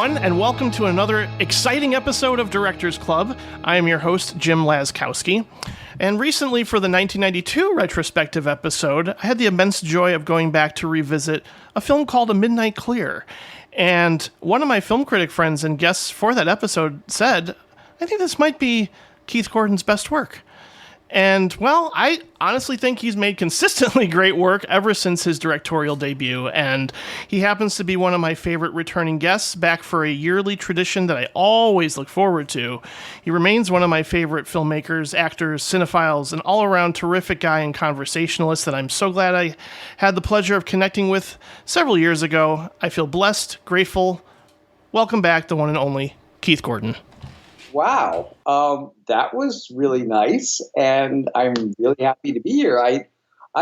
everyone, and welcome to another exciting episode of Directors Club. I am your host, Jim Laskowski. And recently, for the 1992 retrospective episode, I had the immense joy of going back to revisit a film called A Midnight Clear. And one of my film critic friends and guests for that episode said, I think this might be Keith Gordon's best work. And, well, I honestly think he's made consistently great work ever since his directorial debut, and he happens to be one of my favorite returning guests, back for a yearly tradition that I always look forward to. He remains one of my favorite filmmakers, actors, cinephiles, an all-around terrific guy and conversationalist that I'm so glad I had the pleasure of connecting with several years ago. I feel blessed, grateful. Welcome back, the one and only Keith Gordon. Wow, that was really nice, and I'm really happy to be here. I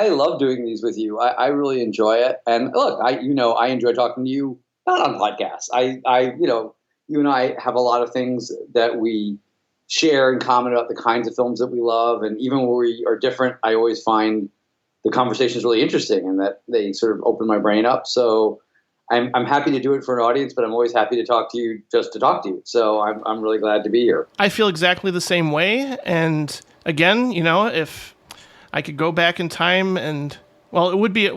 love doing these with you. I really enjoy it. And look, I enjoy talking to you, not on podcasts. You and I have a lot of things that we share in common about the kinds of films that we love, and even where we are different, I always find the conversations really interesting, and that they sort of open my brain up. So I'm happy to do it for an audience, but I'm always happy to talk to you just to talk to you. So I'm really glad to be here. I feel exactly the same way. And again, if I could go back in time and, well, it would be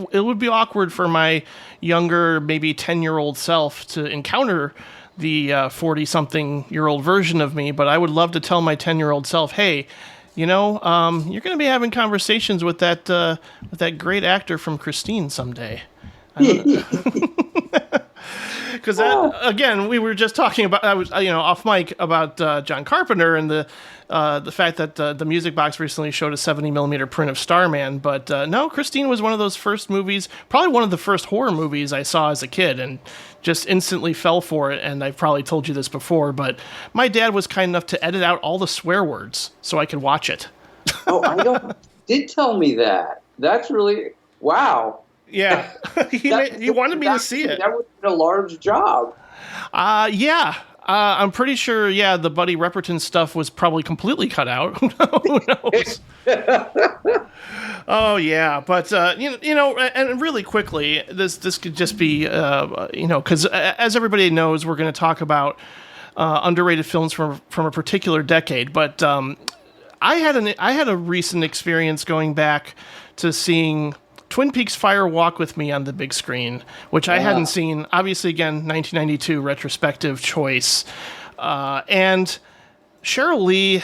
awkward for my younger, maybe 10-year-old self to encounter the 40-something-year-old version of me. But I would love to tell my 10-year-old self, hey, you're going to be having conversations with that great actor from Christine someday. Because again, we were just talking about, I was off mic about John Carpenter and the fact that the Music Box recently showed a 70mm print of Starman. But no, Christine was one of those first movies, probably one of the first horror movies I saw as a kid, and just instantly fell for it. And I've probably told you this before, but my dad was kind enough to edit out all the swear words so I could watch it. Did tell me that. That's really, wow. Yeah, he wanted me to see it. That would have been a large job. Yeah. I'm pretty sure, the Buddy Repperton stuff was probably completely cut out. Who knows? Oh, yeah. But, and really quickly, this could just be, because as everybody knows, we're going to talk about underrated films from a particular decade. But I had a recent experience going back to seeing Twin Peaks Fire Walk with Me on the big screen, which I hadn't seen. Obviously, again, 1992 retrospective choice. And Sheryl Lee's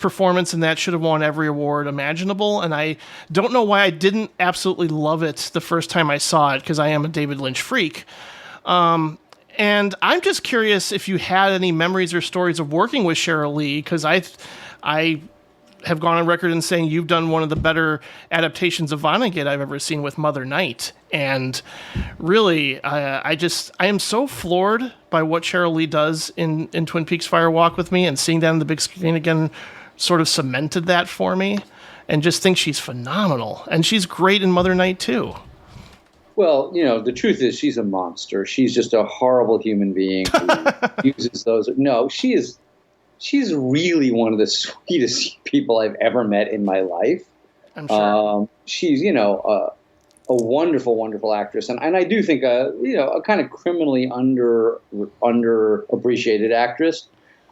performance in that should have won every award imaginable. And I don't know why I didn't absolutely love it the first time I saw it, because I am a David Lynch freak. And I'm just curious if you had any memories or stories of working with Sheryl Lee, because I have gone on record in saying you've done one of the better adaptations of Vonnegut I've ever seen with Mother Night. And really, I am so floored by what Sheryl Lee does in Twin Peaks Fire Walk with Me, and seeing that on the big screen again sort of cemented that for me, and just think she's phenomenal. And she's great in Mother Night too. Well, the truth is she's a monster. She's just a horrible human being who uses those. No, she's really one of the sweetest people I've ever met in my life. I'm sure. She's, a wonderful, wonderful actress. And I do think, a kind of criminally underappreciated actress.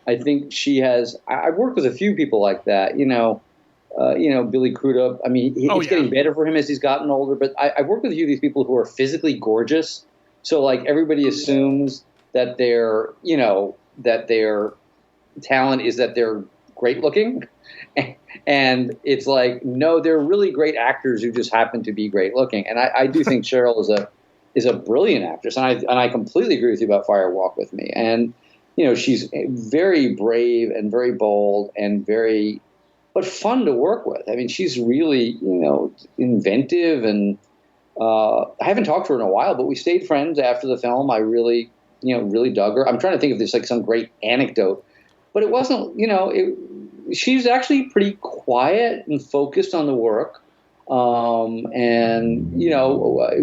I think she has, I've worked with a few people like that, Billy Crudup. I mean, it's getting better for him as he's gotten older, but I've worked with a few of these people who are physically gorgeous. So like everybody assumes that their talent is that they're great looking, and it's like, no, they're really great actors who just happen to be great looking. And I do think Sheryl is a brilliant actress, and I completely agree with you about Fire Walk with Me. And she's very brave and very bold and but fun to work with. I mean, she's really inventive, and I haven't talked to her in a while, but we stayed friends after the film. I really dug her. I'm trying to think if there's like some great anecdote. But it wasn't, she's actually pretty quiet and focused on the work.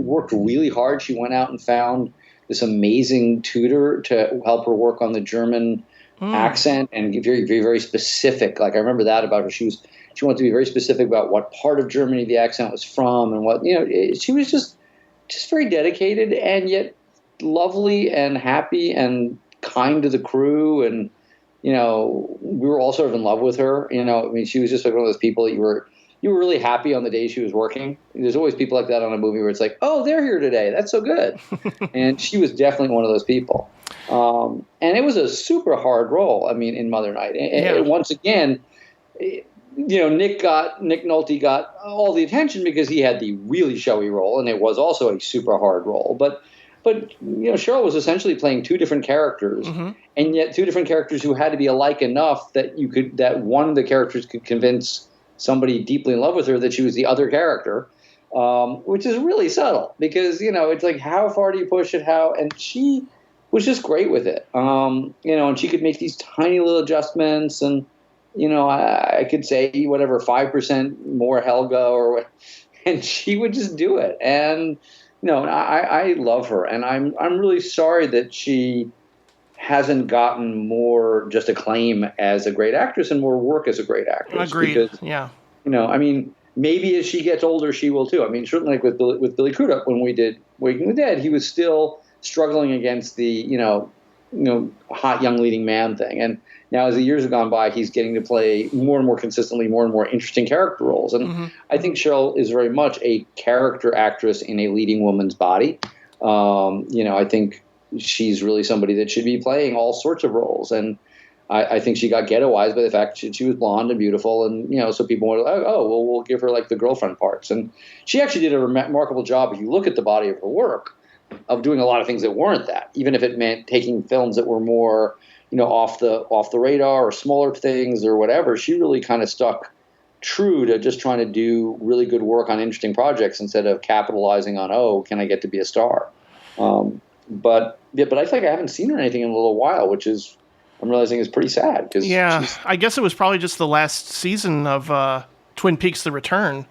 Worked really hard. She went out and found this amazing tutor to help her work on the German accent, and very, very, very specific. Like, I remember that about her. She wanted to be very specific about what part of Germany the accent was from, and what, she was just very dedicated, and yet lovely and happy and kind to the crew, and we were all sort of in love with her. I mean, she was just like one of those people that you were really happy on the day she was working. There's always people like that on a movie where it's like, oh, they're here today. That's so good. And she was definitely one of those people. And it was a super hard role. I mean, in Mother Night. And once again, Nick Nolte got all the attention because he had the really showy role, and it was also a super hard role. But Sheryl was essentially playing two different characters, and yet two different characters who had to be alike enough that that one of the characters could convince somebody deeply in love with her that she was the other character, which is really subtle because it's like, how far do you push it? And she was just great with it, and she could make these tiny little adjustments, and I could say whatever 5% more Helga or what, and she would just do it. And I love her, and I'm really sorry that she hasn't gotten more just acclaim as a great actress and more work as a great actress. Agreed. Because, yeah. I mean, maybe as she gets older, she will too. I mean, certainly like with Billy Crudup, when we did Waking the Dead, he was still struggling against the hot young leading man thing. And now as the years have gone by, he's getting to play more and more consistently, more and more interesting character roles. And I think Sheryl is very much a character actress in a leading woman's body. I think she's really somebody that should be playing all sorts of roles. And I think she got ghettoized by the fact that she was blonde and beautiful. And, so people were like, oh, well, we'll give her like the girlfriend parts. And she actually did a remarkable job, if you look at the body of her work, of doing a lot of things that weren't that, even if it meant taking films that were more, off the radar or smaller things or whatever. She really kind of stuck true to just trying to do really good work on interesting projects instead of capitalizing on, oh, can I get to be a star? But I think I haven't seen her in anything in a little while, which is, I'm realizing, is pretty sad. I guess it was probably just the last season of Twin Peaks: The Return,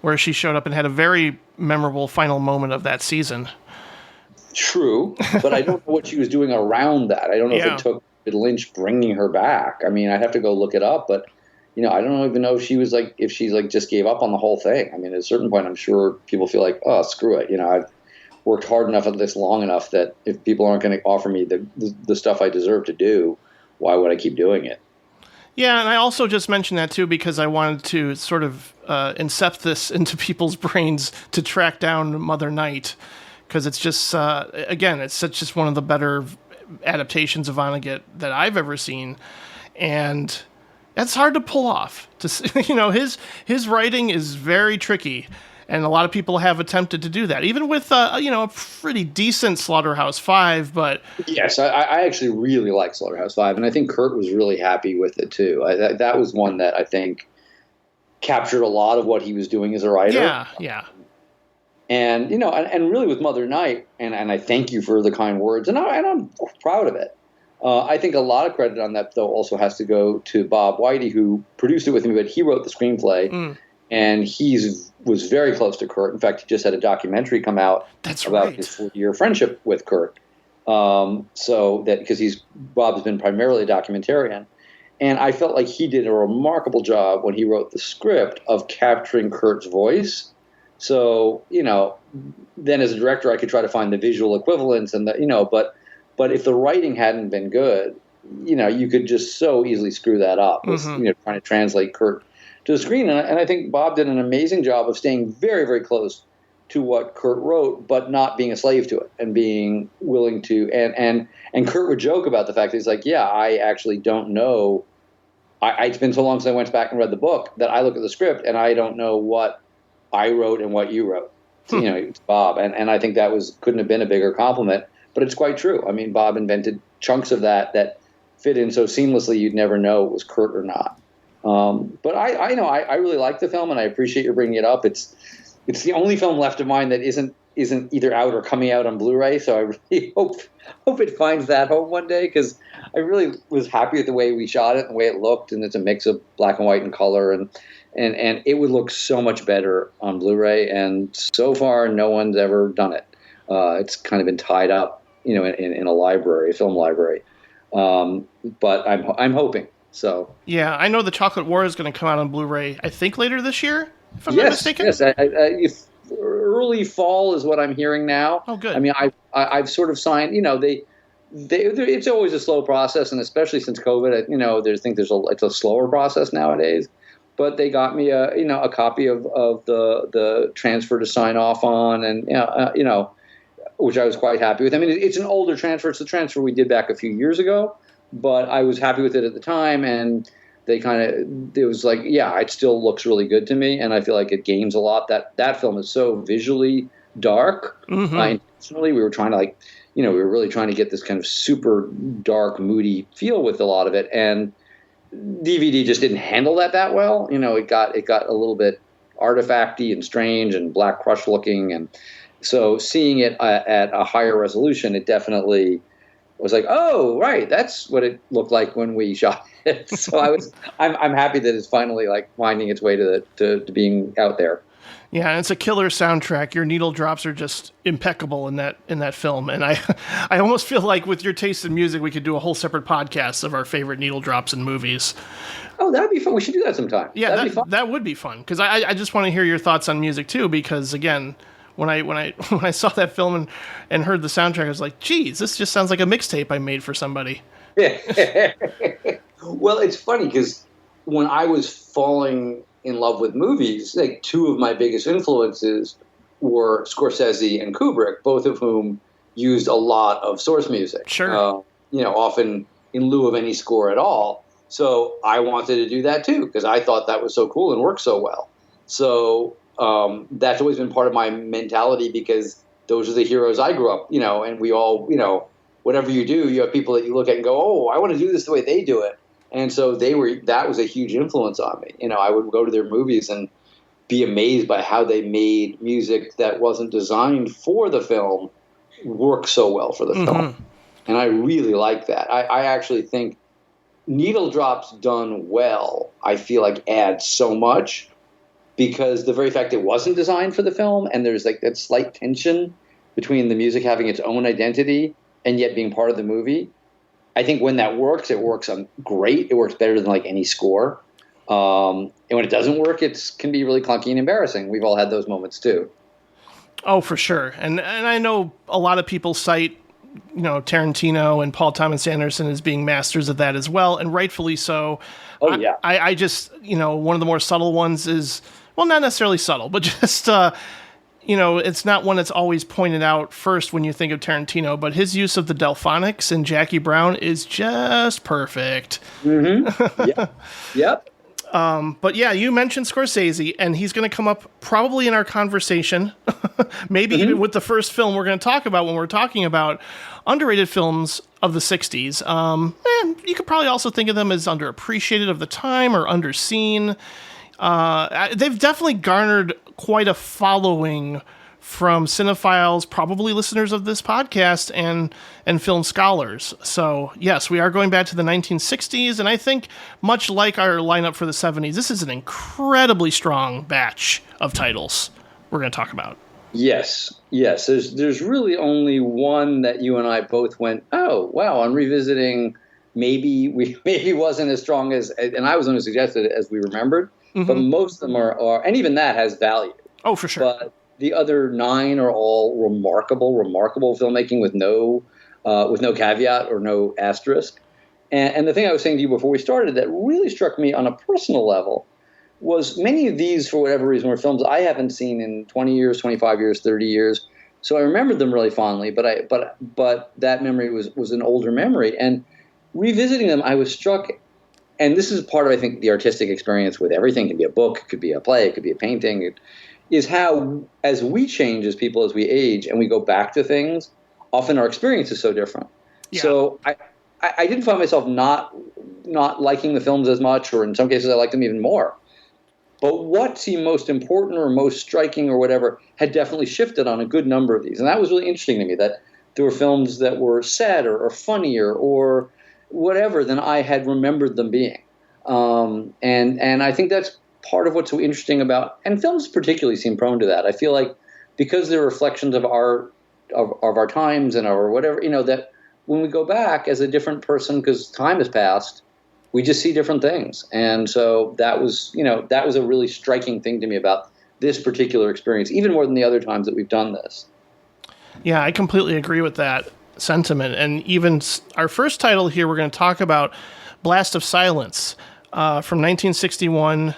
where she showed up and had a very memorable final moment of that season. True, but I don't know what she was doing around that. I don't know if it took Lynch bringing her back. I mean, I'd have to go look it up, but I don't even know if she's like just gave up on the whole thing. I mean, at a certain point, I'm sure people feel like, oh, screw it. I've worked hard enough at this long enough that if people aren't going to offer me the stuff I deserve to do, why would I keep doing it? Yeah, and I also just mentioned that too because I wanted to sort of incept this into people's brains to track down Mother Night, because it's just again, it's just one of the better adaptations of Vonnegut that I've ever seen, and that's hard to pull off. His writing is very tricky. And a lot of people have attempted to do that, even with a pretty decent Slaughterhouse-5. But yes, I actually really like Slaughterhouse-5, and I think Kurt was really happy with it too. That was one that I think captured a lot of what he was doing as a writer. Yeah. And and really with Mother Night, and I thank you for the kind words, and I'm proud of it. I think a lot of credit on that though also has to go to Bob Whitey, who produced it with me, but he wrote the screenplay. And he was very close to Kurt. In fact, he just had a documentary come out about his 40-year friendship with Kurt. So that because Bob's been primarily a documentarian, and I felt like he did a remarkable job when he wrote the script of capturing Kurt's voice. So then as a director, I could try to find the visual equivalents and but if the writing hadn't been good, you could just so easily screw that up with trying to translate Kurt to the screen. And I think Bob did an amazing job of staying very, very close to what Kurt wrote, but not being a slave to it and being willing to. And Kurt would joke about the fact that he's like, yeah, I actually don't know. It's been so long since I went back and read the book that I look at the script and I don't know what I wrote and what you wrote. It's Bob. And I think that couldn't have been a bigger compliment, but it's quite true. I mean, Bob invented chunks of that fit in so seamlessly you'd never know it was Kurt or not. But I really like the film, and I appreciate you bringing it up. It's the only film left of mine that isn't either out or coming out on Blu-ray. So I really hope it finds that home one day, because I really was happy with the way we shot it and the way it looked, and it's a mix of black and white and color, and it would look so much better on Blu-ray. And so far, no one's ever done it. It's kind of been tied up, in a library, a film library. But I'm hoping. So yeah, I know the Chocolate War is going to come out on Blu-ray, I think later this year, if I'm not mistaken. Yes, early fall is what I'm hearing now. Oh, good. I mean, I've sort of signed. It's always a slow process, and especially since COVID, it's a slower process nowadays. But they got me a copy of the transfer to sign off on, and which I was quite happy with. I mean, it's an older transfer. It's the transfer we did back a few years ago, but I was happy with it at the time, and it was like, yeah, it still looks really good to me, and I feel like it gains a lot. That film is so visually dark. Intentionally, we were trying to we were really trying to get this kind of super dark, moody feel with a lot of it, and DVD just didn't handle that well. It got a little bit artifacty and strange and Black Crush looking, and so seeing it at a higher resolution, it definitely was like, oh, right, that's what it looked like when we shot it. So I'm happy that it's finally finding its way to being out there. Yeah, and it's a killer soundtrack. Your needle drops are just impeccable in that film, and I almost feel like with your taste in music, we could do a whole separate podcast of our favorite needle drops in movies. Oh, that'd be fun. We should do that sometime. Yeah, that'd be fun. That would be fun, because I just want to hear your thoughts on music too. Because again, when I saw that film and heard the soundtrack, I was like, geez, this just sounds like a mixtape I made for somebody. Well, it's funny because when I was falling in love with movies, two of my biggest influences were Scorsese and Kubrick, both of whom used a lot of source music. Sure. Often in lieu of any score at all. So I wanted to do that too, because I thought that was so cool and worked so well. So that's always been part of my mentality, because those are the heroes I grew up, and we all, whatever you do, you have people that you look at and go, oh, I want to do this the way they do it. And so that was a huge influence on me. I would go to their movies and be amazed by how they made music that wasn't designed for the film work so well for the film. And I really like that. I actually think needle drops done well, I feel like adds so much, because the very fact it wasn't designed for the film, and there's that slight tension between the music having its own identity and yet being part of the movie. I think when that works, it works great. It works better than any score. And when it doesn't work, it can be really clunky and embarrassing. We've all had those moments too. Oh, for sure. And I know a lot of people cite, Tarantino and Paul Thomas Anderson as being masters of that as well, and rightfully so. Oh, yeah. I just, one of the more subtle ones is, well, not necessarily subtle, but just, it's not one that's always pointed out first when you think of Tarantino, but his use of the Delphonics in Jackie Brown is just perfect. Yeah. Yep. But yeah, you mentioned Scorsese, and he's going to come up probably in our conversation, maybe even with the first film we're going to talk about when we're talking about underrated films of the 60s. And you could probably also think of them as underappreciated of the time or underseen. They've definitely garnered quite a following from cinephiles, probably listeners of this podcast, and film scholars. So yes, we are going back to the 1960s, and I think much like our lineup for the 70s, this is an incredibly strong batch of titles we're going to talk about. Yes. There's really only one that you and I both went, oh wow, on revisiting, maybe wasn't as strong as, and I was going to suggest it, as we remembered. But most of them are, and even that has value. Oh, for sure. But the other 9 are all remarkable filmmaking with no caveat or no asterisk. And the thing I was saying to you before we started that really struck me on a personal level was many of these, for whatever reason, were films I haven't seen in 20 years, 25 years, 30 years. So I remembered them really fondly, but that memory was an older memory. And revisiting them, I was struck. And this is part of, I think, the artistic experience with everything. It can be a book, it could be a play, it could be a painting. Is how, as we change as people, as we age, and we go back to things, often our experience is so different. Yeah. So I didn't find myself not liking the films as much, or in some cases I liked them even more. But what seemed most important or most striking or whatever had definitely shifted on a good number of these. And that was really interesting to me, that there were films that were sadder or funnier or whatever than I had remembered them being. And I think that's part of what's so interesting about, and films particularly seem prone to that. I feel like because they're reflections of our times and our whatever, that when we go back as a different person, because time has passed, we just see different things. And so that was a really striking thing to me about this particular experience, even more than the other times that we've done this. Yeah, I completely agree with that sentiment. And even our first title here, we're going to talk about Blast of Silence from 1961,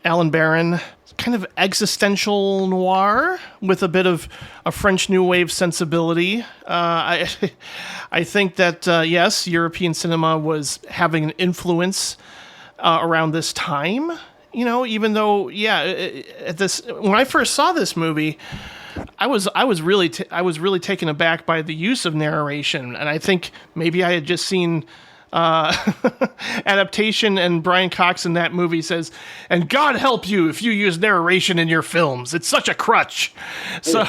Alan Baron, kind of existential noir with a bit of a French New Wave sensibility. I think that, yes, European cinema was having an influence around this time, even though, when I first saw this movie, I was really taken aback by the use of narration, and I think maybe I had just seen adaptation, and Brian Cox in that movie says, "And God help you if you use narration in your films. It's such a crutch." So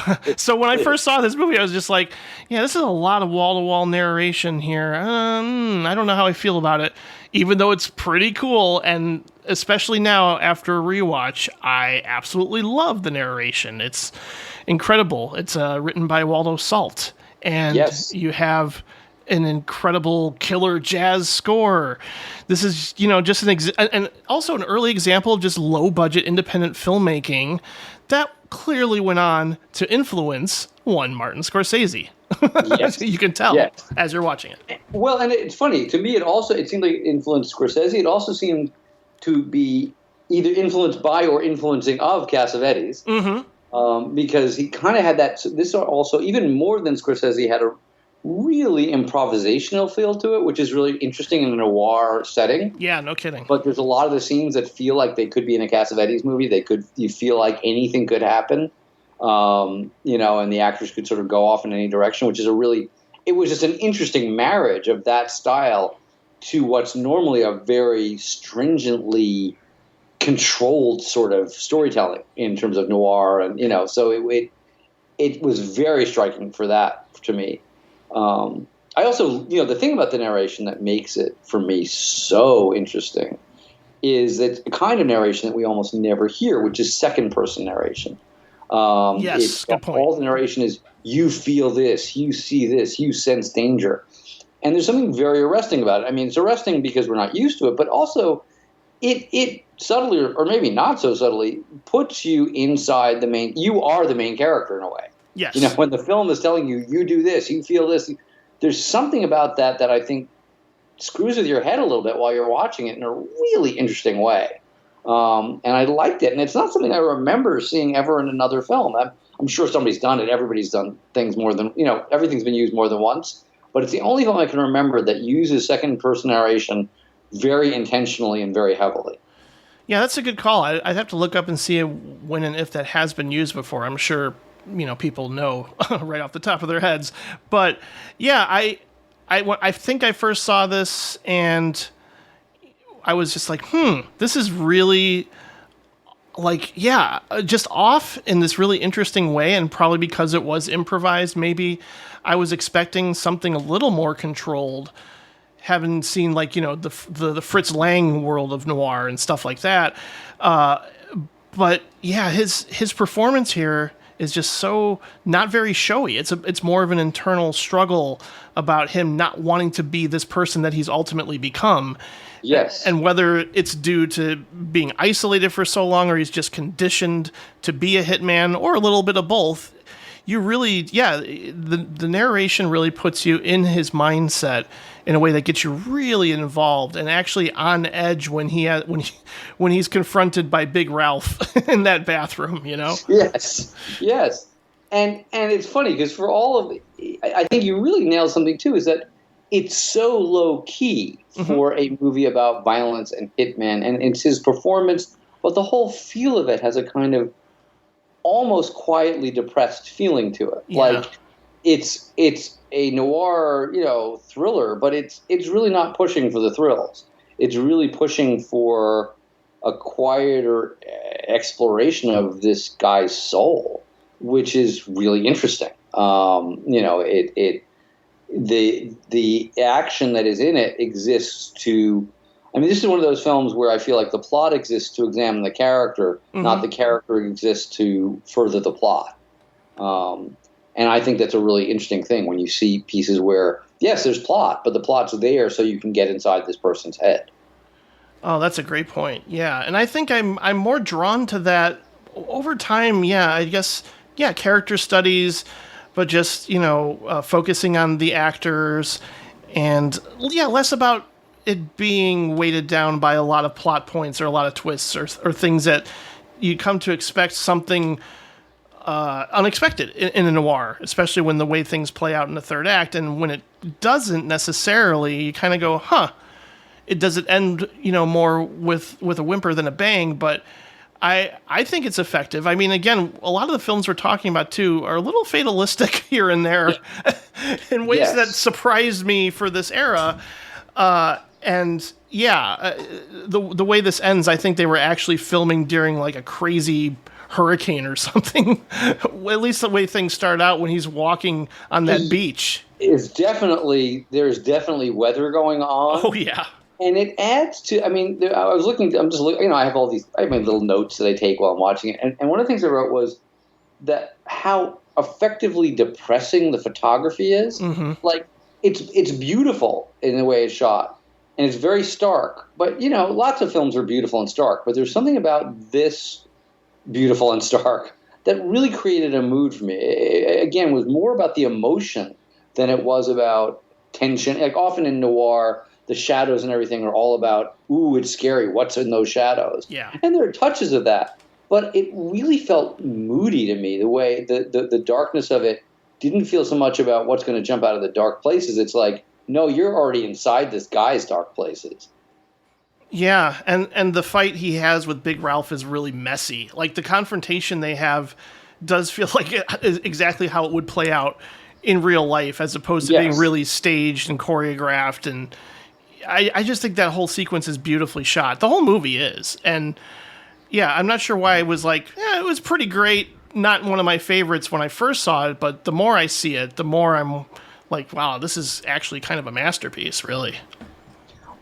when I first saw this movie, I was just like, "Yeah, this is a lot of wall-to-wall narration here. I don't know how I feel about it." Even though it's pretty cool, and especially now after a rewatch, I absolutely love the narration. It's incredible. It's written by Waldo Salt, and yes, you have an incredible killer jazz score. This is, just and also an early example of just low-budget independent filmmaking that clearly went on to influence one Martin Scorsese. Yes. You can tell as you're watching it. Well, and it's funny. To me, it seemed like it influenced Scorsese. It also seemed to be either influenced by or influencing of Cassavetes. Mm-hmm. Because he kind of had that. This also, even more than Scorsese, had a really improvisational feel to it, which is really interesting in a noir setting. Yeah, no kidding. But there's a lot of the scenes that feel like they could be in a Cassavetes movie. You feel like anything could happen. And the actors could sort of go off in any direction, which is it was just an interesting marriage of that style to what's normally a very stringently controlled sort of storytelling in terms of noir. And, so it was very striking for that to me. I also, the thing about the narration that makes it for me so interesting is that a kind of narration that we almost never hear, which is second person narration. Yes, good point. All the narration is you feel this, you see this, you sense danger. And there's something very arresting about it. I mean, it's arresting because we're not used to it, but also it subtly, or maybe not so subtly, puts you inside you are the main character in a way. Yes. When the film is telling you, you do this, you feel this, there's something about that I think screws with your head a little bit while you're watching it in a really interesting way. And I liked it. And it's not something I remember seeing ever in another film. I'm sure somebody's done it. Everybody's done things more than, everything's been used more than once. But it's the only film I can remember that uses second-person narration very intentionally and very heavily. Yeah, that's a good call. I'd have to look up and see when and if that has been used before. I'm sure, people know right off the top of their heads. But, yeah, I think I first saw this and I was just like, this is really, just off in this really interesting way, and probably because it was improvised, maybe I was expecting something a little more controlled, having seen, the Fritz Lang world of noir and stuff like that. But, yeah, his performance here is just so not very showy. It's more of an internal struggle about him not wanting to be this person that he's ultimately become. Yes. And whether it's due to being isolated for so long, or he's just conditioned to be a hitman, or a little bit of both, you really, the narration really puts you in his mindset in a way that gets you really involved and actually on edge when he's confronted by Big Ralph in that bathroom, Yes. And it's funny because for all of it, I think you really nailed something too, is that it's so low key for a movie about violence and hitman, and it's his performance, but the whole feel of it has a kind of almost quietly depressed feeling to it. Yeah. Like it's a noir, thriller, but it's really not pushing for the thrills. It's really pushing for a quieter exploration of this guy's soul, which is really interesting. The action that is in it exists to. I mean, this is one of those films where I feel like the plot exists to examine the character, not the character exists to further the plot. And I think that's a really interesting thing when you see pieces where, yes, there's plot, but the plot's there so you can get inside this person's head. Oh, that's a great point. Yeah, and I think I'm more drawn to that over time, yeah, I guess, yeah, character studies, but just, focusing on the actors and, yeah, less about it being weighted down by a lot of plot points or a lot of twists or things that you come to expect something unexpected in a noir, especially when the way things play out in the third act. And when it doesn't necessarily, you kind of go, huh, does it end, more with a whimper than a bang? But I think it's effective. I mean, again, a lot of the films we're talking about too are a little fatalistic here and there in ways that surprised me for this era. And yeah, the way this ends, I think they were actually filming during like a crazy hurricane or something. At least the way things start out when he's walking on that beach. There's definitely weather going on. Oh yeah. And it adds to, I mean, I'm just looking, I have I have my little notes that I take while I'm watching it. And one of the things I wrote was that how effectively depressing the photography is. Mm-hmm. Like, it's beautiful in the way it's shot. And it's very stark. But, lots of films are beautiful and stark. But there's something about this beautiful and stark that really created a mood for me. It, again, was more about the emotion than it was about tension. Like, often in noir, the shadows and everything are all about, ooh, it's scary. What's in those shadows? Yeah. And there are touches of that. But it really felt moody to me, the way the darkness of it didn't feel so much about what's going to jump out of the dark places. It's like, no, you're already inside this guy's dark places. Yeah, and the fight he has with Big Ralph is really messy. Like, the confrontation they have does feel like it is exactly how it would play out in real life, as opposed to being really staged and choreographed. And I just think that whole sequence is beautifully shot. The whole movie is. And yeah, I'm not sure why it was like, it was pretty great. Not one of my favorites when I first saw it, but the more I see it, the more I'm like, wow, this is actually kind of a masterpiece, really.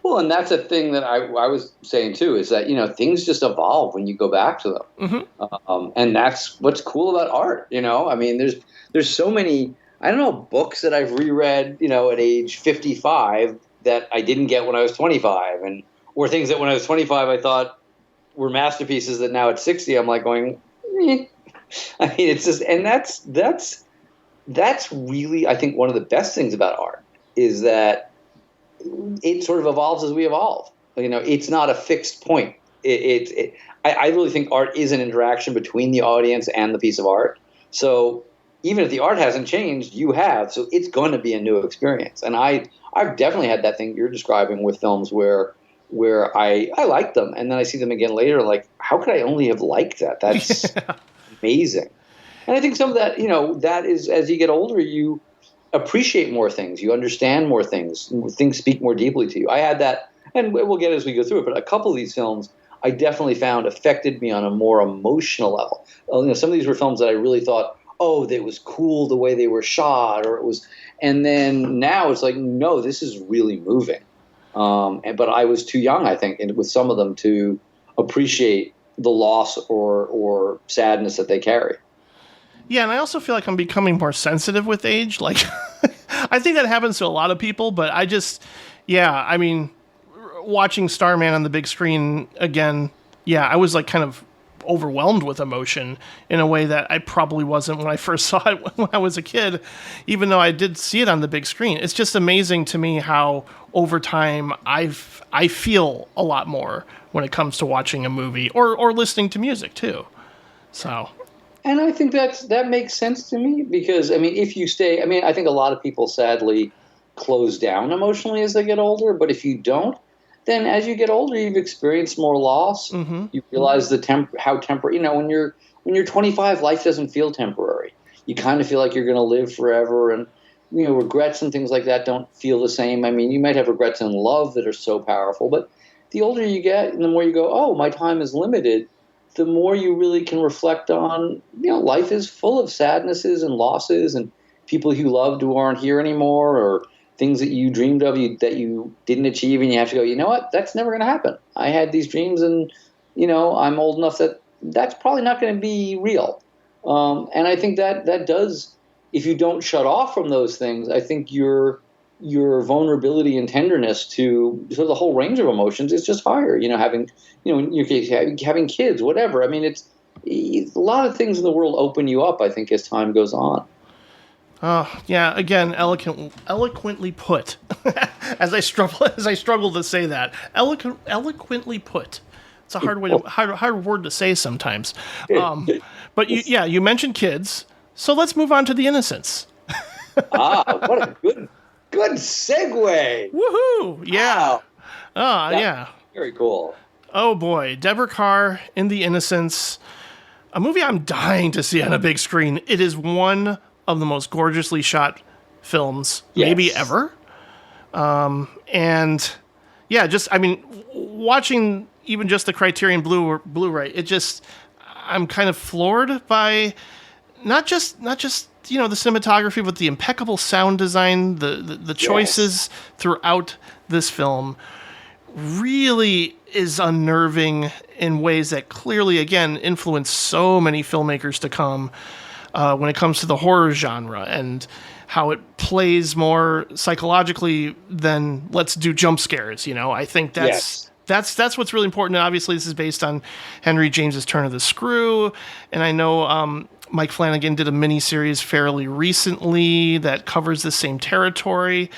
Well, and that's a thing that I was saying too, is that, things just evolve when you go back to them. Mm-hmm. And that's what's cool about art, I mean, there's so many, I don't know, books that I've reread, at age 55 that I didn't get when I was 25, or things that when I was 25 I thought were masterpieces that now at 60 I'm like going, eh. I mean, it's just, and that's really, I think, one of the best things about art is that it sort of evolves as we evolve. It's not a fixed point. I really think art is an interaction between the audience and the piece of art. So even if the art hasn't changed, you have. So it's going to be a new experience. And I've definitely had that thing you're describing with films where I like them, and then I see them again later, like, how could I only have liked that? That's amazing. And I think some of that, that is, as you get older, you appreciate more things. You understand more things. Things speak more deeply to you. I had that, and we'll get it as we go through it, but a couple of these films I definitely found affected me on a more emotional level. Some of these were films that I really thought, oh, that was cool the way they were shot, or it was, and then now it's like, no, this is really moving. But I was too young, I think, with some of them to appreciate the loss or sadness that they carry. Yeah, and I also feel like I'm becoming more sensitive with age. Like, I think that happens to a lot of people, but I mean, watching Starman on the big screen again, I was like kind of overwhelmed with emotion in a way that I probably wasn't when I first saw it when I was a kid, even though I did see it on the big screen. It's just amazing to me how over time I feel a lot more when it comes to watching a movie or listening to music too. So. And I think that makes sense to me because, I mean, if you stay, I mean, I think a lot of people sadly close down emotionally as they get older, but if you don't, then as you get older, you've experienced more loss. Mm-hmm. You realize how temporary, when you're 25, life doesn't feel temporary. You kind of feel like you're going to live forever, and, regrets and things like that don't feel the same. I mean, you might have regrets in love that are so powerful, but the older you get and the more you go, oh, my time is limited, the more you really can reflect on, life is full of sadnesses and losses and people you loved who aren't here anymore, or things that you dreamed of that you didn't achieve, and you have to go, you know what, that's never going to happen. I had these dreams, and, I'm old enough that that's probably not going to be real. And I think that does, if you don't shut off from those things, I think your vulnerability and tenderness to the whole range of emotions is just higher. Having, in your case, having kids, whatever. I mean, a lot of things in the world open you up, I think, as time goes on. Oh, yeah, again, eloquently put. as I struggle to say that. Eloquently put. It's a hard word to say sometimes. But you mentioned kids, so let's move on to The Innocents. What a good segue. Woohoo! Yeah. Wow. Yeah. Very cool. Oh boy, Deborah Kerr in The Innocents, a movie I'm dying to see on a big screen. It is one of the most gorgeously shot films maybe ever. And yeah, watching even just the Criterion Blu-ray, I'm kind of floored by not just the cinematography, but the impeccable sound design, the choices throughout this film really is unnerving in ways that clearly, again, influence so many filmmakers to come when it comes to the horror genre, and how it plays more psychologically than let's do jump scares. I think that's what's really important. And obviously, this is based on Henry James's Turn of the Screw, and I know Mike Flanagan did a miniseries fairly recently that covers the same territory.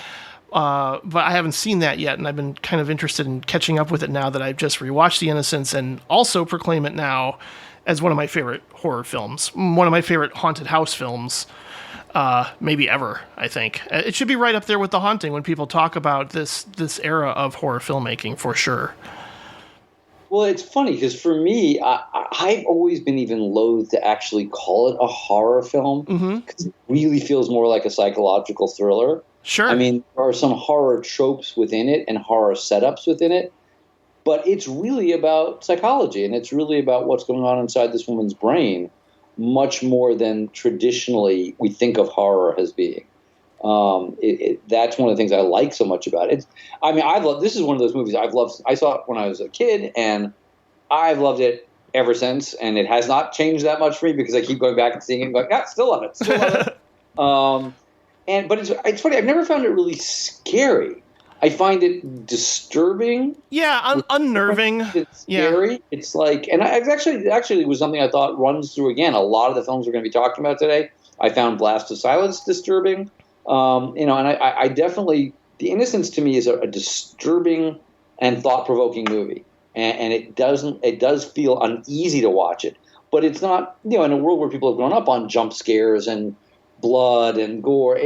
But I haven't seen that yet, and I've been kind of interested in catching up with it now that I've just rewatched The Innocents, and also proclaim it now as one of my favorite horror films, one of my favorite haunted house films, maybe ever, I think. It should be right up there with The Haunting when people talk about this era of horror filmmaking, for sure. Well, it's funny because for me, I've always been even loath to actually call it a horror film, because it really feels more like a psychological thriller. Sure. I mean, there are some horror tropes within it and horror setups within it, but it's really about psychology, and it's really about what's going on inside this woman's brain, much more than traditionally we think of horror as being. That's one of the things I like so much about it. This is one of those movies I've loved. I saw it when I was a kid, and I've loved it ever since, and it has not changed that much for me because I keep going back and seeing it and going, still love it. But it's funny. I've never found it really scary. I find it disturbing. Yeah, unnerving. It's scary. Yeah. It's like, and it actually was something I thought runs through again a lot of the films we're going to be talking about today. I found Blast of Silence disturbing. And I definitely, The Innocents to me is a disturbing and thought-provoking movie, and it does feel uneasy to watch it, but it's not, in a world where people have grown up on jump scares and blood and gore,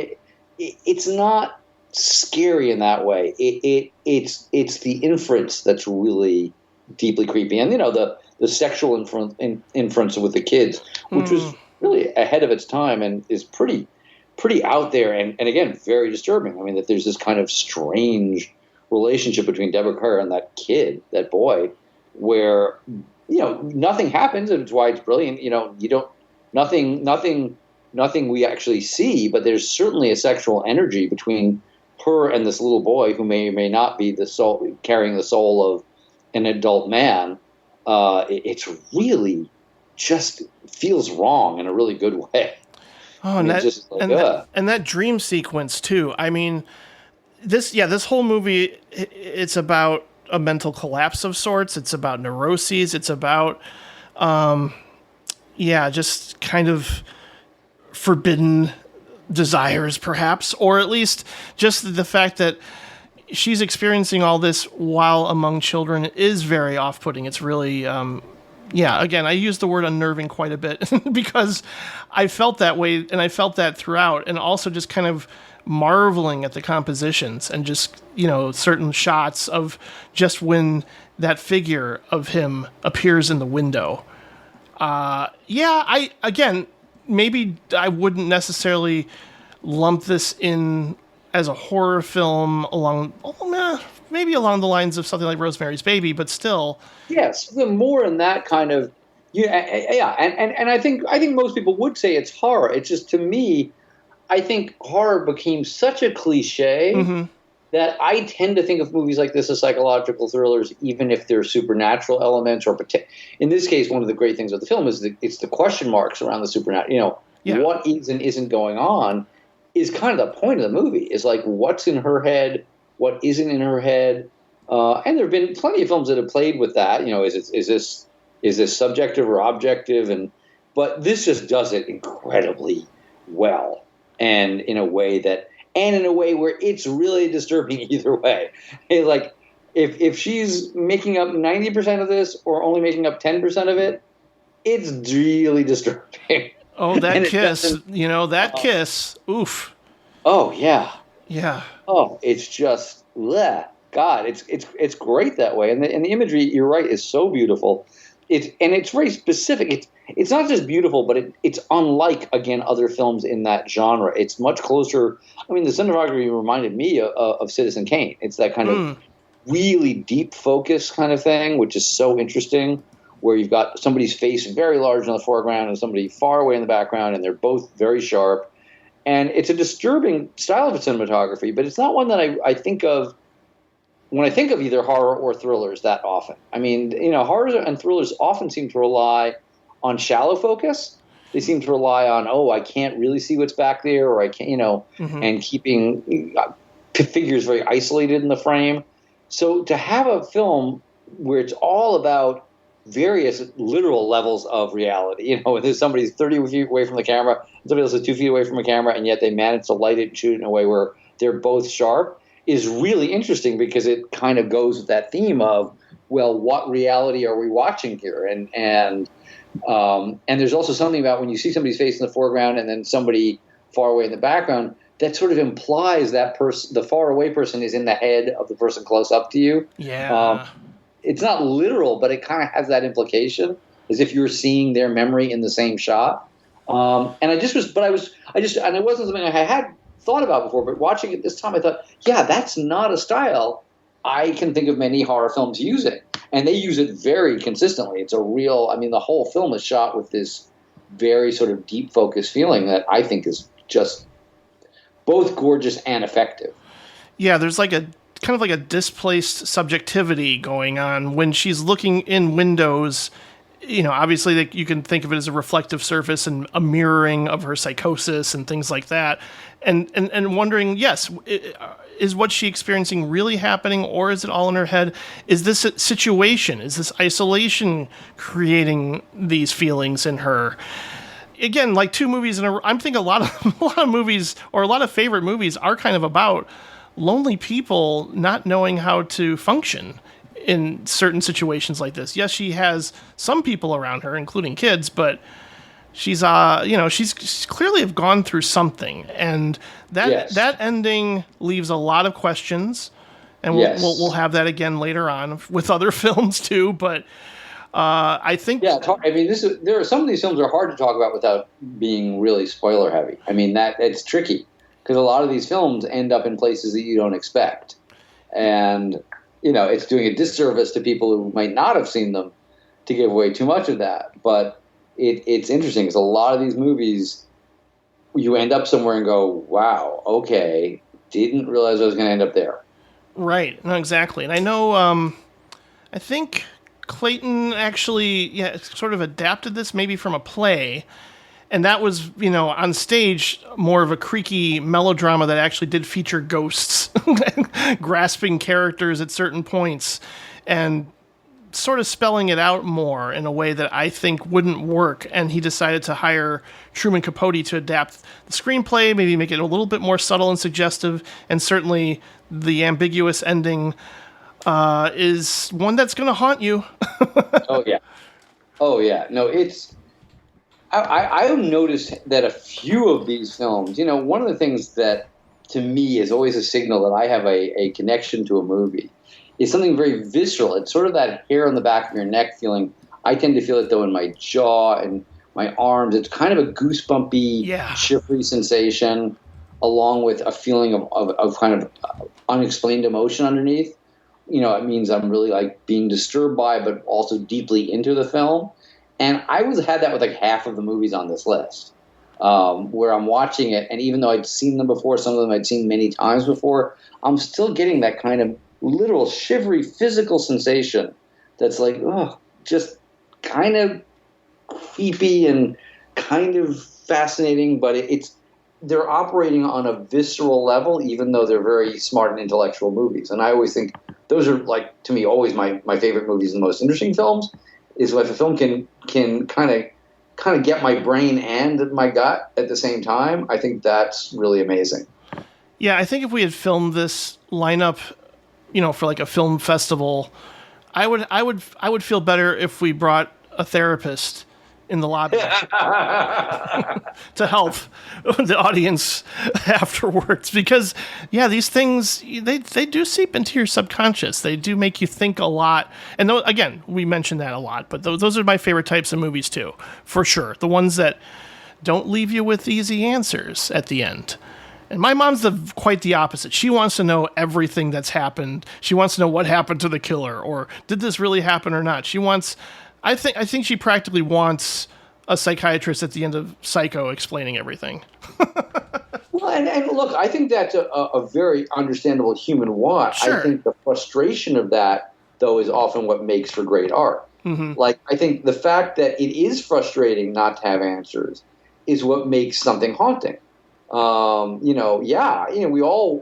it's not scary in that way. It's the inference that's really deeply creepy, and the sexual inference with the kids, which was really ahead of its time and is pretty out there, and again very disturbing. I mean, that there's this kind of strange relationship between Deborah Kerr and that kid, that boy, where nothing happens, and it's why it's brilliant. Nothing we actually see, but there's certainly a sexual energy between her and this little boy who may or may not be the soul carrying the soul of an adult man. It's really just feels wrong in a really good way. Oh, and that dream sequence too. I mean, this whole movie, it's about a mental collapse of sorts. It's about neuroses. It's about, just kind of forbidden desires, perhaps, or at least just the fact that she's experiencing all this while among children is very off-putting. It's really, again, I use the word unnerving quite a bit because I felt that way, and I felt that throughout, and also just kind of marveling at the compositions and just, certain shots of just when that figure of him appears in the window. Maybe I wouldn't necessarily lump this in as a horror film maybe along the lines of something like Rosemary's Baby, but still. Yes, the more in that kind of, and I think most people would say it's horror. It's just, to me, I think horror became such a cliche that I tend to think of movies like this as psychological thrillers, even if they're supernatural elements, or in this case, one of the great things of the film is it's the question marks around the supernatural. What is and isn't going on is kind of the point of the movie. Is like, what's in her head, what isn't in her head, and there have been plenty of films that have played with that. Is is this subjective or objective? But this just does it incredibly well, and in a way where it's really disturbing either way. Like if she's making up 90% of this or only making up 10% of it, it's really disturbing. Oh, that kiss! That kiss. Oof. Oh yeah. Yeah. Oh, it's just bleh. God, it's great that way, and the imagery, you're right, is so beautiful. It's very specific. It's not just beautiful, but it's unlike, again, other films in that genre. It's much closer. I mean, the cinematography reminded me of Citizen Kane. It's that kind of really deep focus kind of thing, which is so interesting, where you've got somebody's face very large in the foreground and somebody far away in the background, and they're both very sharp. And it's a disturbing style of cinematography, but it's not one that I think of when I think of either horror or thrillers that often. I mean, horrors and thrillers often seem to rely on shallow focus. They seem to rely on, I can't really see what's back there, or I can't, and keeping figures very isolated in the frame. So to have a film where it's all about various literal levels of reality, there's somebody's 30 feet away from the camera, somebody else is 2 feet away from a camera, and yet they manage to light it and shoot it in a way where they're both sharp, is really interesting, because it kind of goes with that theme of, well, what reality are we watching here? And there's also something about when you see somebody's face in the foreground and then somebody far away in the background, that sort of implies that the far away person is in the head of the person close up to you. Yeah. It's not literal, but it kind of has that implication, as if you're seeing their memory in the same shot. And it wasn't something I had thought about before, but watching it this time, I thought, yeah, that's not a style I can think of many horror films using. And they use it very consistently. It's the whole film is shot with this very sort of deep focus feeling that I think is just both gorgeous and effective. Yeah, there's like a kind of like a displaced subjectivity going on when she's looking in windows. Obviously you can think of it as a reflective surface and a mirroring of her psychosis and things like that. And wondering, yes, is what she's experiencing really happening, or is it all in her head? Is this a situation? Is this isolation creating these feelings in her? Again, like two movies in a row, I'm thinking a lot of movies, or a lot of favorite movies, are kind of about lonely people not knowing how to function in certain situations like this. Yes, she has some people around her, including kids, but she's clearly have gone through something, and that ending leaves a lot of questions, and we'll have that again later on with other films too. But I think it's hard. I mean, some of these films are hard to talk about without being really spoiler heavy. I mean, that it's tricky, because a lot of these films end up in places that you don't expect, and it's doing a disservice to people who might not have seen them to give away too much of that. But it's interesting, because a lot of these movies, you end up somewhere and go, wow, okay, didn't realize I was going to end up there. Right. No, exactly. And I know, I think Clayton actually, sort of adapted this maybe from a play. And that was, on stage, more of a creaky melodrama that actually did feature ghosts grasping characters at certain points and sort of spelling it out more in a way that I think wouldn't work. And he decided to hire Truman Capote to adapt the screenplay, maybe make it a little bit more subtle and suggestive. And certainly the ambiguous ending is one that's going to haunt you. Oh, yeah. No, I've noticed that a few of these films, one of the things that to me is always a signal that I have a connection to a movie is something very visceral. It's sort of that hair on the back of your neck feeling. I tend to feel it, though, in my jaw and my arms. It's kind of a goosebumpy, shivery sensation, along with a feeling of kind of unexplained emotion underneath. It means I'm really like being disturbed by, but also deeply into the film. And I had that with like half of the movies on this list, where I'm watching it, and even though I'd seen them before, some of them I'd seen many times before, I'm still getting that kind of literal shivery physical sensation that's like, just kind of creepy and kind of fascinating, but they're operating on a visceral level, even though they're very smart and intellectual movies. And I always think those are, like, to me, always my favorite movies and the most interesting films, is if a film can kind of get my brain and my gut at the same time. I think that's really amazing. Yeah, I think if we had filmed this lineup, for like a film festival, I would feel better if we brought a therapist in the lobby to help the audience afterwards, because these things, they do seep into your subconscious. They do make you think a lot, and again, we mentioned that a lot, but those are my favorite types of movies too, for sure. The ones that don't leave you with easy answers at the end. And my mom's quite the opposite. She wants to know everything that's happened. She wants to know what happened to the killer, or did this really happen or not. I think she practically wants a psychiatrist at the end of Psycho explaining everything. Well, and look, I think that's a very understandable human want. Sure. I think the frustration of that, though, is often what makes for great art. Mm-hmm. Like, I think the fact that it is frustrating not to have answers is what makes something haunting. We all,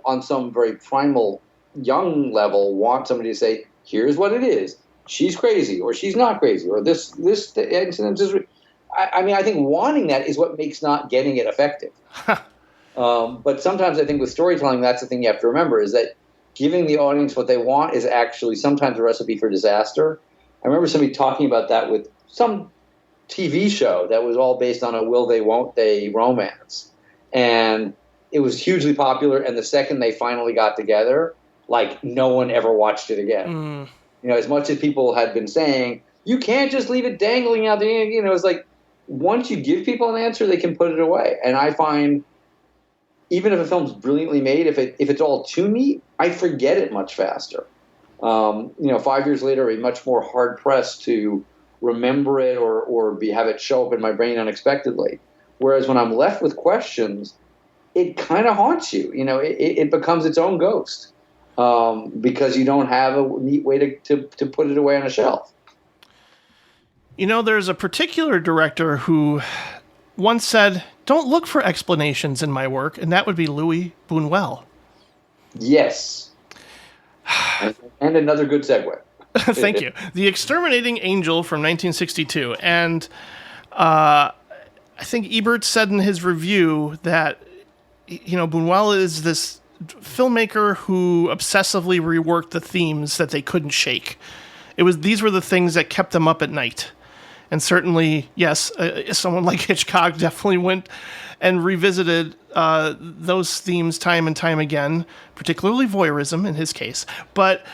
on some very primal, young level, want somebody to say, "Here's what it is. She's crazy, or she's not crazy, or this incident is." I think wanting that is what makes not getting it effective. But sometimes I think with storytelling, that's the thing you have to remember, is that giving the audience what they want is actually sometimes a recipe for disaster. I remember somebody talking about that with some TV show that was all based on a will they, won't they romance. And it was hugely popular, and the second they finally got together, like, no one ever watched it again. As much as people had been saying, you can't just leave it dangling out there, it's like, once you give people an answer, they can put it away. And I find, even if a film's brilliantly made, if it's all too neat, I forget it much faster. 5 years later, I'm much more hard-pressed to remember it or have it show up in my brain unexpectedly. Whereas when I'm left with questions, it kind of haunts you. It becomes its own ghost because you don't have a neat way to put it away on a shelf. There's a particular director who once said, "Don't look for explanations in my work," and that would be Louis Buñuel. Yes. And another good segue. Thank you. The Exterminating Angel from 1962. And I think Ebert said in his review that, Buñuel is this filmmaker who obsessively reworked the themes that they couldn't shake. These were the things that kept them up at night. And certainly, yes, someone like Hitchcock definitely went and revisited those themes time and time again, particularly voyeurism in his case. But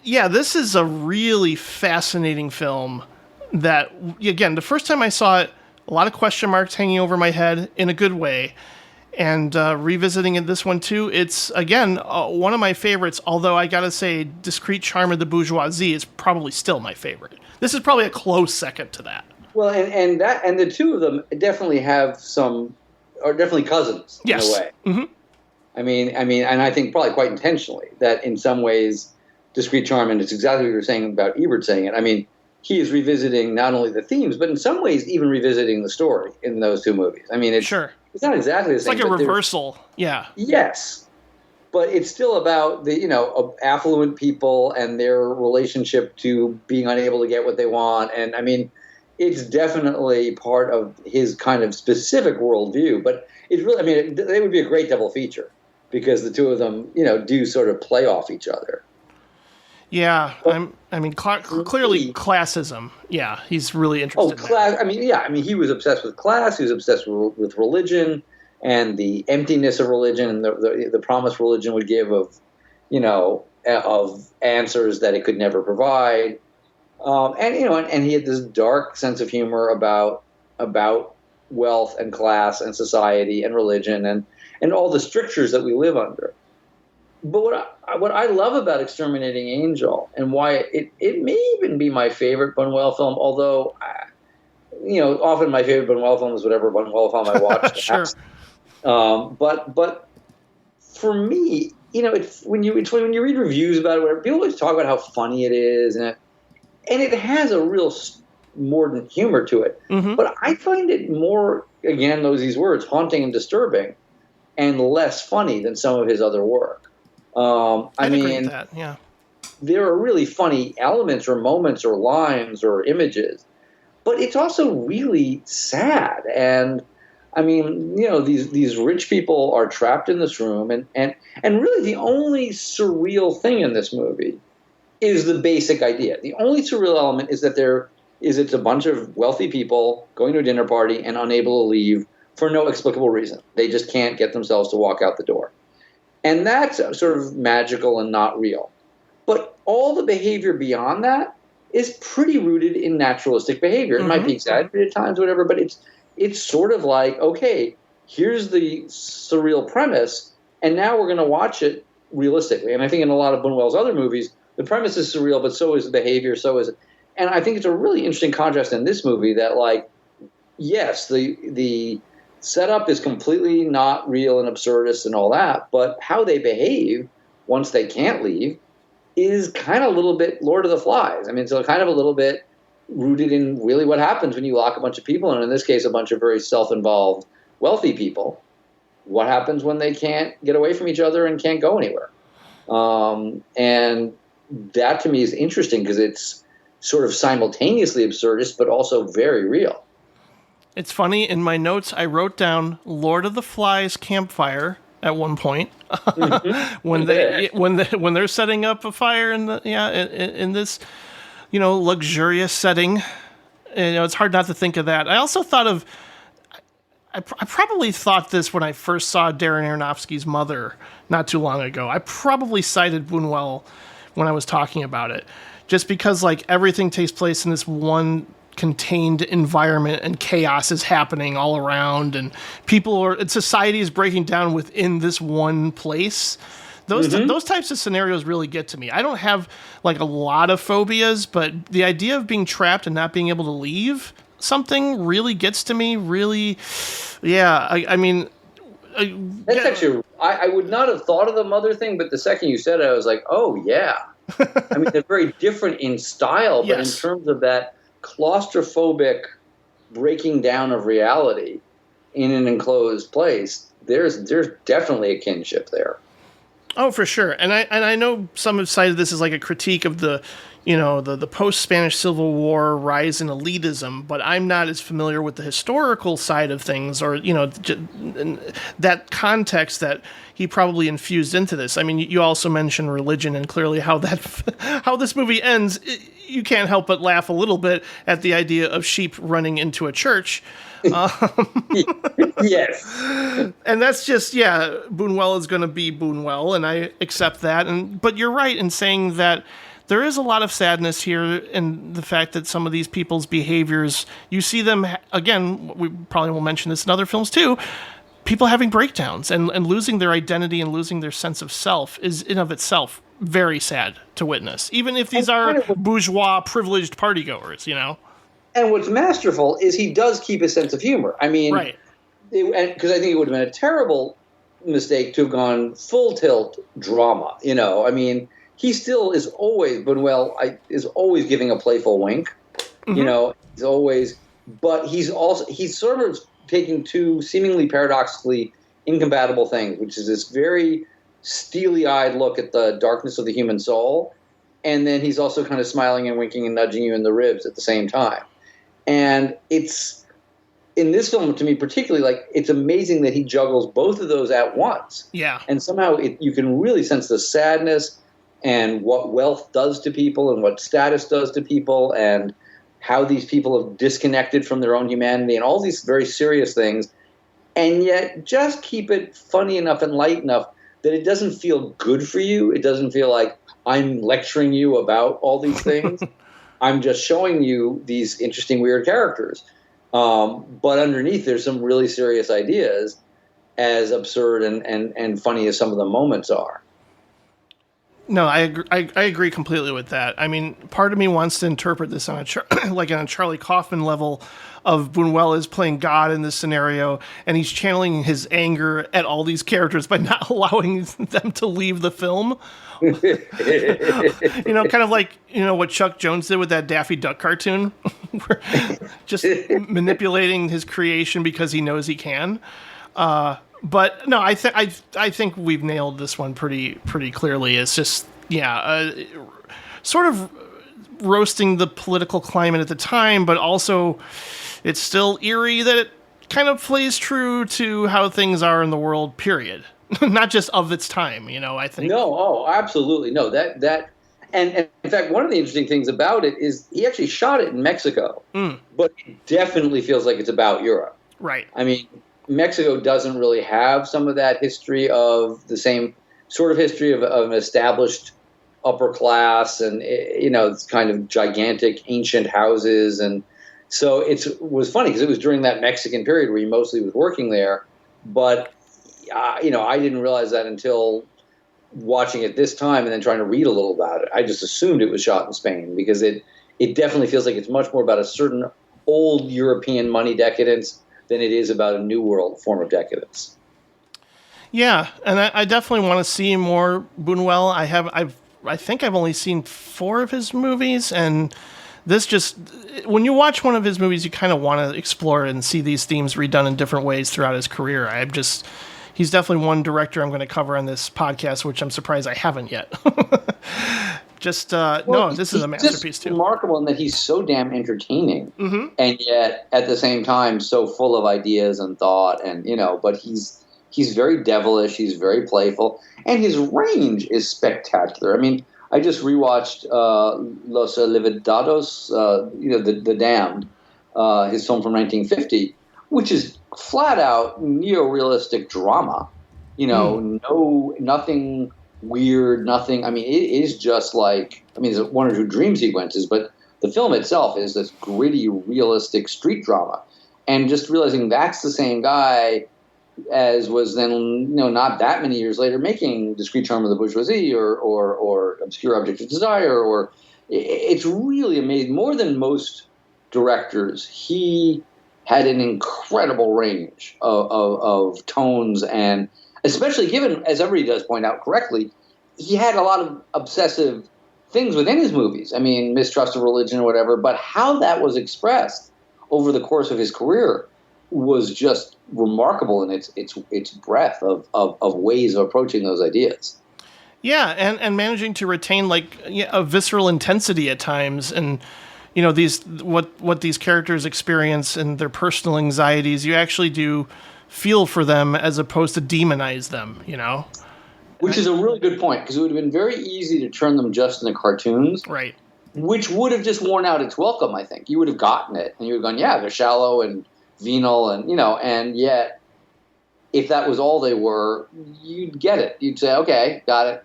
yeah, this is a really fascinating film that, again, the first time I saw it, a lot of question marks hanging over my head in a good way. And revisiting it, this one too, it's, again, one of my favorites, although I gotta say, Discreet Charm of the Bourgeoisie is probably still my favorite. This is probably a close second to that. Well, and the two of them definitely are definitely cousins, yes, in a way. Mm-hmm. I mean, and I think probably quite intentionally, that in some ways, Discreet Charm, and it's exactly what you were saying about Ebert saying it. I mean, he is revisiting not only the themes, but in some ways even revisiting the story in those two movies. I mean, it's not exactly the same. It's like a reversal, yeah. Yes, but it's still about the affluent people and their relationship to being unable to get what they want. And I mean, it's definitely part of his kind of specific worldview. But it's really, I mean, they would be a great double feature because the two of them, do sort of play off each other. Yeah, clearly classism. Yeah, he's really interested. Oh, class. In that. He was obsessed with class. He was obsessed with religion and the emptiness of religion and the promise religion would give of answers that it could never provide. And he had this dark sense of humor about wealth and class and society and religion and all the strictures that we live under. But what I love about Exterminating Angel and why it may even be my favorite Buñuel film, although often my favorite Buñuel film is whatever Buñuel film I watch. Sure. But for me, it's when you read reviews about it, whatever, people always talk about how funny it is, and it has a real mordant humor to it. Mm-hmm. But I find it more, again, these words, haunting and disturbing, and less funny than some of his other work. I agree with that, yeah. there are really funny elements or moments or lines or images, but it's also really sad. And I mean, these rich people are trapped in this room, and really the only surreal thing in this movie is the basic idea. The only surreal element is that it's a bunch of wealthy people going to a dinner party and unable to leave for no explicable reason. They just can't get themselves to walk out the door. And that's sort of magical and not real. But all the behavior beyond that is pretty rooted in naturalistic behavior. It might be exaggerated at times, whatever, but it's sort of like, okay, here's the surreal premise, and now we're going to watch it realistically. And I think in a lot of Buñuel's other movies, the premise is surreal, but so is the behavior, so is it. And I think it's a really interesting contrast in this movie that, like, yes, the setup is completely not real and absurdist and all that, but how they behave once they can't leave is kind of a little bit Lord of the Flies. I mean, so kind of a little bit rooted in really what happens when you lock a bunch of people in, in this case, a bunch of very self-involved, wealthy people. What happens when they can't get away from each other and can't go anywhere? And that to me is interesting because it's sort of simultaneously absurdist, but also very real. It's funny, in my notes, I wrote down Lord of the Flies campfire at one point when they're setting up a fire in this luxurious setting. It's hard not to think of that. I also thought of I probably thought this when I first saw Darren Aronofsky's Mother not too long ago. I probably cited Buñuel when I was talking about it, just because like everything takes place in this one contained environment and chaos is happening all around and society is breaking down within this one place. Those types of scenarios really get to me. I don't have like a lot of phobias, but the idea of being trapped and not being able to leave something really gets to me. Really, yeah. That's actually, I would not have thought of the Mother thing, but the second you said it, I was like, oh yeah. I mean, they're very different in style, but in terms of that claustrophobic breaking down of reality in an enclosed place, there's definitely a kinship there. Oh, for sure. And I know some have cited this as like a critique of the post-Spanish Civil War rise in elitism, but I'm not as familiar with the historical side of things or, that context that he probably infused into this. I mean, you also mentioned religion and clearly how this movie ends. You can't help but laugh a little bit at the idea of sheep running into a church. Yes. And that's just, Buñuel is going to be Buñuel, and I accept that. But you're right in saying that there is a lot of sadness here in the fact that some of these people's behaviors, you see them, again, we probably will mention this in other films too, people having breakdowns and losing their identity and losing their sense of self is in of itself very sad to witness, even if these are bourgeois, privileged partygoers, And what's masterful is he does keep a sense of humor. I mean, right. Because I think it would have been a terrible mistake to have gone full tilt drama. I mean, he still is always, Buñuel is always giving a playful wink. He's always, but he's sort of taking two seemingly paradoxically incompatible things, which is this very steely-eyed look at the darkness of the human soul, and then he's also kind of smiling and winking and nudging you in the ribs at the same time. And it's, in this film, to me particularly, like, it's amazing that he juggles both of those at once. Yeah. And somehow you can really sense the sadness and what wealth does to people and what status does to people and how these people have disconnected from their own humanity and all these very serious things, and yet just keep it funny enough and light enough that it doesn't feel good for you. It doesn't feel like I'm lecturing you about all these things. I'm just showing you these interesting, weird characters. But underneath, there's some really serious ideas, as absurd and funny as some of the moments are. No, I agree completely with that. I mean, part of me wants to interpret this on on a Charlie Kaufman level of Buñuel is playing God in this scenario, and he's channeling his anger at all these characters by not allowing them to leave the film. Kind of like, what Chuck Jones did with that Daffy Duck cartoon, just manipulating his creation because he knows he can. But no, I think we've nailed this one pretty clearly. It's just sort of roasting the political climate at the time, but also it's still eerie that it kind of plays true to how things are in the world, period. Not just of its time, I think. No, oh, absolutely. No, and in fact, one of the interesting things about it is he actually shot it in Mexico, but it definitely feels like it's about Europe. Right. I mean, Mexico doesn't really have some of that history of the same sort of history of an established upper class and, it's kind of gigantic ancient houses. And so it was funny because it was during that Mexican period where he mostly was working there. But, I didn't realize that until watching it this time and then trying to read a little about it. I just assumed it was shot in Spain because it definitely feels like it's much more about a certain old European money decadence than it is about a new world form of decadence. Yeah, and I definitely want to see more Buñuel. I think I've only seen 4 of his movies, and this just, when you watch one of his movies, you kind of want to explore it and see these themes redone in different ways throughout his career. He's definitely one director I'm going to cover on this podcast, which I'm surprised I haven't yet. This is a masterpiece too. It's remarkable in that he's so damn entertaining, and yet at the same time so full of ideas and thought, and but he's very devilish, he's very playful, and his range is spectacular. I mean, I just rewatched Los Olvidados, the Damned, his film from 1950, which is flat out neo-realistic drama. Nothing weird, nothing. I mean, it is just like, there's 1 or 2 dream sequences, but the film itself is this gritty, realistic street drama. And just realizing that's the same guy as was then, not that many years later, making Discreet Charm of the Bourgeoisie or Obscure Object of Desire, or it's really amazing. More than most directors, he had an incredible range of tones, and especially given, as everybody does point out correctly, he had a lot of obsessive things within his movies. I mean, mistrust of religion or whatever, but how that was expressed over the course of his career was just remarkable in its breadth of ways of approaching those ideas. Yeah, and managing to retain a visceral intensity at times, and these what these characters experience and their personal anxieties, you actually do feel for them as opposed to demonize them, Which is a really good point, because it would have been very easy to turn them just into cartoons. Right. Which would have just worn out its welcome, I think. You would have gotten it, and you would have gone, yeah, they're shallow and venal, and, and yet, if that was all they were, you'd get it. You'd say, okay, got it.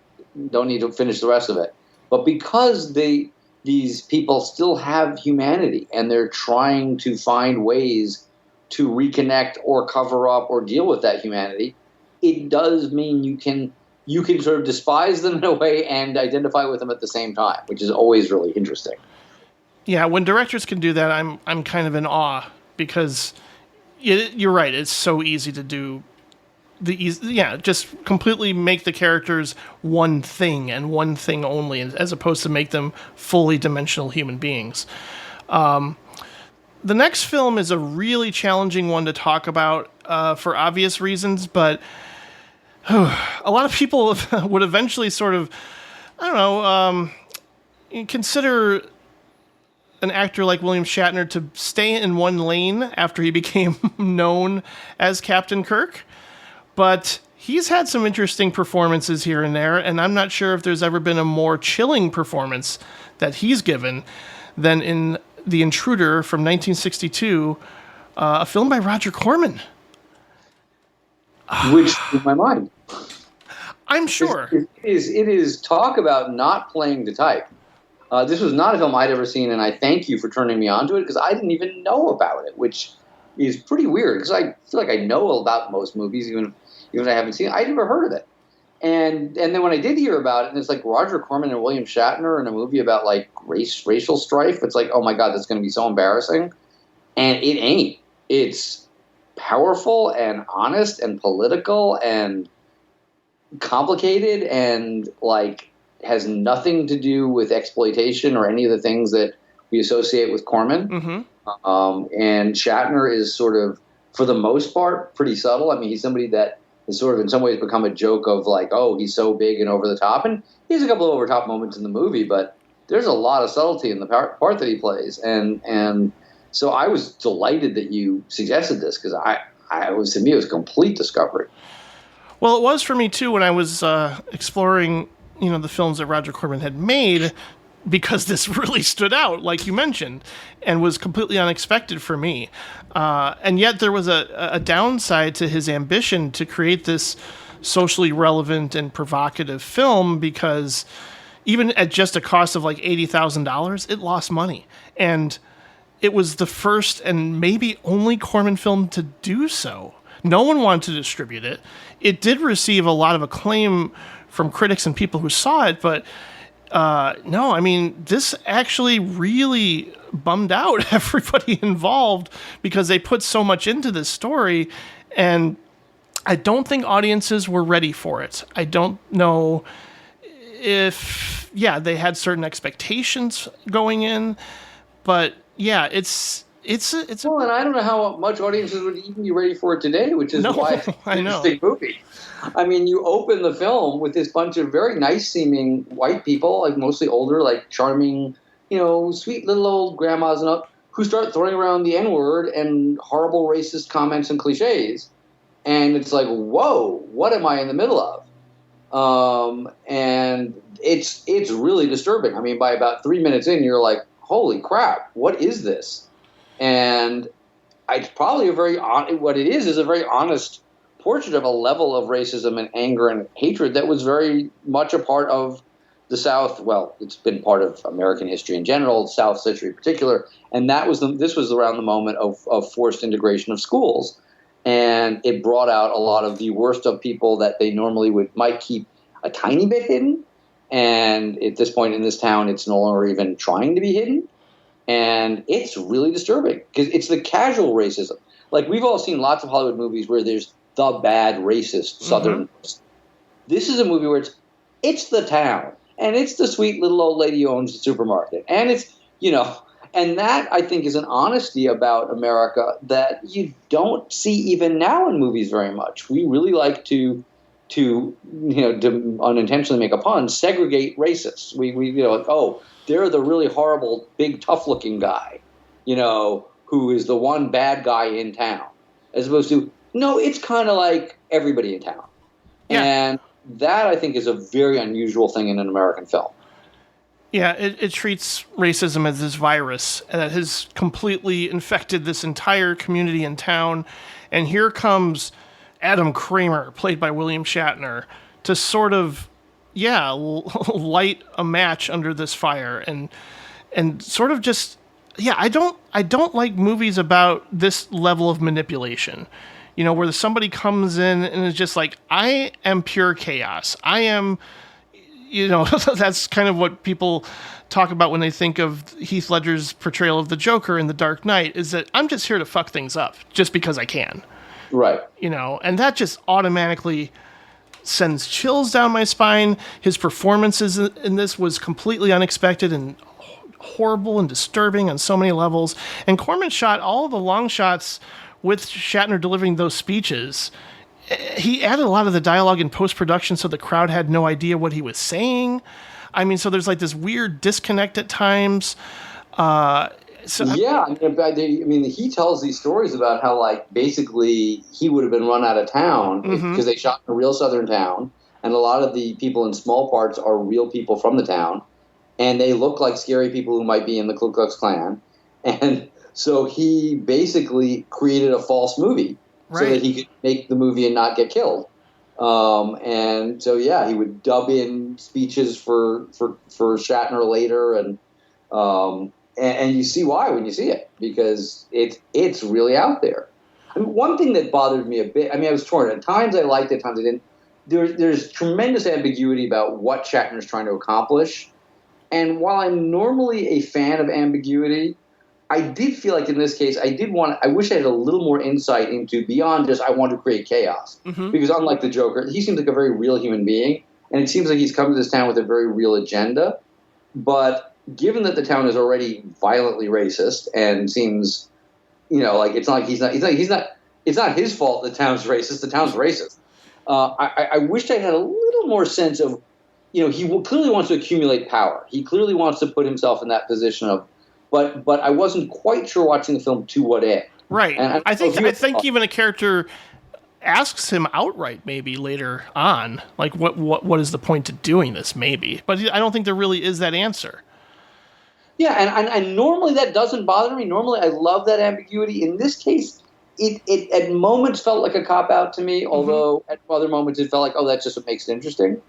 Don't need to finish the rest of it. But because these people still have humanity, and they're trying to find ways to reconnect or cover up or deal with that humanity, it does mean you can sort of despise them in a way and identify with them at the same time, which is always really interesting. Yeah, when directors can do that, I'm kind of in awe, because you're right, it's so easy to do just completely make the characters one thing and one thing only, as opposed to make them fully dimensional human beings. The next film is a really challenging one to talk about for obvious reasons, but a lot of people would eventually sort of, consider an actor like William Shatner to stay in one lane after he became known as Captain Kirk. But he's had some interesting performances here and there, and I'm not sure if there's ever been a more chilling performance that he's given than in The Intruder from 1962, a film by Roger Corman. Which blew my mind. I'm sure. It is talk about not playing the type. This was not a film I'd ever seen, and I thank you for turning me on to it, because I didn't even know about it, which is pretty weird, because I feel like I know about most movies, even if I haven't seen it. I'd never heard of it. And then when I did hear about it, and it's like Roger Corman and William Shatner in a movie about like racial strife, it's like, oh my God, that's going to be so embarrassing. And it ain't. It's powerful and honest and political and complicated, and like has nothing to do with exploitation or any of the things that we associate with Corman. Mm-hmm. And Shatner is sort of, for the most part, pretty subtle. I mean, he's somebody that has sort of in some ways become a joke of like, oh, he's so big and over the top. And he has a couple of over the top moments in the movie, but there's a lot of subtlety in the part that he plays. And so I was delighted that you suggested this, because to me, it was a complete discovery. Well, it was for me too when I was exploring, the films that Roger Corman had made, because this really stood out, like you mentioned, and was completely unexpected for me. And yet there was a downside to his ambition to create this socially relevant and provocative film, because even at just a cost of like $80,000, it lost money. And it was the first and maybe only Corman film to do so. No one wanted to distribute it. It did receive a lot of acclaim from critics and people who saw it, but no, I mean, this actually really bummed out everybody involved, because they put so much into this story, and I don't think audiences were ready for it. I don't know if, they had certain expectations going in, but yeah, it's well, and I don't know how much audiences would even be ready for it today, which is why it's an interesting movie. I mean, you open the film with this bunch of very nice-seeming white people, like mostly older, like charming, sweet little old grandmas and up, who start throwing around the N-word and horrible racist comments and cliches, and it's like, whoa, what am I in the middle of? And it's really disturbing. I mean, by about 3 minutes in, you're like, holy crap, what is this? And it's probably what it is a very honest portrait of a level of racism and anger and hatred that was very much a part of the South. Well, it's been part of American history in general, South history in particular. And this was around the moment of forced integration of schools. And it brought out a lot of the worst of people that they normally might keep a tiny bit hidden. And at this point in this town, it's no longer even trying to be hidden. And it's really disturbing, because it's the casual racism. Like, we've all seen lots of Hollywood movies where there's the bad racist Southern. Mm-hmm. This is a movie where it's the town, and it's the sweet little old lady who owns the supermarket. And it's, and that, I think, is an honesty about America that you don't see even now in movies very much. We really like to unintentionally make a pun, segregate racists. We like, oh, they're the really horrible, big, tough-looking guy, who is the one bad guy in town. As opposed to, no, it's kind of like everybody in town. Yeah. And that, I think, is a very unusual thing in an American film. Yeah, it treats racism as this virus that has completely infected this entire community in town. And here comes Adam Kramer, played by William Shatner, to sort of, light a match under this fire, and sort of just, I don't like movies about this level of manipulation, where somebody comes in and is just like, I am pure chaos. I am, that's kind of what people talk about when they think of Heath Ledger's portrayal of the Joker in The Dark Knight, is that I'm just here to fuck things up just because I can. Right. And that just automatically sends chills down my spine. His performances in this was completely unexpected and horrible and disturbing on so many levels. And Corman shot all of the long shots with Shatner delivering those speeches. He added a lot of the dialogue in post-production so the crowd had no idea what he was saying. I mean, so there's like this weird disconnect at times. He tells these stories about how, like, basically he would have been run out of town because they shot in a real southern town, and a lot of the people in small parts are real people from the town, and they look like scary people who might be in the Ku Klux Klan. And so he basically created a false movie so that he could make the movie and not get killed. And so, he would dub in speeches for Shatner later, and you see why when you see it, because it's really out there. I mean, one thing that bothered me a bit, I was torn. At times I liked it, at times I didn't. There's tremendous ambiguity about what Shatner's trying to accomplish. And while I'm normally a fan of ambiguity, I did feel like in this case, I wish I had a little more insight into beyond just I want to create chaos. Mm-hmm. Because unlike the Joker, he seems like a very real human being. And it seems like he's come to this town with a very real agenda. But given that the town is already violently racist and seems, like it's not his fault the town's racist. The town's racist. I wished I had a little more sense of, he clearly wants to accumulate power. He clearly wants to put himself in that position of, but I wasn't quite sure watching the film to what end. Right. And I think even a character asks him outright maybe later on, like what is the point to doing this? Maybe, but I don't think there really is that answer. Yeah, and normally that doesn't bother me. Normally I love that ambiguity. In this case, it at moments felt like a cop out to me, although at other moments it felt like, oh, that's just what makes it interesting.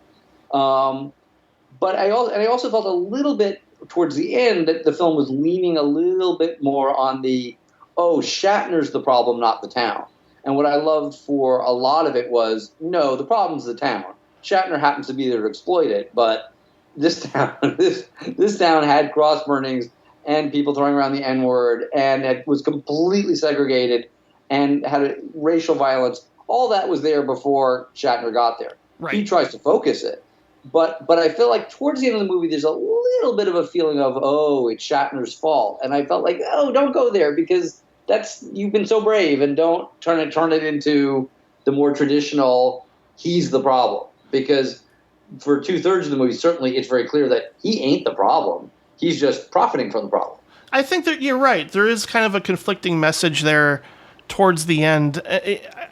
But I also felt a little bit towards the end that the film was leaning a little bit more on the, oh, Shatner's the problem, not the town. And what I loved for a lot of it was, no, the problem's the town. Shatner happens to be there to exploit it, but this town, this town had cross burnings and people throwing around the N-word, and it was completely segregated and had racial violence. All that was there before Shatner got there. Right. He tries to focus it. But I feel like towards the end of the movie, there's a little bit of a feeling of, oh, it's Shatner's fault. And I felt like, oh, don't go there, because you've been so brave, and don't turn it into the more traditional, he's the problem. Because for 2/3 of the movie, certainly it's very clear that he ain't the problem. He's just profiting from the problem. I think that you're right. There is kind of a conflicting message there towards the end.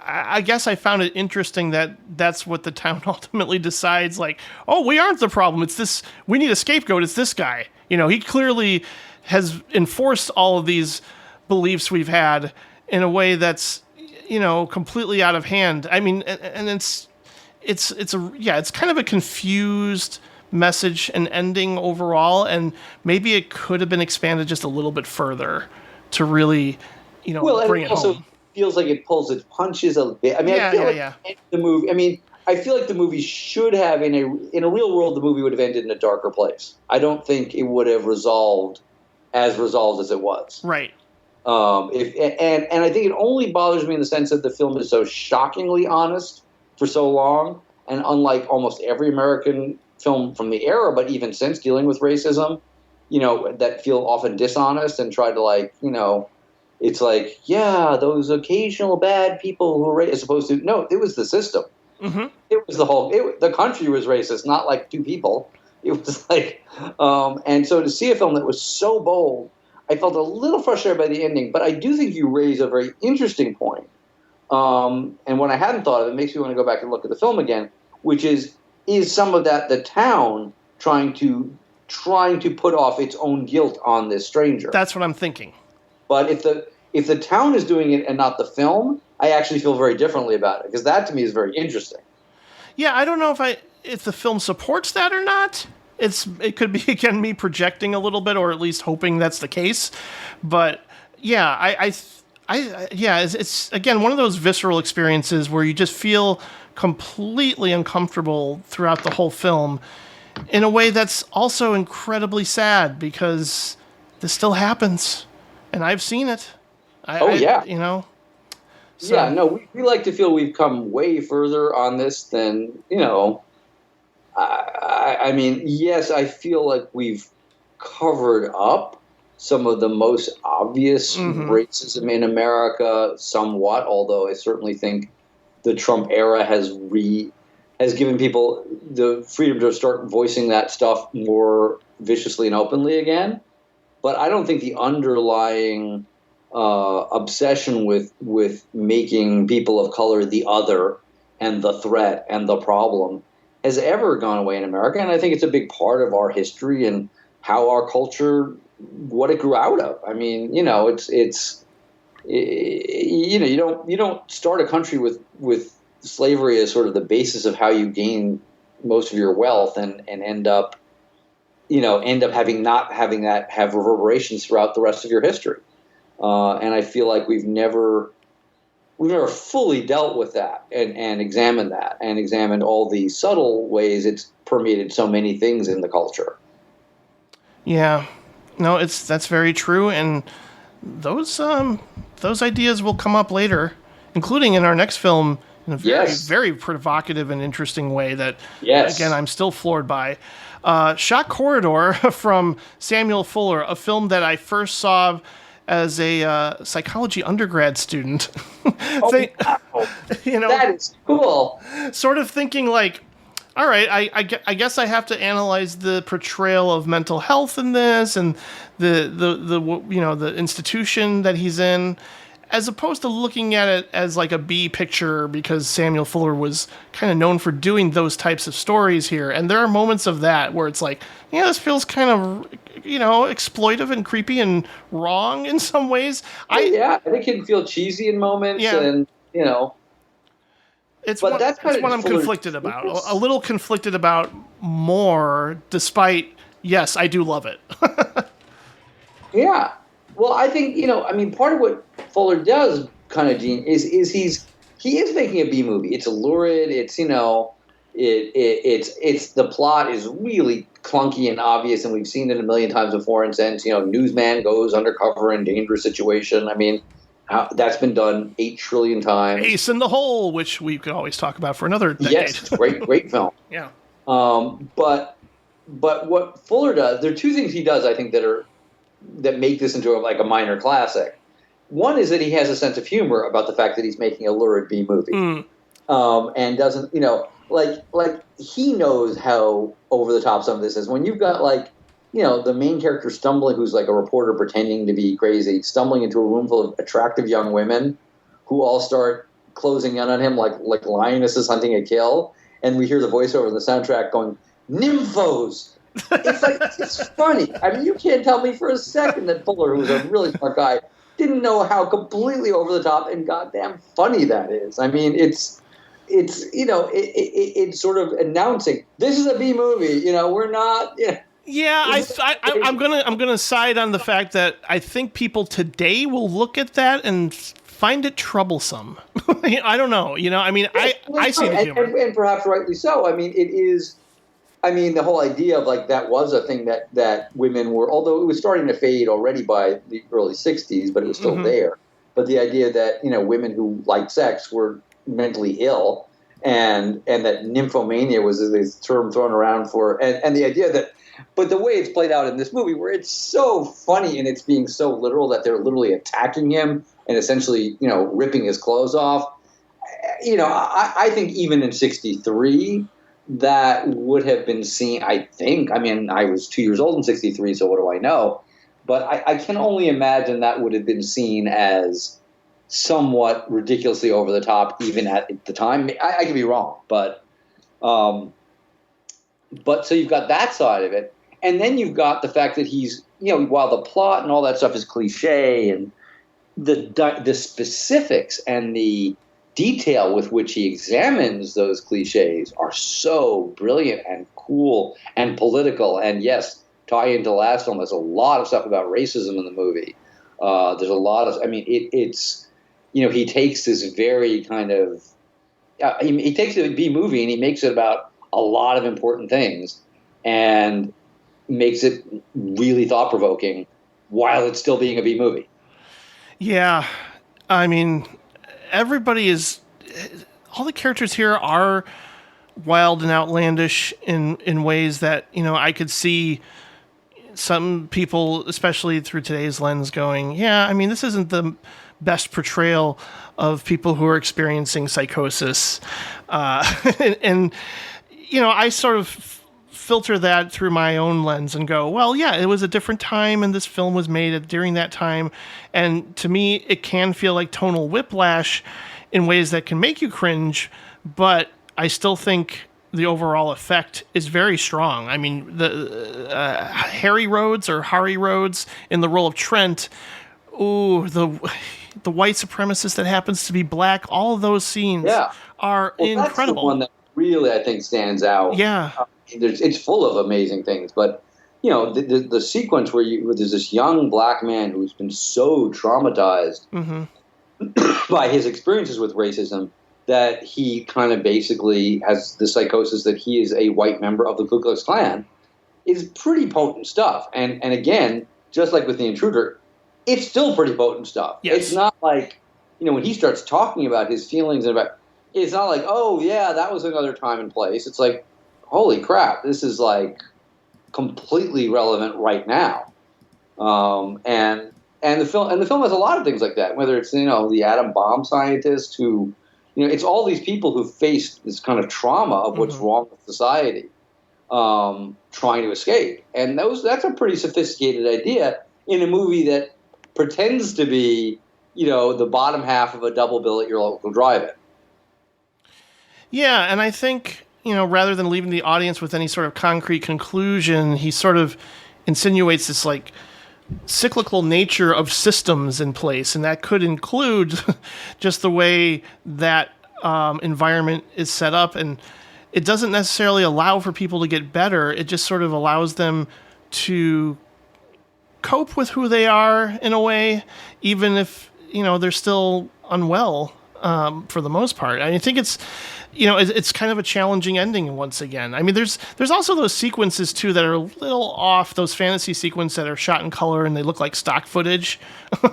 I guess I found it interesting that that's what the town ultimately decides, like, oh, we aren't the problem. It's this, we need a scapegoat. It's this guy. He clearly has enforced all of these beliefs we've had in a way that's, completely out of hand. I mean, and it's kind of a confused message and ending overall, and maybe it could have been expanded just a little bit further to really, bring it home. Feels like it pulls its punches a bit. I mean, I feel like the movie. I mean, I feel like the movie should have, in a real world, the movie would have ended in a darker place. I don't think it would have resolved as it was. Right. And I think it only bothers me in the sense that the film is so shockingly honest for so long, and unlike almost every American film from the era, but even since, dealing with racism, that feel often dishonest and try to it's like, yeah, those occasional bad people who are as opposed to, no, it was the system. Mm-hmm. It was the country was racist, not like two people. It was like, and so to see a film that was so bold, I felt a little frustrated by the ending, but I do think you raise a very interesting point. And when I hadn't thought of it, makes me want to go back and look at the film again, which is some of that the town trying to put off its own guilt on this stranger. That's what I'm thinking. But if the town is doing it and not the film, I actually feel very differently about it, because that to me is very interesting. Yeah, I don't know if the film supports that or not. It could be, again, me projecting a little bit, or at least hoping that's the case. But yeah, it's again one of those visceral experiences where you just feel completely uncomfortable throughout the whole film, in a way that's also incredibly sad, because this still happens. And I've seen it. So. Yeah, no, we like to feel we've come way further on this than, I mean, yes, I feel like we've covered up some of the most obvious racism in America somewhat, although I certainly think the Trump era has given people the freedom to start voicing that stuff more viciously and openly again. But I don't think the underlying obsession with making people of color the other and the threat and the problem has ever gone away in America. And I think it's a big part of our history and how our culture, what it grew out of. I mean, you don't start a country with slavery as sort of the basis of how you gain most of your wealth and end up having not having that have reverberations throughout the rest of your history. And I feel like we've never fully dealt with that and examined that and examined all the subtle ways it's permeated so many things in the culture. Yeah, no, that's very true. And those ideas will come up later, including in our next film, in a very, very provocative and interesting way that, again, I'm still floored by. Shock Corridor from Samuel Fuller, a film that I first saw as a psychology undergrad student. Oh, Think, wow. you know, That is cool. sort of thinking like, all right, I guess I have to analyze the portrayal of mental health in this and the institution that he's in, as opposed to looking at it as like a B picture, because Samuel Fuller was kind of known for doing those types of stories here. And there are moments of that where it's like, yeah, this feels kind of, exploitive and creepy and wrong in some ways. I think it can feel cheesy in moments, Yeah. and It's but what, that's kind it's of what I'm Fuller's conflicted about. genius. A little conflicted about more, despite, yes, I do love it. Yeah. Well, I think part of what Fuller does, kind of, Gene, is he is making a B movie. It's lurid. It's it's the plot is really clunky and obvious, and we've seen it a million times before. In sense, newsman goes undercover in dangerous situation. I mean, that's been done 8 trillion times. Ace in the Hole, which we could always talk about for another decade. Yes, great film. Yeah. But what Fuller does, there are two things he does, I think, that make this into like a minor classic. One is that he has a sense of humor about the fact that he's making a lurid B movie, and doesn't, like he knows how over the top some of this is. When you've got the main character stumbling, who's like a reporter pretending to be crazy, stumbling into a room full of attractive young women who all start closing in on him like lionesses hunting a kill, and we hear the voiceover in the soundtrack going, "Nymphos." It's funny. I mean, you can't tell me for a second that Fuller, who's a really smart guy, didn't know how completely over the top and goddamn funny that is. I mean, it's sort of announcing this is a B movie. We're not. Yeah, I'm gonna side on the fact that I think people today will look at that and find it troublesome. I don't know. I see the humor, and perhaps rightly so. I mean, it is. I mean, the whole idea of that was a thing that women were, although it was starting to fade already by the early 60s, but it was still there. But the idea that, women who liked sex were mentally ill, and that nymphomania was this term thrown around for, and the idea that, but the way it's played out in this movie, where it's so funny and it's being so literal that they're literally attacking him and essentially, ripping his clothes off. I think even in 63, that would have been seen, I think. I mean, I was 2 years old in 63, so what do I know? But I can only imagine that would have been seen as somewhat ridiculously over the top, even at the time. I could be wrong, but so you've got that side of it. And then you've got the fact that he's, while the plot and all that stuff is cliche, and the specifics and the detail with which he examines those cliches are so brilliant and cool and political. And yes, tie into the last film, there's a lot of stuff about racism in the movie. There's a lot of, it's, he takes this very kind of, he takes a B movie and he makes it about a lot of important things and makes it really thought-provoking while it's still being a B movie. Yeah. I mean, all the characters here are wild and outlandish in ways that, I could see some people, especially through today's lens, going, yeah, I mean, this isn't the best portrayal of people who are experiencing psychosis. And I sort of filter that through my own lens and go, well, yeah, it was a different time and this film was made during that time. And to me, it can feel like tonal whiplash in ways that can make you cringe, but I still think the overall effect is very strong. I mean, the Harry Rhodes in the role of Trent, the white supremacist that happens to be black, all of those scenes are incredible. That's the one that really, I think, stands out. Yeah. It's full of amazing things, but the sequence where there's this young black man who's been so traumatized by his experiences with racism that he kind of basically has the psychosis that he is a white member of the Ku Klux Klan is pretty potent stuff. And again, just like with The Intruder, it's still pretty potent stuff. Yes. It's not like, when he starts talking about his feelings and it's not like, oh yeah, that was another time and place. It's like, holy crap, this is like completely relevant right now. And And the film has a lot of things like that. Whether it's the atom bomb scientist who, it's all these people who faced this kind of trauma of what's wrong with society, trying to escape. And that's a pretty sophisticated idea in a movie that pretends to be, the bottom half of a double bill at your local drive-in. Yeah, and I think, rather than leaving the audience with any sort of concrete conclusion, he sort of insinuates this like cyclical nature of systems in place, and that could include just the way that environment is set up, and it doesn't necessarily allow for people to get better. It just sort of allows them to cope with who they are in a way, even if they're still unwell for the most part. I think it's it's kind of a challenging ending once again. I mean, there's also those sequences too that are a little off, those fantasy sequences that are shot in color and they look like stock footage.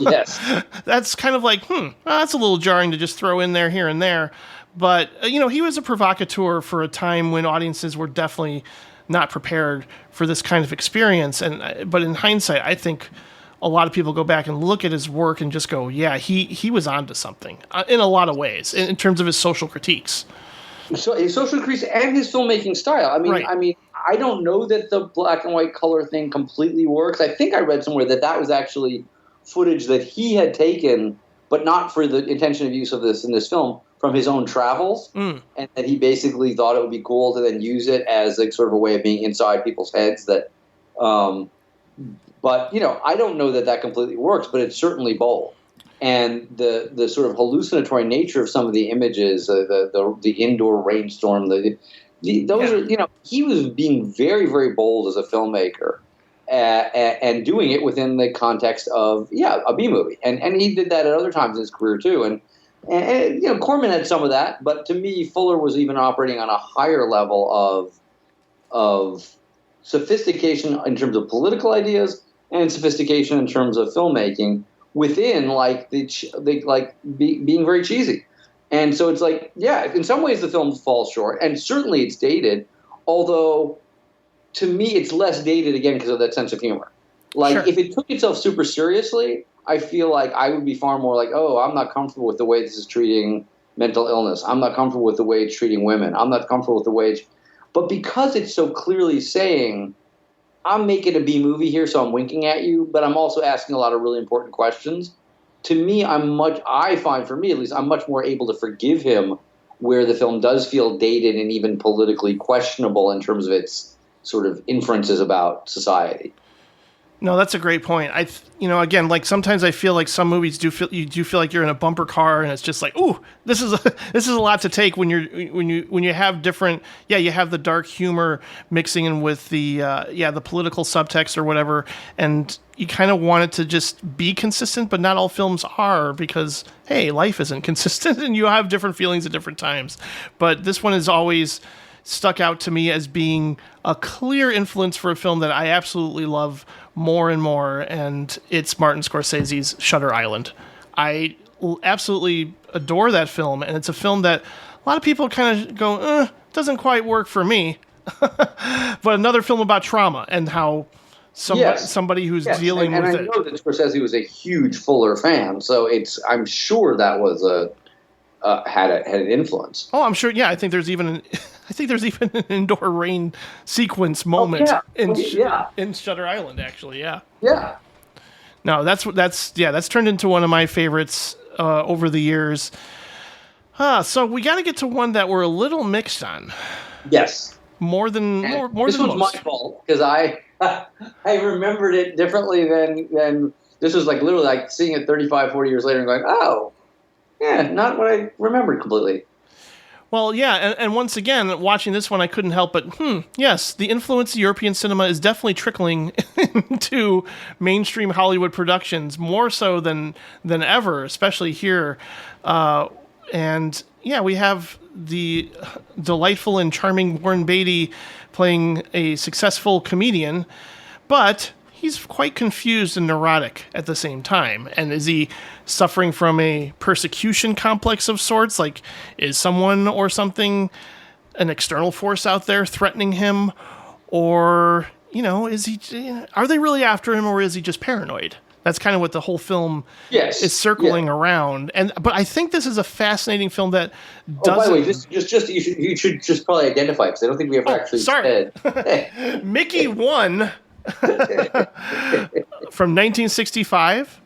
Yes. That's kind of like, that's a little jarring to just throw in there here and there. But, he was a provocateur for a time when audiences were definitely not prepared for this kind of experience. But in hindsight, I think a lot of people go back and look at his work and just go, yeah, he was onto something in a lot of ways in terms of his social critiques. So his social critiques and his filmmaking style. I don't know that the black and white color thing completely works. I think I read somewhere that was actually footage that he had taken, but not for the intention of use of this in this film, from his own travels, and that he basically thought it would be cool to then use it as like sort of a way of being inside people's heads. That, but I don't know that completely works, but it's certainly bold. And the sort of hallucinatory nature of some of the images, the indoor rainstorm, those are he was being very, very bold as a filmmaker, and doing it within the context of a B movie, and he did that at other times in his career too, and Corman had some of that, but to me Fuller was even operating on a higher level of sophistication in terms of political ideas and sophistication in terms of filmmaking, within being very cheesy. And so it's like, in some ways the film falls short, and certainly it's dated, although to me it's less dated again because of that sense of humor. If it took itself super seriously, I feel like I would be far more like, oh, I'm not comfortable with the way this is treating mental illness. I'm not comfortable with the way it's treating women. I'm not comfortable with the way but because it's so clearly saying, I'm making a B movie here, so I'm winking at you, but I'm also asking a lot of really important questions. To me, I find, for me at least, I'm much more able to forgive him where the film does feel dated and even politically questionable in terms of its sort of inferences about society. No, that's a great point. Again, like sometimes I feel like some movies you feel like you're in a bumper car, and it's just like, ooh, this is a lot to take when you have different. Yeah, you have the dark humor mixing in with the political subtext or whatever, and you kind of want it to just be consistent, but not all films are, because hey, life isn't consistent, and you have different feelings at different times. But this one is always stuck out to me as being a clear influence for a film that I absolutely love more and more, and it's Martin Scorsese's Shutter Island. I absolutely adore that film, and it's a film that a lot of people kind of go, doesn't quite work for me. But another film about trauma and how somebody who's dealing with it. And I know that Scorsese was a huge Fuller fan, so I'm sure that was had an influence. Oh, I'm sure. Yeah, I think there's even an indoor rain sequence moment in Shutter Island. Actually, yeah. Yeah. No, that's turned into one of my favorites over the years. So we got to get to one that we're a little mixed on. Yes. More than this than was most. My fault because I remembered it differently than this was like literally like seeing it 35, 40 years later and going, oh. Yeah, not what I remembered completely. Well, yeah, and once again, watching this one, I couldn't help but, yes, the influence of European cinema is definitely trickling into mainstream Hollywood productions, more so than ever, especially here. And, yeah, we have the delightful and charming Warren Beatty playing a successful comedian, but he's quite confused and neurotic at the same time. And is he suffering from a persecution complex of sorts? Like, is someone or something, an external force out there threatening him? Or, are they really after him, or is he just paranoid? That's kind of what the whole film Yes. is circling around. But I think this is a fascinating film that doesn't. Oh, by the way, just you should just probably identify, because I don't think we ever actually said. Mickey won from 1965,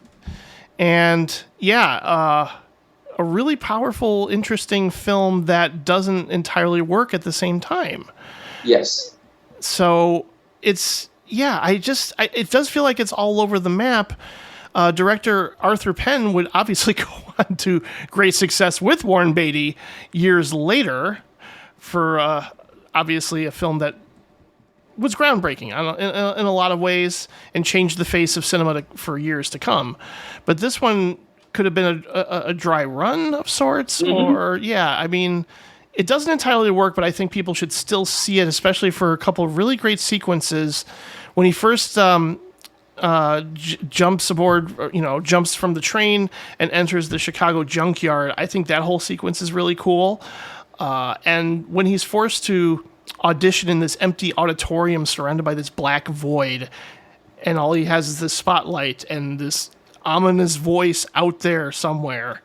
and a really powerful, interesting film that doesn't entirely work at the same time. Yes. So it does feel like it's all over the map. Director Arthur Penn would obviously go on to great success with Warren Beatty years later for obviously a film that was groundbreaking in a lot of ways and changed the face of cinema for years to come. But this one could have been a dry run of sorts, or it doesn't entirely work, but I think people should still see it, especially for a couple of really great sequences. When he first jumps aboard, jumps from the train and enters the Chicago junkyard, I think that whole sequence is really cool. And when he's forced to audition in this empty auditorium surrounded by this black void, and all he has is this spotlight and this ominous voice out there somewhere.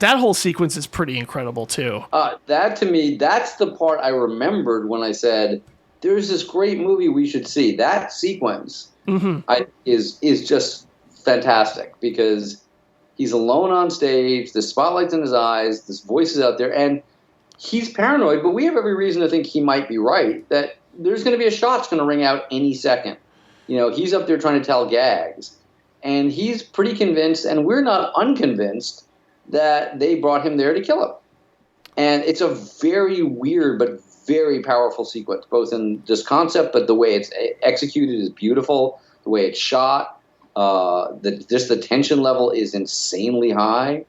That whole sequence is pretty incredible too. That, to me, that's the part I remembered when I said, there's this great movie we should see. That sequence is just fantastic, because he's alone on stage, the spotlight's in his eyes, this voice is out there, and he's paranoid, but we have every reason to think he might be right, that there's going to be a shot's going to ring out any second. He's up there trying to tell gags, and he's pretty convinced, and we're not unconvinced, that they brought him there to kill him. And it's a very weird but very powerful sequence, both in this concept, but the way it's executed is beautiful, the way it's shot, the tension level is insanely high.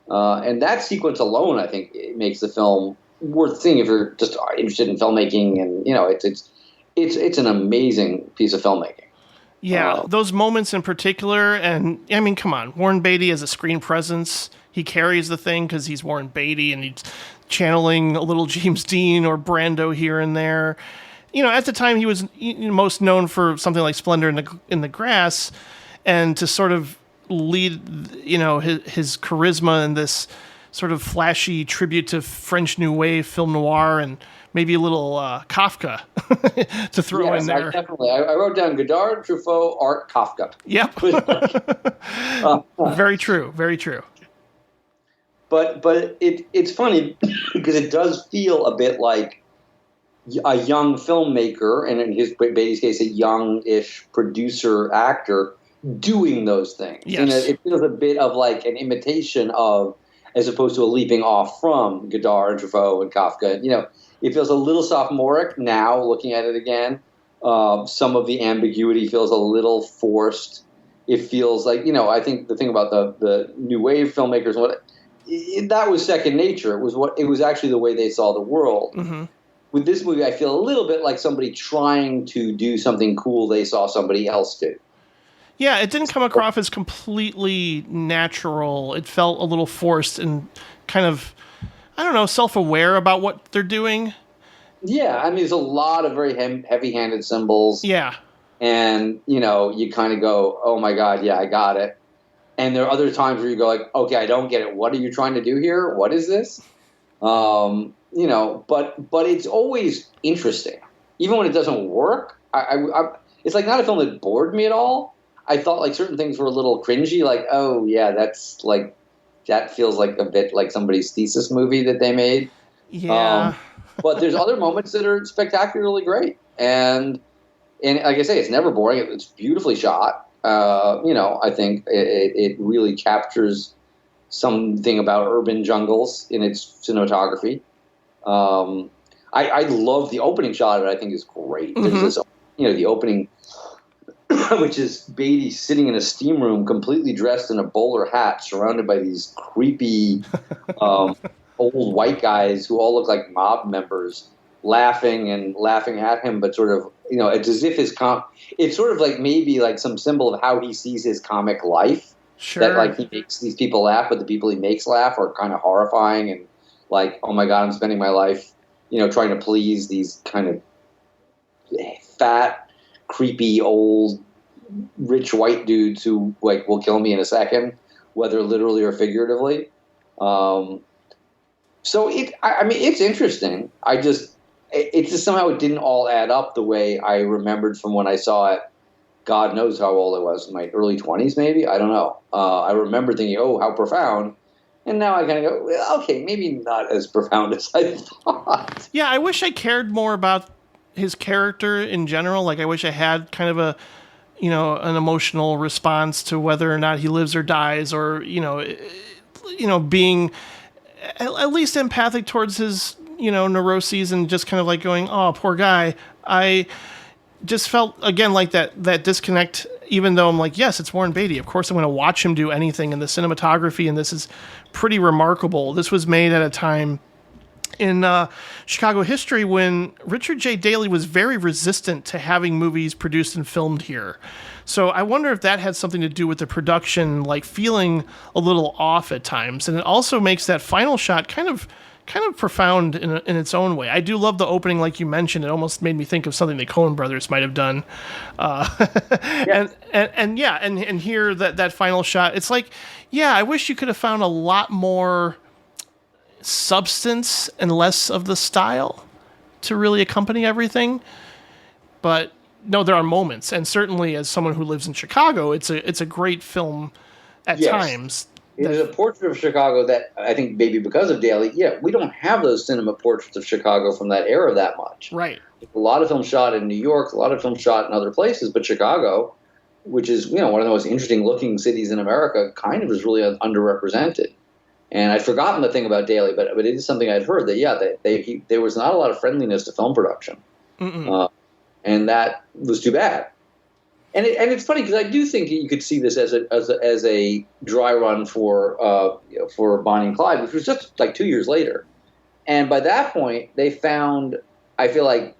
And that sequence alone, I think, it makes the film worth seeing if you're just interested in filmmaking. And it's an amazing piece of filmmaking. Yeah, those moments in particular, and I mean, come on, Warren Beatty as a screen presence, he carries the thing because he's Warren Beatty and he's channeling a little James Dean or Brando here and there. At the time he was most known for something like Splendor in the Grass, and to sort of lead, his charisma and this sort of flashy tribute to French New Wave, film noir, and maybe a little Kafka to throw in there. Definitely. I wrote down Godard, Truffaut, Art, Kafka. Yep. Very true. Very true. But it's funny because it does feel a bit like a young filmmaker, and in Beatty's case, a young-ish producer actor doing those things. Yes. It feels a bit of like an imitation of, as opposed to a leaping off from Godard, Truffaut, and Kafka. It feels a little sophomoric now, looking at it again. Some of the ambiguity feels a little forced. It feels like, I think the thing about the new wave filmmakers, that was second nature. It was actually the way they saw the world. Mm-hmm. With this movie, I feel a little bit like somebody trying to do something cool they saw somebody else do. Yeah, it didn't come across as completely natural. It felt a little forced and kind of, I don't know, self-aware about what they're doing. Yeah, I mean, there's a lot of very heavy-handed symbols. Yeah. And, you kind of go, oh my God, yeah, I got it. And there are other times where you go like, okay, I don't get it. What are you trying to do here? What is this? But it's always interesting. Even when it doesn't work, it's like not a film that bored me at all. I thought like certain things were a little cringy, like, oh yeah, that feels like a bit like somebody's thesis movie that they made. Yeah. But there's other moments that are spectacularly great. And like I say, it's never boring. It's beautifully shot. I think it really captures something about urban jungles in its cinematography. I love the opening shot of it. I think is great. Mm-hmm. There's this, the opening, which is Beatty sitting in a steam room, completely dressed in a bowler hat, surrounded by these creepy old white guys who all look like mob members, laughing at him, but sort of, it's as if it's sort of like maybe like some symbol of how he sees his comic life. Sure. That like he makes these people laugh, but the people he makes laugh are kind of horrifying and like, oh my God, I'm spending my life, trying to please these kind of fat, creepy old rich white dudes who like will kill me in a second, whether literally or figuratively. Um, so I mean, it's interesting. It's just somehow it didn't all add up the way I remembered from when I saw it. God knows how old I was, in my early 20s, maybe. I don't know. I remember thinking, oh, how profound. And now I kind of go, well, okay, maybe not as profound as I thought. Yeah, I wish I cared more about his character in general. Like, I wish I had kind of an emotional response to whether or not he lives or dies, or, being at least empathic towards his, neuroses, and just kind of like going, oh, poor guy. I just felt, again, like that disconnect, even though I'm like, yes, it's Warren Beatty. Of course I'm going to watch him do anything, and the cinematography, and this is pretty remarkable. This was made at a time in Chicago history when Richard J. Daley was very resistant to having movies produced and filmed here. So I wonder if that had something to do with the production, like feeling a little off at times. And it also makes that final shot kind of profound in its own way. I do love the opening, like you mentioned. It almost made me think of something the Coen brothers might have done. Yes. And here that final shot, it's like, yeah, I wish you could have found a lot more substance and less of the style to really accompany everything. But no, there are moments, and certainly as someone who lives in Chicago, it's a great film at times. It is a portrait of Chicago that I think maybe because of Daley, we don't have those cinema portraits of Chicago from that era that much. Right. A lot of films shot in New York, a lot of films shot in other places, but Chicago, which is one of the most interesting looking cities in America, kind of is really underrepresented. And I'd forgotten the thing about Daley, but it is something I'd heard that there was not a lot of friendliness to film production, and that was too bad. And it's funny because I do think you could see this as a dry run for Bonnie and Clyde, which was just like 2 years later. And by that point, they found, I feel like,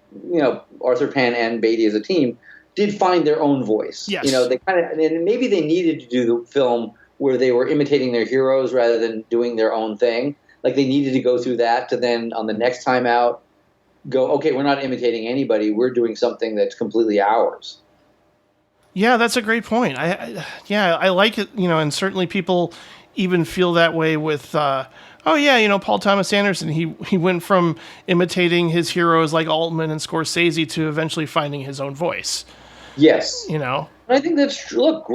Arthur Penn and Beatty as a team did find their own voice. Yes. They and maybe they needed to do the film where they were imitating their heroes rather than doing their own thing. Like they needed to go through that to then on the next time out go, okay, we're not imitating anybody. We're doing something that's completely ours. Yeah, that's a great point. I like it, and certainly people even feel that way with, Paul Thomas Anderson. He went from imitating his heroes like Altman and Scorsese to eventually finding his own voice. Yes. I think that's true. Look,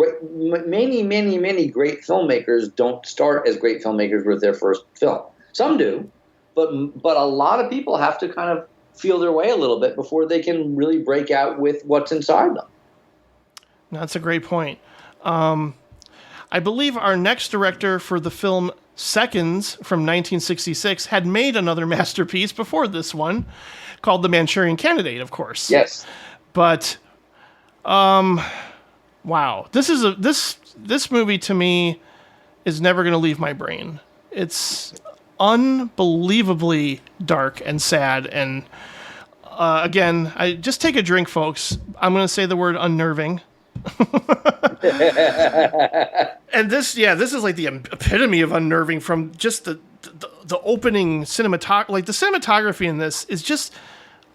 many, many, many great filmmakers don't start as great filmmakers with their first film. Some do, but a lot of people have to kind of feel their way a little bit before they can really break out with what's inside them. That's a great point. I believe our next director for the film Seconds from 1966 had made another masterpiece before this one called The Manchurian Candidate, of course. Yes. But, wow. This movie to me is never going to leave my brain. It's unbelievably dark and sad. And, again, I just take a drink, folks. I'm going to say the word unnerving. And this is like the epitome of unnerving from just the opening cinematography. Like the cinematography in this is just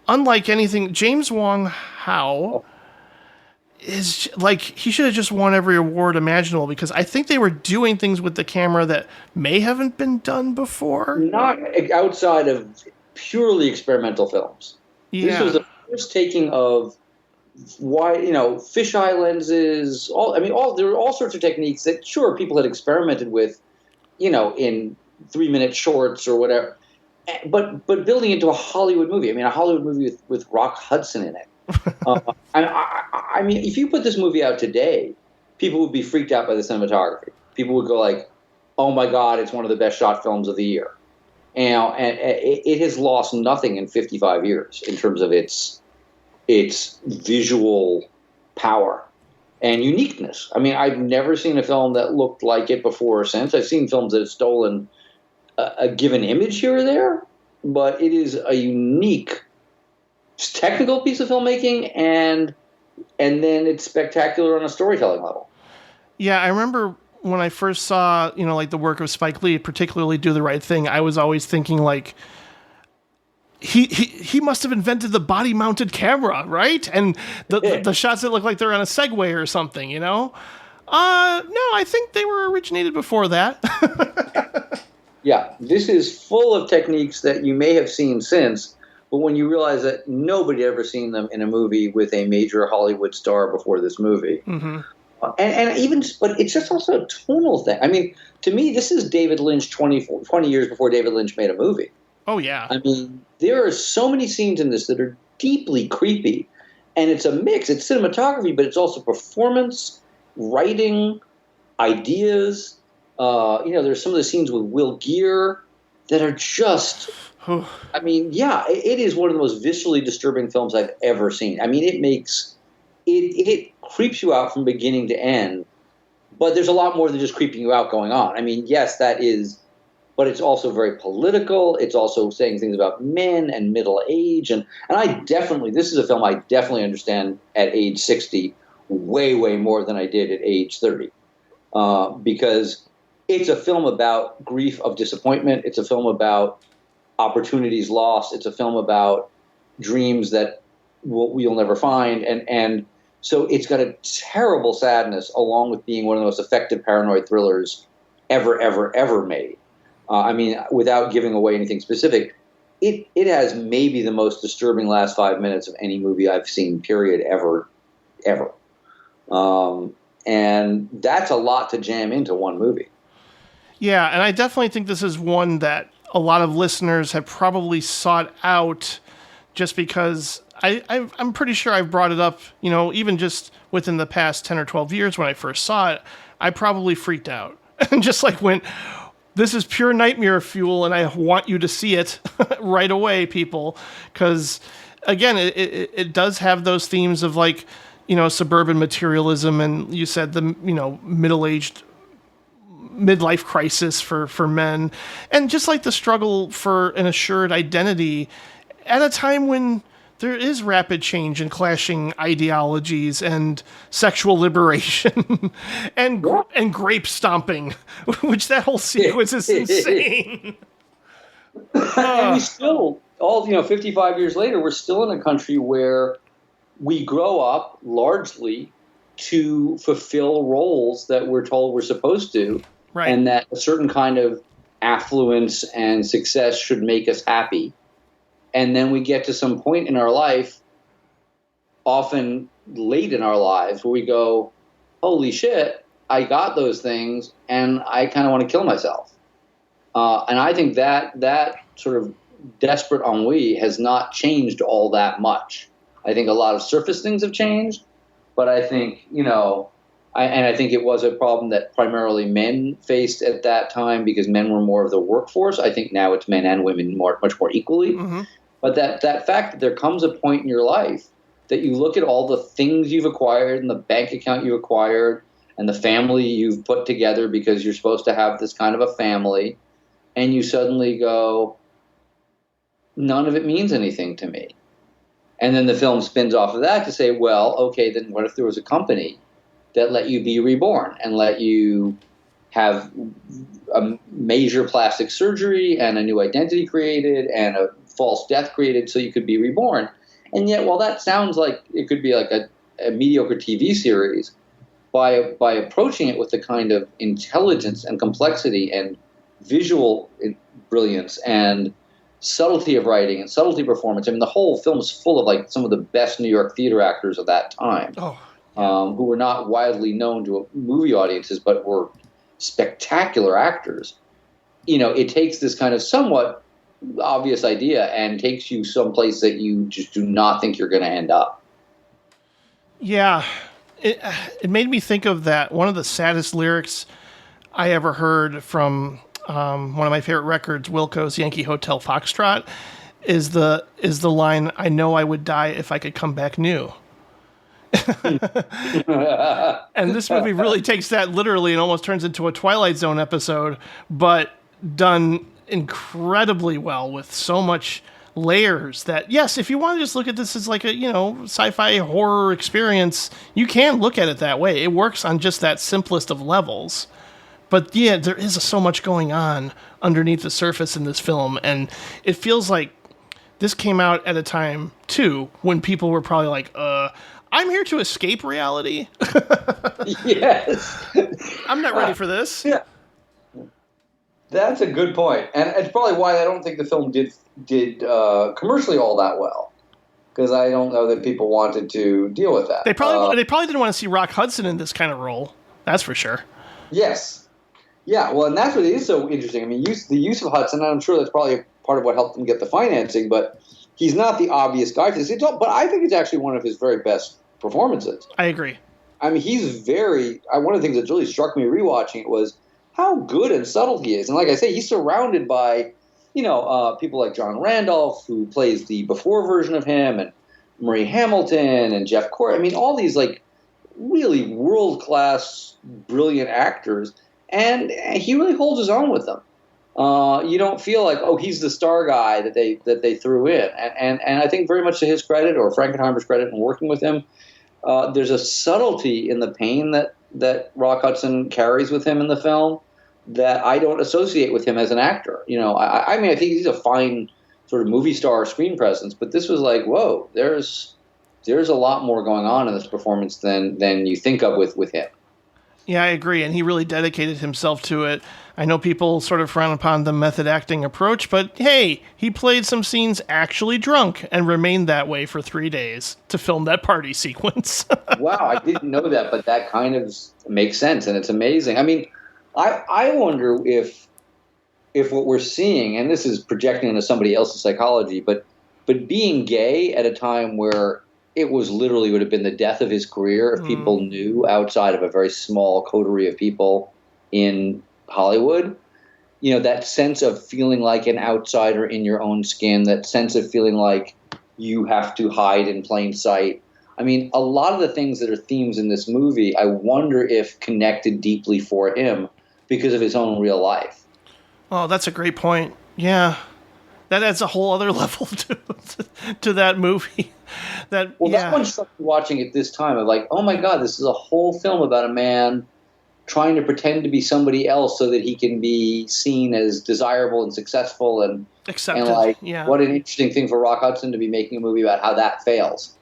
unlike anything. James Wong Howe is like, he should have just won every award imaginable, because I think they were doing things with the camera that may haven't been done before. Not outside of purely experimental films. Yeah. This was the first taking of fisheye lenses. There were all sorts of techniques that sure people had experimented with, in 3-minute shorts or whatever, but building into a Hollywood movie. A Hollywood movie with Rock Hudson in it. If you put this movie out today, people would be freaked out by the cinematography. People would go like, "Oh my God, it's one of the best shot films of the year." And it has lost nothing in 55 years in terms of its visual power and uniqueness. I've never seen a film that looked like it before or since. I've seen films that have stolen a given image here or there, but it is a unique technical piece of filmmaking, and then it's spectacular on a storytelling level. Yeah, I remember when I first saw, like the work of Spike Lee, particularly Do the Right Thing, I was always thinking like, he must have invented the body mounted camera, right? And the shots that look like they're on a Segway or something, you know? No, I think they were originated before that. Yeah, this is full of techniques that you may have seen since, but when you realize that nobody had ever seen them in a movie with a major Hollywood star before this movie. Mm-hmm. But it's just also a tonal thing. I mean, to me, this is David Lynch 20 years before David Lynch made a movie. Oh, yeah. I mean, there are so many scenes in this that are deeply creepy, and it's a mix. It's cinematography, but it's also performance, writing, ideas. There's some of the scenes with Will Geer that are just, I mean, yeah, it is one of the most visually disturbing films I've ever seen. I mean, it creeps you out from beginning to end, but there's a lot more than just creeping you out going on. I mean, yes, that is, but it's also very political. It's also saying things about men and middle age. And this is a film I definitely understand at age 60 way, way more than I did at age 30. Because it's a film about grief of disappointment. It's a film about opportunities lost. It's a film about dreams that you'll never find. And so it's got a terrible sadness along with being one of the most effective paranoid thrillers ever, ever, ever made. I mean, without giving away anything specific, it has maybe the most disturbing last 5 minutes of any movie I've seen, period, ever. And that's a lot to jam into one movie. Yeah, and I definitely think this is one that a lot of listeners have probably sought out just because I'm pretty sure I've brought it up, even just within the past 10 or 12 years when I first saw it, I probably freaked out and just went, this is pure nightmare fuel, and I want you to see it right away, people. Because, again, it does have those themes of, suburban materialism, and you said the, middle-aged midlife crisis for men, and just the struggle for an assured identity at a time when there is rapid change and clashing ideologies and sexual liberation and grape stomping, which that whole sequence is insane. And we still, 55 years later, we're still in a country where we grow up largely to fulfill roles that we're told we're supposed to, right, and that a certain kind of affluence and success should make us happy. And then we get to some point in our life, often late in our lives, where we go, holy shit, I got those things, and I kind of want to kill myself. And I think that sort of desperate ennui has not changed all that much. I think a lot of surface things have changed, but I think, I think it was a problem that primarily men faced at that time because men were more of the workforce. I think now it's men and women much more equally. Mm-hmm. But that fact that there comes a point in your life that you look at all the things you've acquired and the bank account you acquired and the family you've put together because you're supposed to have this kind of a family, and you suddenly go, none of it means anything to me. And then the film spins off of that to say, well, okay, then what if there was a company that let you be reborn and let you have a major plastic surgery and a new identity created and a false death created so you could be reborn? And yet, while that sounds like it could be like a mediocre TV series, by approaching it with the kind of intelligence and complexity and visual brilliance and subtlety of writing and subtlety of performance, I mean, the whole film is full of some of the best New York theater actors of that time, who were not widely known to movie audiences, but were spectacular actors. It takes this kind of somewhat obvious idea and takes you someplace that you just do not think you're going to end up. Yeah, it made me think of that. One of the saddest lyrics I ever heard from one of my favorite records, Wilco's Yankee Hotel Foxtrot, is the line, "I know I would die if I could come back new." And this movie really takes that literally and almost turns into a Twilight Zone episode, but done incredibly well with so much layers that, yes, if you want to just look at this as like a, sci-fi horror experience, you can look at it that way. It works on just that simplest of levels. But yeah, there is so much going on underneath the surface in this film, and it feels like this came out at a time too when people were probably like, I'm here to escape reality. Yes. I'm not ready for this. Yeah. That's a good point, and it's probably why I don't think the film did commercially all that well, because I don't know that people wanted to deal with that. They probably didn't want to see Rock Hudson in this kind of role. That's for sure. Yes, yeah. Well, and that's what is so interesting. I mean, the use of Hudson, and I'm sure that's probably part of what helped them get the financing, but he's not the obvious guy for this. But I think it's actually one of his very best performances. I agree. I mean, he's one of the things that really struck me rewatching it was how good and subtle he is. And like I say, he's surrounded by, people like John Randolph, who plays the before version of him, and Marie Hamilton and Jeff Corey. I mean, all these like really world-class, brilliant actors. And he really holds his own with them. You don't feel like, oh, he's the star guy that they threw in. And I think very much to his credit, or Frankenheimer's credit in working with him, there's a subtlety in the pain that Rock Hudson carries with him in the film that I don't associate with him as an actor. I mean, I think he's a fine sort of movie star screen presence, but this was like, whoa, there's a lot more going on in this performance than you think of with him. Yeah, I agree, and he really dedicated himself to it. I know people sort of frown upon the method acting approach, but hey, he played some scenes actually drunk and remained that way for 3 days to film that party sequence. Wow, I didn't know that, but that kind of makes sense, and it's amazing. I mean, I wonder if what we're seeing, and this is projecting into somebody else's psychology, but being gay at a time where it would have been the death of his career if people knew outside of a very small coterie of people in Hollywood, that sense of feeling like an outsider in your own skin, that sense of feeling like you have to hide in plain sight. I mean, a lot of the things that are themes in this movie, I wonder if connected deeply for him because of his own real life. Oh, that's a great point. Yeah. That adds a whole other level to that movie. That one struck me watching it this time of like, oh my God, this is a whole film about a man trying to pretend to be somebody else so that he can be seen as desirable and successful and accepted. And what an interesting thing for Rock Hudson to be making a movie about how that fails.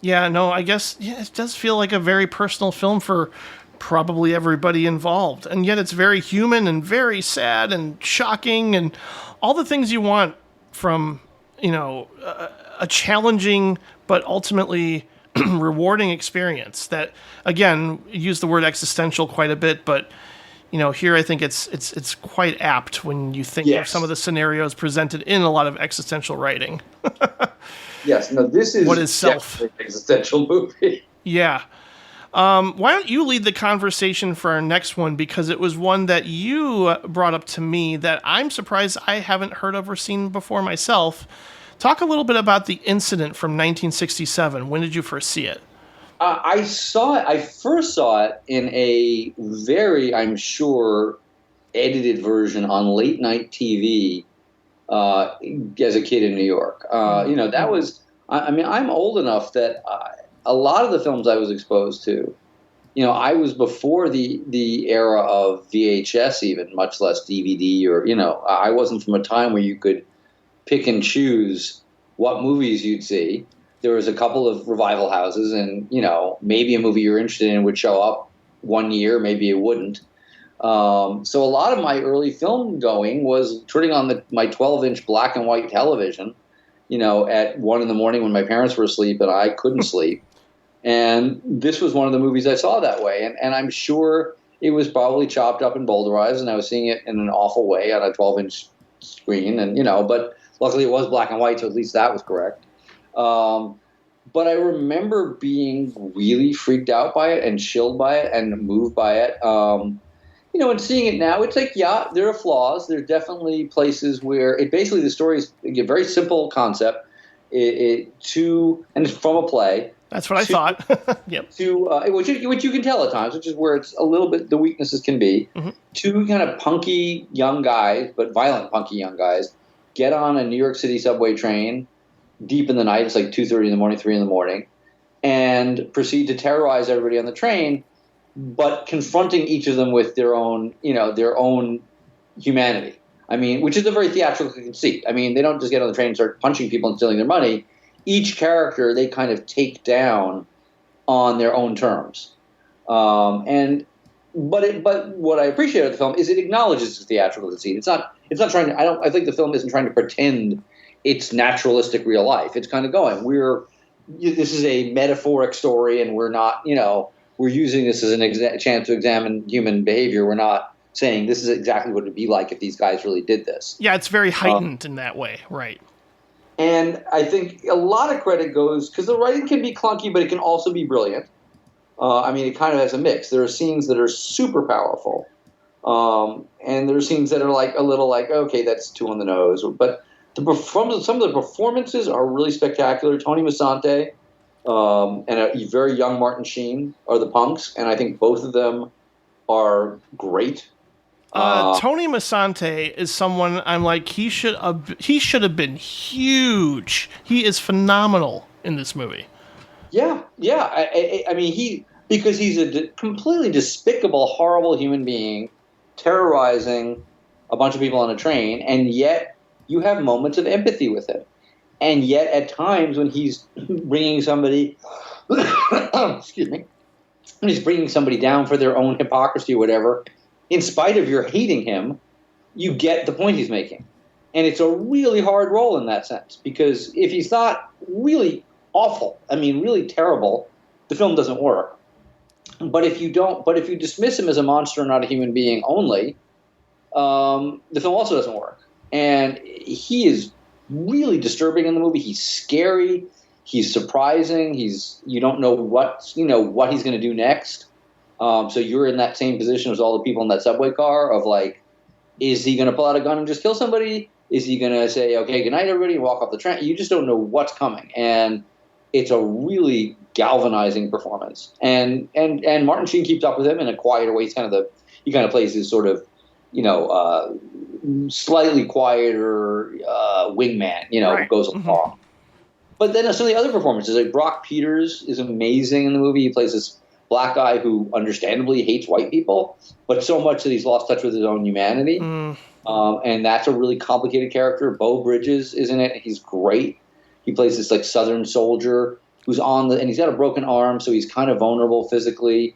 Yeah, no, I guess it does feel like a very personal film for probably everybody involved, and yet it's very human and very sad and shocking and all the things you want from a challenging but ultimately rewarding experience. That again, use the word existential quite a bit, but here I think it's quite apt when you think of some of the scenarios presented in a lot of existential writing. Yes, no, this is what is self an existential movie. Yeah. Why don't you lead the conversation for our next one, because it was one that you brought up to me that I'm surprised I haven't heard of or seen before myself. Talk a little bit about The Incident from 1967. When did you first see it? I first saw it in a very, I'm sure, edited version on late night TV as a kid in New York. That was, I mean, I'm old enough that a lot of the films I was exposed to, I was before the era of VHS even, much less DVD or, I wasn't from a time where you could pick and choose what movies you'd see. There was a couple of revival houses and, maybe a movie you're interested in would show up one year, maybe it wouldn't. So a lot of my early film going was turning on my 12-inch black and white television, at 1 a.m. when my parents were asleep and I couldn't sleep. And this was one of the movies I saw that way. And I'm sure it was probably chopped up and bowdlerized, and I was seeing it in an awful way on a 12-inch screen. And, but luckily it was black and white, so at least that was correct. But I remember being really freaked out by it and chilled by it and moved by it. And seeing it now, it's like, yeah, there are flaws. There are definitely places where basically the story is a very simple concept. And it's from a play. That's what I thought. Yep. Which you can tell at times, which is where it's a little bit the weaknesses can be. Mm-hmm. Two kind of punky young guys, but violent punky young guys, get on a New York City subway train deep in the night. It's like 2:30 in the morning, 3 in the morning, and proceed to terrorize everybody on the train, but confronting each of them with their own humanity. I mean, which is a very theatrical conceit. I mean, they don't just get on the train and start punching people and stealing their money. Each character they kind of take down on their own terms. But what I appreciate of the film is it acknowledges the theatrical conceit. It's not trying to. I think the film isn't trying to pretend it's naturalistic real life. It's kind of going, this is a metaphoric story, and we're not, we're using this as a chance to examine human behavior. We're not saying this is exactly what it'd be like if these guys really did this. Yeah, it's very heightened in that way, right? And I think a lot of credit goes, because the writing can be clunky, but it can also be brilliant. I mean, it kind of has a mix. There are scenes that are super powerful, and there are scenes that are like a little like, okay, that's too on the nose. But some of the performances are really spectacular. Tony Musante and a very young Martin Sheen are the punks, and I think both of them are great. Tony Musante is someone I'm like, he should have been huge. He is phenomenal in this movie. Yeah. I mean, because he's a completely despicable, horrible human being terrorizing a bunch of people on a train, and yet you have moments of empathy with him. And yet, at times, when he's bringing somebody, excuse me, when he's bringing somebody down for their own hypocrisy or whatever, in spite of your hating him, you get the point he's making. And it's a really hard role in that sense, because if he's not really awful, I mean, really terrible, the film doesn't work. But if you dismiss him as a monster, not a human being only, the film also doesn't work. And he is really disturbing in the movie. He's scary. He's surprising. You don't know what he's going to do next. So you're in that same position as all the people in that subway car of like, is he going to pull out a gun and just kill somebody? Is he going to say, okay, good night, everybody, and walk off the train? You just don't know what's coming. And it's a really galvanizing performance. And Martin Sheen keeps up with him in a quieter way. He kind of plays his sort of, slightly quieter wingman, right. Who goes along. Mm-hmm. But then some of the other performances, like Brock Peters is amazing in the movie. He plays this black guy who understandably hates white people, but so much that he's lost touch with his own humanity. And that's a really complicated character. Beau Bridges is in it. He's great. He plays this like Southern soldier who's and he's got a broken arm, so he's kind of vulnerable physically.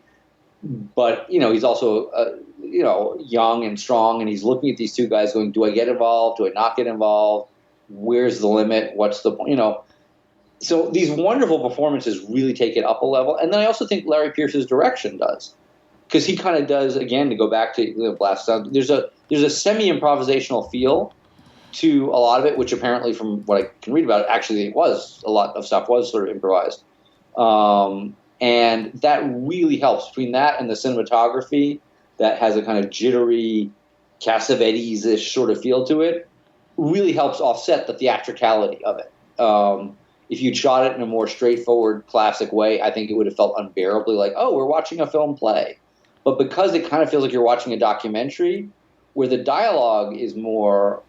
But, he's also, young and strong, and he's looking at these two guys going, do I get involved? Do I not get involved? Where's the limit? What's the point? So these wonderful performances really take it up a level. And then I also think Larry Pierce's direction does, because he kind of does, again, to go back to Blast Sound, there's a semi-improvisational feel to a lot of it, which apparently from what I can read about it, actually it was, a lot of stuff was sort of improvised. And that really helps between that and the cinematography that has a kind of jittery, Cassavetes-ish sort of feel to it, really helps offset the theatricality of it. If you'd shot it in a more straightforward, classic way, I think it would have felt unbearably like, oh, we're watching a film play. But because it kind of feels like you're watching a documentary, where the dialogue is more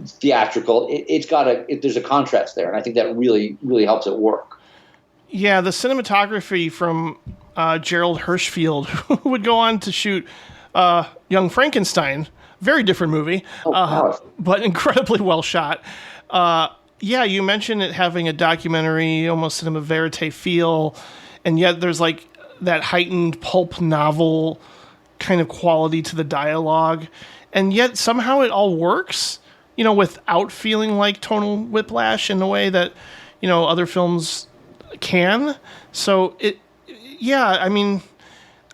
theatrical, there's a contrast there, and I think that really, really helps it work. Yeah, the cinematography from Gerald Hirschfield, who would go on to shoot Young Frankenstein, very different movie, but incredibly well shot. Yeah, you mentioned it having a documentary, almost cinema verite feel, and yet there's like that heightened pulp novel kind of quality to the dialogue, and yet somehow it all works, without feeling like tonal whiplash in a way that, other films can. So I mean,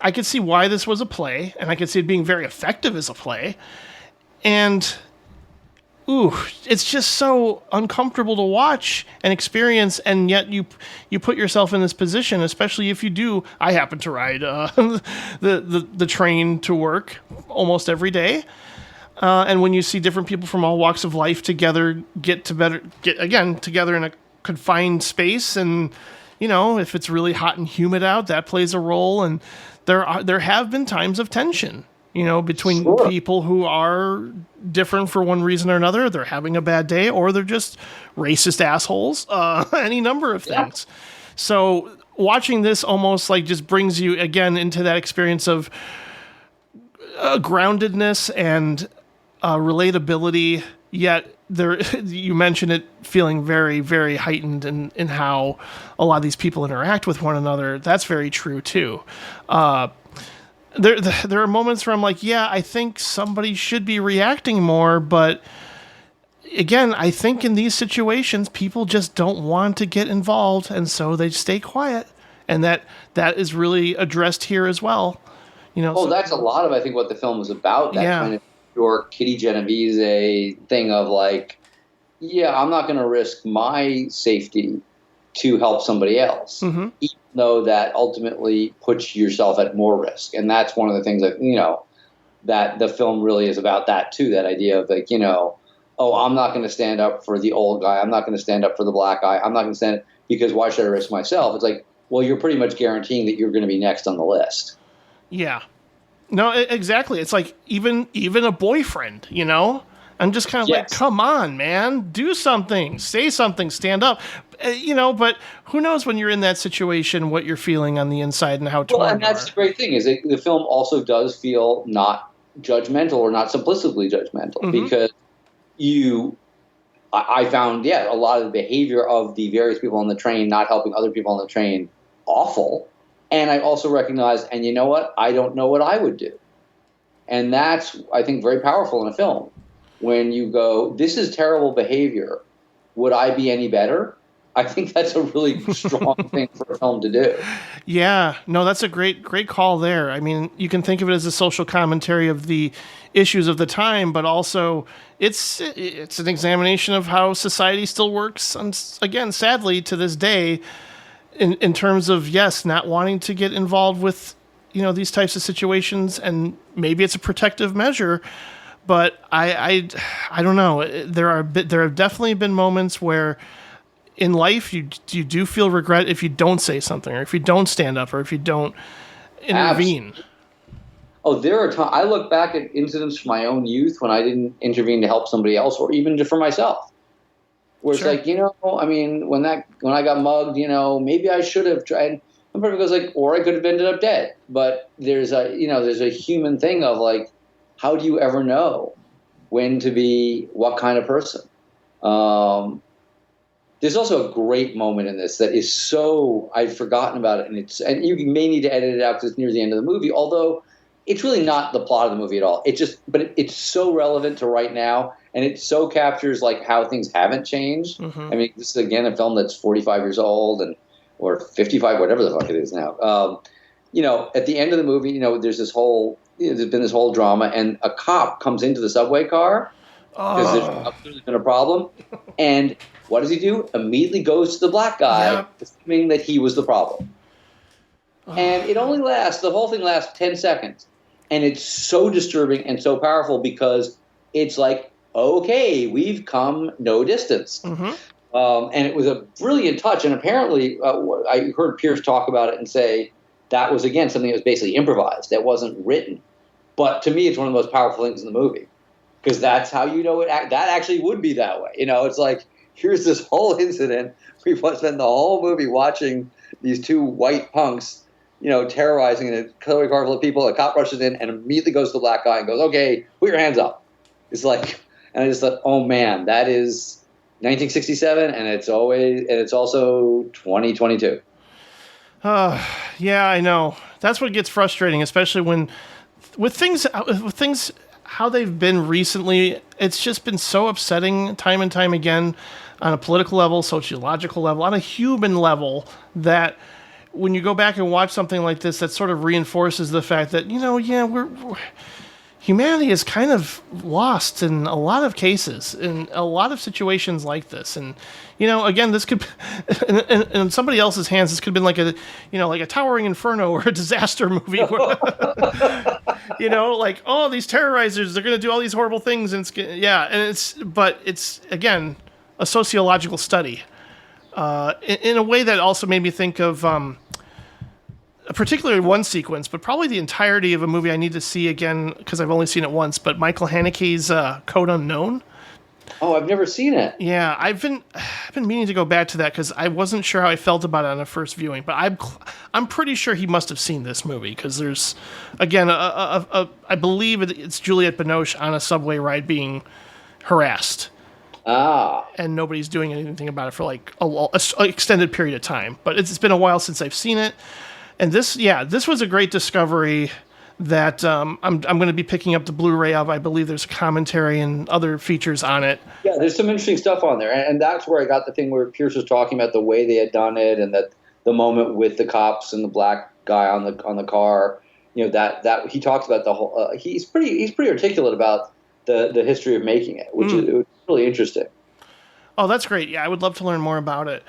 I could see why this was a play, and I could see it being very effective as a play, and it's just so uncomfortable to watch and experience, and yet you put yourself in this position, especially if you do. I happen to ride the train to work almost every day, and when you see different people from all walks of life together get together in a confined space, and if it's really hot and humid out, that plays a role, and there have been times of tension. Between Sure. people who are different for one reason or another, they're having a bad day, or they're just racist assholes, any number of things. Yeah. So watching this almost like just brings you again into that experience of groundedness and relatability, yet there you mentioned it feeling very, very heightened in how a lot of these people interact with one another. That's very true too. There are moments where I'm like, yeah, I think somebody should be reacting more, but again, I think in these situations, people just don't want to get involved, and so they stay quiet, and that is really addressed here as well. That's a lot of, I think, what the film was about. That Yeah. kind of pure Kitty Genovese thing of like, yeah, I'm not going to risk my safety to help somebody else, Mm-hmm. even though that ultimately puts yourself at more risk. And that's one of the things that, that the film really is about, that too, that idea of like, oh, I'm not going to stand up for the old guy. I'm not going to stand up for the black guy. I'm not going to stand because why should I risk myself? It's like, well, you're pretty much guaranteeing that you're going to be next on the list. Yeah. No, exactly. It's like even a boyfriend, I'm just kind of like, come on, man, do something, say something, stand up, but who knows when you're in that situation, what you're feeling on the inside and how torn Well, and that's the great thing is that the film also does feel not judgmental or not simplistically judgmental, because I found, a lot of the behavior of the various people on the train not helping other people on the train awful. And I also recognized, and you know what? I don't know what I would do. And that's, I think, very powerful in a film. When you go, this is terrible behavior. Would I be any better? I think that's a really strong thing for a film to do. Yeah, no, that's a great call there. I mean, you can think of it as a social commentary of the issues of the time, but also it's an examination of how society still works, again, sadly, to this day, in terms of, yes, not wanting to get involved with, these types of situations, and maybe it's a protective measure, but I don't know. There have definitely been moments where in life you do feel regret if you don't say something, or if you don't stand up, or if you don't intervene. Absolutely. Oh, there are times I look back at incidents from my own youth when I didn't intervene to help somebody else, or even just for myself. Where it's like, I mean, when I got mugged, maybe I should have tried. And part of it goes like, or I could have ended up dead. But there's a human thing of like, how do you ever know when to be what kind of person? There's also a great moment in this that is so, I've forgotten about it, and you may need to edit it out because it's near the end of the movie. Although it's really not the plot of the movie at all. It's so relevant to right now. And it so captures like how things haven't changed. Mm-hmm. I mean, this is again a film that's 45 years old or 55, whatever the fuck it is now. At the end of the movie, there's been this whole drama, and a cop comes into the subway car because there's clearly been a problem. And what does he do? Immediately goes to the black guy, assuming that he was the problem. And it only the whole thing lasts 10 seconds. And it's so disturbing and so powerful because it's like, okay, we've come no distance. Mm-hmm. And it was a brilliant touch. And apparently, I heard Pierce talk about it and say that was, again, something that was basically improvised. That wasn't written. But to me, it's one of the most powerful things in the movie. Because that's how that actually would be that way. It's like, here's this whole incident. We spent the whole movie watching these two white punks, terrorizing a cutaway car full of people. A cop rushes in and immediately goes to the black guy and goes, okay, put your hands up. It's like, and I just thought, oh man, that is 1967, and it's also 2022. Yeah, I know. That's what gets frustrating, especially when with things how they've been recently. It's just been so upsetting time and time again on a political level, sociological level, on a human level, that when you go back and watch something like this, that sort of reinforces the fact that, humanity is kind of lost in a lot of cases, in a lot of situations like this. And, again, this could, in somebody else's hands, this could have been like a Towering Inferno or a disaster movie. Where, like, oh, these terrorizers, they're going to do all these horrible things. And but it's, again, a sociological study in a way that also made me think of particularly one sequence, but probably the entirety of a movie I need to see again because I've only seen it once. But Michael Haneke's Code Unknown. Oh, I've never seen it. Yeah, I've been meaning to go back to that because I wasn't sure how I felt about it on the first viewing, but I'm pretty sure he must have seen this movie because there's, again, I believe it's Juliette Binoche on a subway ride being harassed. And nobody's doing anything about it for like a extended period of time. But it's been a while since I've seen it, and this was a great discovery that I'm going to be picking up the Blu-ray of. I believe there's a commentary and other features on it. Yeah, there's some interesting stuff on there, and that's where I got the thing where Pierce was talking about the way they had done it, and that the moment with the cops and the black guy on the car. You know, that he talks about the whole. He's pretty articulate about the history of making it, which is really interesting. Oh, that's great. Yeah, I would love to learn more about it.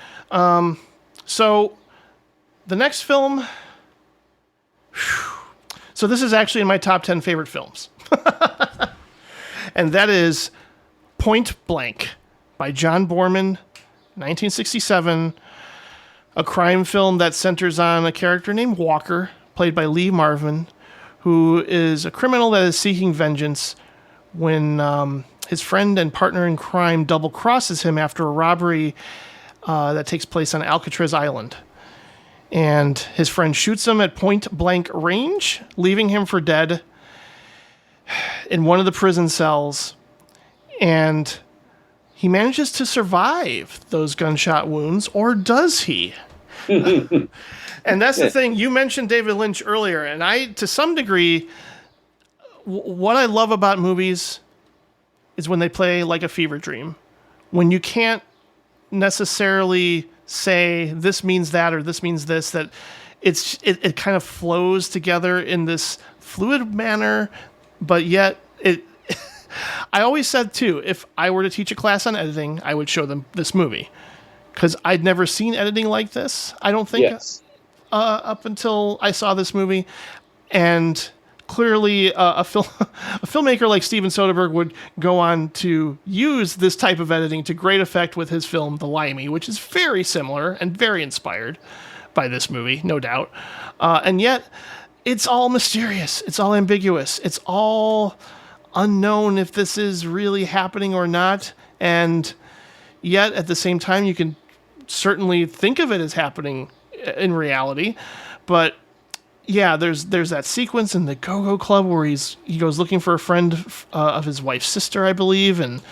So the next film. So this is actually in my top 10 favorite films. And that is Point Blank by John Borman, 1967. A crime film that centers on a character named Walker, played by Lee Marvin, who is a criminal that is seeking vengeance when his friend and partner in crime double-crosses him after a robbery that takes place on Alcatraz Island. And his friend shoots him at point-blank range, leaving him for dead in one of the prison cells. And he manages to survive those gunshot wounds, or does he? And that's the thing. You mentioned David Lynch earlier, and I, to some degree, what I love about movies is when they play like a fever dream. When you can't necessarily say this means that or this means this, that it kind of flows together in this fluid manner, but yet I always said too, if I were to teach a class on editing, I would show them this movie because I'd never seen editing like this. I don't think up until I saw this movie. And clearly a filmmaker like Steven Soderbergh would go on to use this type of editing to great effect with his film The Limey, which is very similar and very inspired by this movie, no doubt. And yet, it's all mysterious. It's all ambiguous. It's all unknown if this is really happening or not. And yet, at the same time, you can certainly think of it as happening in reality. But yeah, there's that sequence in the Go-Go Club where he goes looking for a friend of his wife's sister, I believe, and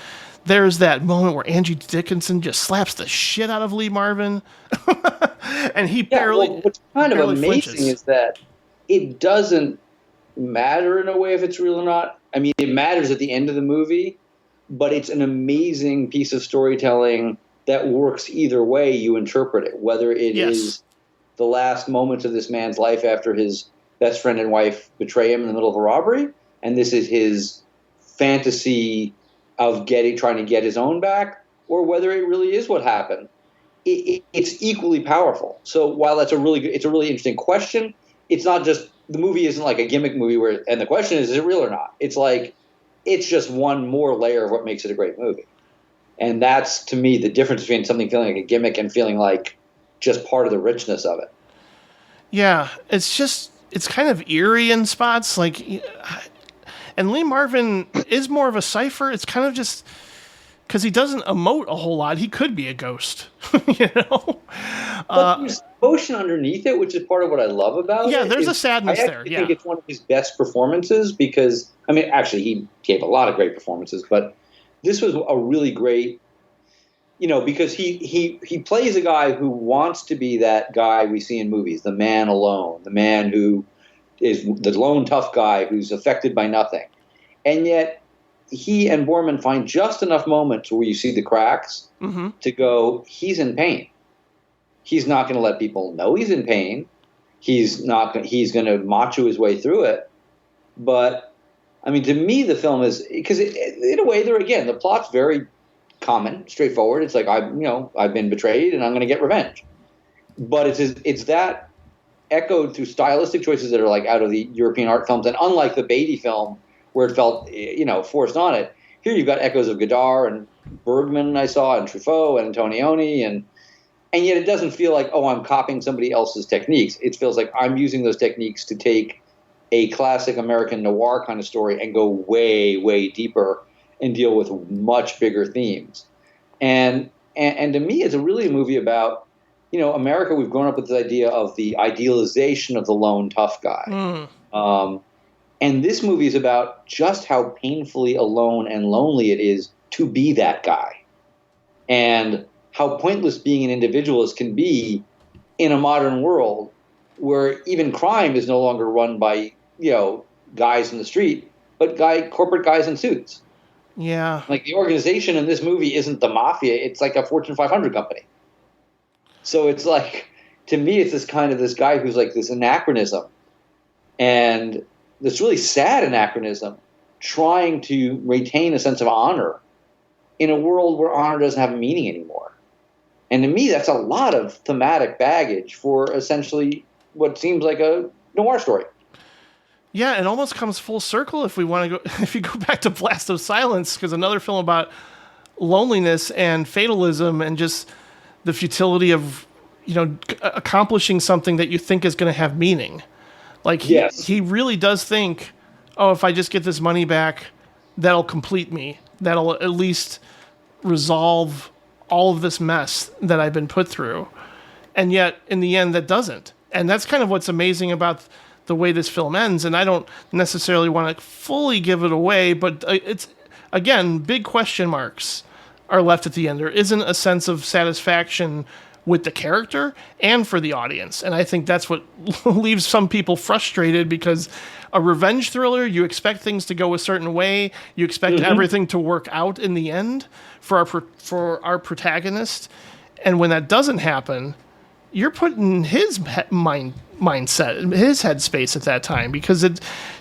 there's that moment where Angie Dickinson just slaps the shit out of Lee Marvin, and he barely. Well, what's kind of amazing flinches. is that it doesn't matter in a way if it's real or not. I mean, it matters at the end of the movie, but it's an amazing piece of storytelling that works either way you interpret it, whether it is the last moments of this man's life after his best friend and wife betray him in the middle of a robbery, and this is his fantasy of trying to get his own back, or whether it really is what happened. It's equally powerful. So while it's a really interesting question, it's not just, the movie isn't like a gimmick movie and the question is it real or not? It's like, it's just one more layer of what makes it a great movie. And that's, to me, the difference between something feeling like a gimmick and feeling like just part of the richness of it. Yeah, it's kind of eerie in spots, like, and Lee Marvin is more of a cipher. It's kind of just because he doesn't emote a whole lot. He could be a ghost, you know. But there's emotion underneath it, which is part of what I love about it. Yeah, there's a sadness there. I think it's one of his best performances because, I mean, actually, he gave a lot of great performances, but this was a really great. You know, because he plays a guy who wants to be that guy we see in movies, the man alone, the man who is the lone tough guy who's affected by nothing. And yet he and Borman find just enough moments where you see the cracks to go, he's in pain. He's not going to let people know he's in pain. He's going to macho his way through it. But, I mean, to me, the film is, because in a way, the plot's very common, straightforward. It's like, I've been betrayed and I'm going to get revenge. But it's that echoed through stylistic choices that are like out of the European art films. And unlike the Beatty film where it felt, forced on it, here you've got echoes of Godard and Bergman I saw and Truffaut and Antonioni. And yet it doesn't feel like, I'm copying somebody else's techniques. It feels like I'm using those techniques to take a classic American noir kind of story and go way, way deeper and deal with much bigger themes. And to me, it's really a movie about, America. We've grown up with this idea of the idealization of the lone tough guy. And this movie is about just how painfully alone and lonely it is to be that guy, and how pointless being an individualist can be in a modern world where even crime is no longer run by, guys in the street, but corporate guys in suits. Yeah. Like, the organization in this movie isn't the mafia. It's like a Fortune 500 company. So it's like, to me, it's this guy who's like this anachronism, and this really sad anachronism, trying to retain a sense of honor in a world where honor doesn't have a meaning anymore. And to me, that's a lot of thematic baggage for essentially what seems like a noir story. Yeah, it almost comes full circle if we want to go. If you go back to Blast of Silence, because another film about loneliness and fatalism and just the futility of, accomplishing something that you think is going to have meaning. Like, he really does think, oh, if I just get this money back, that'll complete me. That'll at least resolve all of this mess that I've been put through. And yet, in the end, that doesn't. And that's kind of what's amazing about the way this film ends. And I don't necessarily want to fully give it away, but it's, again, big question marks are left at the end. There isn't a sense of satisfaction with the character and for the audience. And I think that's what leaves some people frustrated, because a revenge thriller, you expect things to go a certain way. You expect everything to work out in the end for our protagonist. And when that doesn't happen, you're put in his mindset, his headspace at that time, because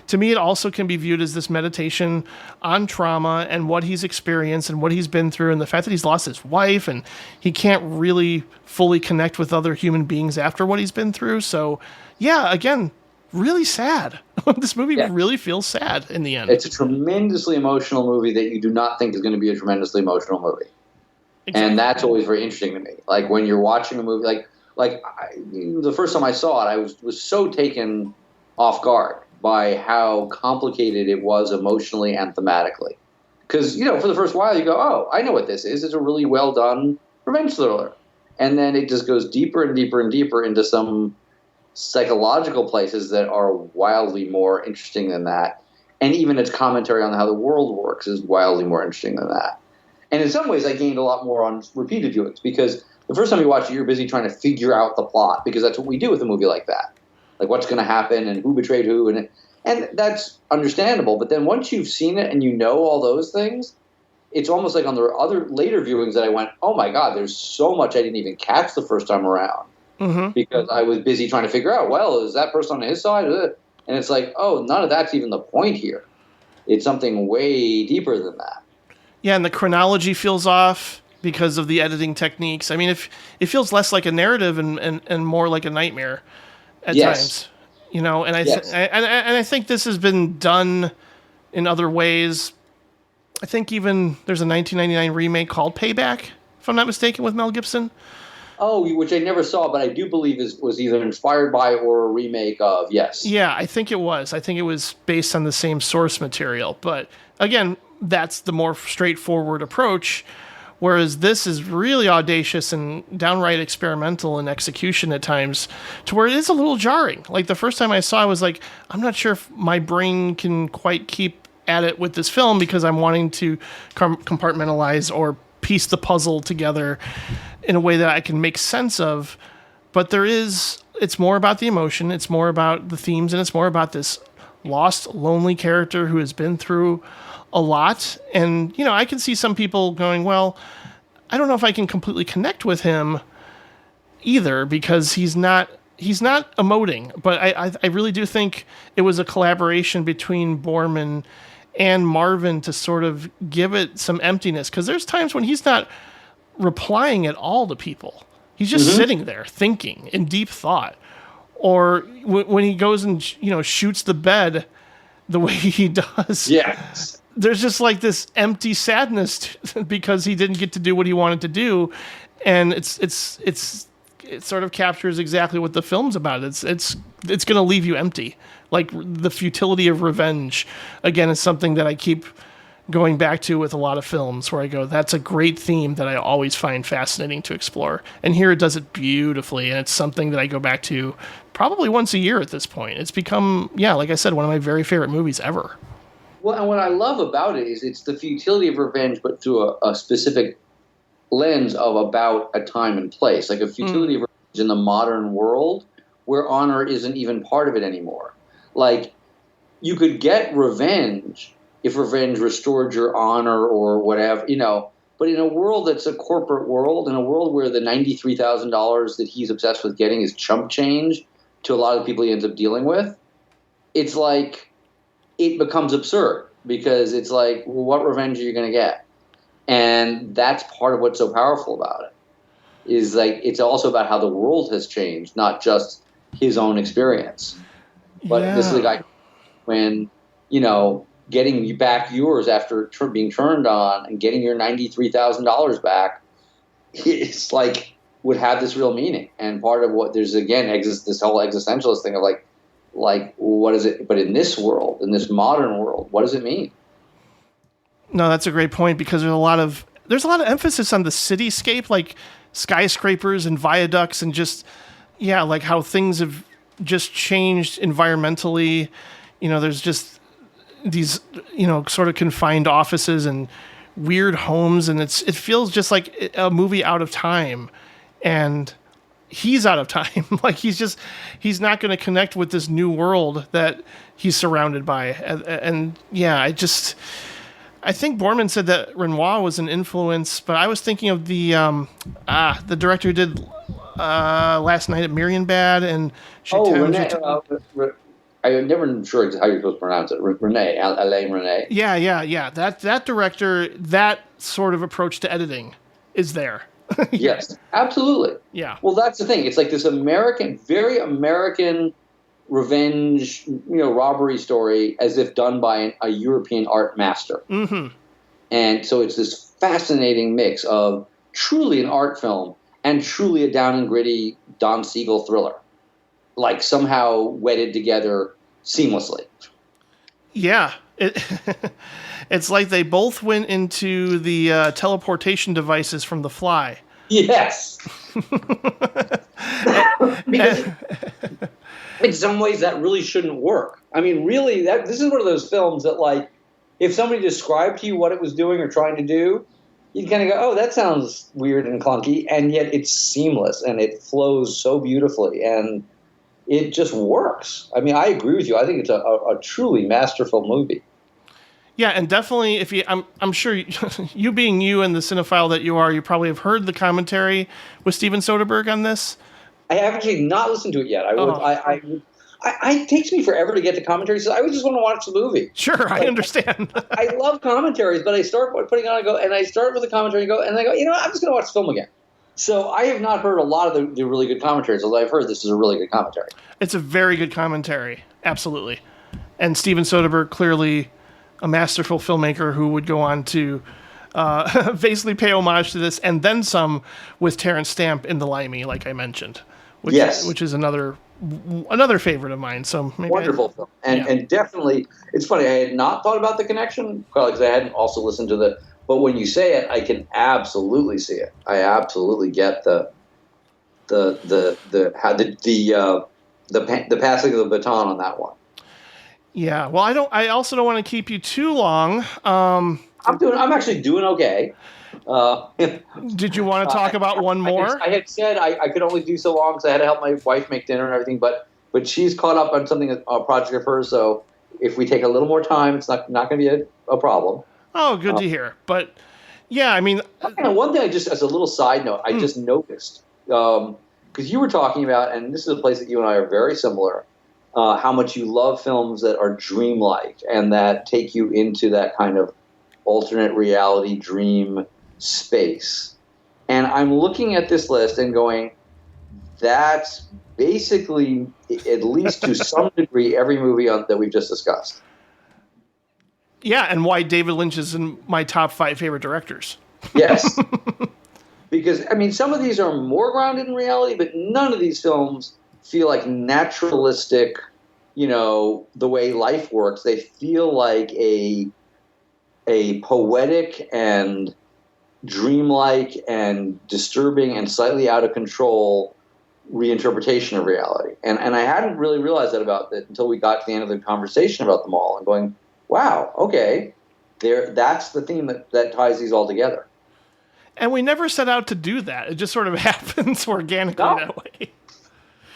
to me, it also can be viewed as this meditation on trauma and what he's experienced and what he's been through, and the fact that he's lost his wife and he can't really fully connect with other human beings after what he's been through. So, yeah, again, really sad. This movie really feels sad in the end. It's a tremendously emotional movie that you do not think is going to be a tremendously emotional movie. Exactly. And that's always very interesting to me. Like, when you're watching a movie, the first time I saw it, I was so taken off guard by how complicated it was emotionally and thematically. Because, for the first while you go, oh, I know what this is. It's a really well done revenge thriller. And then it just goes deeper and deeper and deeper into some psychological places that are wildly more interesting than that. And even its commentary on how the world works is wildly more interesting than that. And in some ways, I gained a lot more on repeated viewings, because the first time you watch it, you're busy trying to figure out the plot, because that's what we do with a movie like that. Like, what's going to happen and who betrayed who. And that's understandable. But then once you've seen it and you know all those things, it's almost like on the other later viewings that I went, oh my God, there's so much I didn't even catch the first time around. Because I was busy trying to figure out, well, is that person on his side? And it's like, oh, none of that's even the point here. It's something way deeper than that. Yeah, and the chronology feels off because of the editing techniques. I mean, it feels less like a narrative and more like a nightmare at times. And I think this has been done in other ways. I think even there's a 1999 remake called Payback, if I'm not mistaken, with Mel Gibson. Oh, which I never saw, but I do believe was either inspired by or a remake of, yes. Yeah, I think it was. I think it was based on the same source material. But again, that's the more straightforward approach, whereas this is really audacious and downright experimental in execution at times, to where it is a little jarring. Like, the first time I saw it, I was like, I'm not sure if my brain can quite keep at it with this film, because I'm wanting to compartmentalize or piece the puzzle together in a way that I can make sense of. But it's more about the emotion, it's more about the themes, and it's more about this lost, lonely character who has been through a lot. And, I can see some people going, well, I don't know if I can completely connect with him either, because he's not emoting. But I really do think it was a collaboration between Borman and Marvin to sort of give it some emptiness, because there's times when he's not replying at all to people. He's just sitting there thinking in deep thought. Or when he goes and shoots the bed the way he does. Yes. There's just like this empty sadness because he didn't get to do what he wanted to do, and it sort of captures exactly what the film's about. It's going to leave you empty. Like, the futility of revenge, again, is something that I keep going back to with a lot of films where I go, that's a great theme that I always find fascinating to explore. And here it does it beautifully, and it's something that I go back to probably once a year at this point. It's become, like I said, one of my very favorite movies ever. Well, and what I love about it is it's the futility of revenge, but through a specific lens of about a time and place, like a futility of revenge in the modern world where honor isn't even part of it anymore. Like, you could get revenge if revenge restored your honor or whatever, but in a world that's a corporate world, in a world where the $93,000 that he's obsessed with getting is chump change to a lot of the people he ends up dealing with, it's like it becomes absurd because it's like, well, what revenge are you going to get? And that's part of what's so powerful about it, is like it's also about how the world has changed, not just his own experience. But this is the guy when, getting back yours after being turned on and getting your $93,000 back, it's like would have this real meaning. And part of what there's, again, this whole existentialist thing of like, what is it? But in this world, in this modern world, what does it mean? No, that's a great point, because there's a lot of emphasis on the cityscape, like skyscrapers and viaducts, and just like how things have just changed environmentally. There's just these sort of confined offices and weird homes, and it feels just like a movie out of time, and he's out of time. Like he's not going to connect with this new world that he's surrounded by, and I think Borman said that Renoir was an influence, but I was thinking of the director who did Last Night at Marienbad and Renee. I'm never sure how you're supposed to pronounce it. Alain Renee. Yeah. That director, that sort of approach to editing is there. Yes, absolutely. Yeah. Well, that's the thing. It's like this very American revenge, robbery story, as if done by a European art master. Mm-hmm. And so it's this fascinating mix of truly an art film and truly a down and gritty Don Siegel thriller, like somehow wedded together seamlessly. Yeah. It's like they both went into the teleportation devices from The Fly. Yes. Because in some ways that really shouldn't work. I mean, really, this is one of those films that, like, if somebody described to you what it was doing or trying to do, you'd kind of go, oh, that sounds weird and clunky, and yet it's seamless and it flows so beautifully and it just works. I mean, I agree with you. I think it's a truly masterful movie. Yeah, and definitely, I'm sure you being you and the cinephile that you are, you probably have heard the commentary with Steven Soderbergh on this. I have actually not listened to it yet. It takes me forever to get to commentaries. So I would just want to watch the movie. Sure, I understand. I love commentaries, but I start putting on and I start with a commentary and I go, I'm just going to watch the film again. So I have not heard a lot of the really good commentaries, although I've heard this is a really good commentary. It's a very good commentary, absolutely. And Steven Soderbergh, clearly a masterful filmmaker who would go on to basically pay homage to this and then some with Terrence Stamp in The Limey, like I mentioned, which is another favorite of mine. So maybe wonderful film, and definitely, it's funny. I had not thought about the connection because I hadn't also listened to but when you say it, I can absolutely see it. I absolutely get the passing of the baton on that one. Yeah. Well, I also don't want to keep you too long. I'm actually doing okay. Did you want to talk about one more? I had said I could only do so long because I had to help my wife make dinner and everything. But she's caught up on a project of hers. So if we take a little more time, it's not going to be a problem. Oh, good to hear. But yeah, I mean, one thing as a little side note, I just noticed because you were talking about, and this is a place that you and I are very similar. How much you love films that are dreamlike and that take you into that kind of alternate reality dream space. And I'm looking at this list and going, that's basically, at least to some degree, every movie that we've just discussed. Yeah, and why David Lynch is in my top 5 favorite directors. Yes. Because, I mean, some of these are more grounded in reality, but none of these films feel like naturalistic, the way life works. They feel like a poetic and dreamlike and disturbing and slightly out of control reinterpretation of reality. And I hadn't really realized that about it until we got to the end of the conversation about them all and going, wow, okay, that's the theme that ties these all together. And we never set out to do that. It just sort of happens organically that way.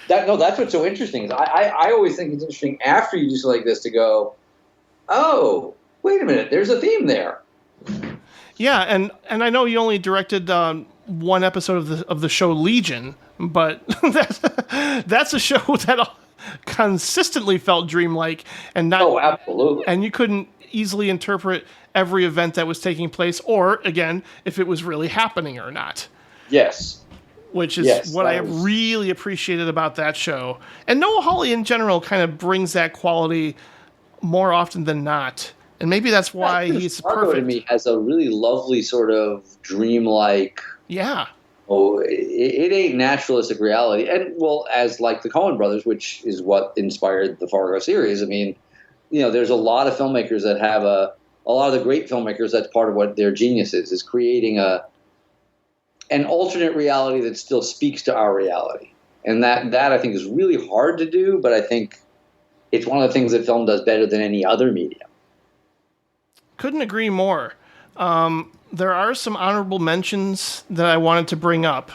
That's what's so interesting. Is I always think it's interesting after you do something like this to go, oh, wait a minute, there's a theme there. Yeah, and I know you only directed one episode of the show Legion, but that's a show that consistently felt dreamlike and not. Oh, absolutely. And you couldn't easily interpret every event that was taking place, or again, if it was really happening or not. Yes. Which is what I really appreciated about that show. And Noah Hawley in general kind of brings that quality more often than not. And maybe that's why he's perfect. To me has a really lovely sort of dreamlike. Yeah. Oh, it ain't naturalistic reality. And well, as like the Coen brothers, which is what inspired the Fargo series. I mean, there's a lot of filmmakers that have a lot of the great filmmakers. That's part of what their genius is creating an alternate reality that still speaks to our reality. And that I think is really hard to do, but I think it's one of the things that film does better than any other medium. Couldn't agree more. There are some honorable mentions that I wanted to bring up,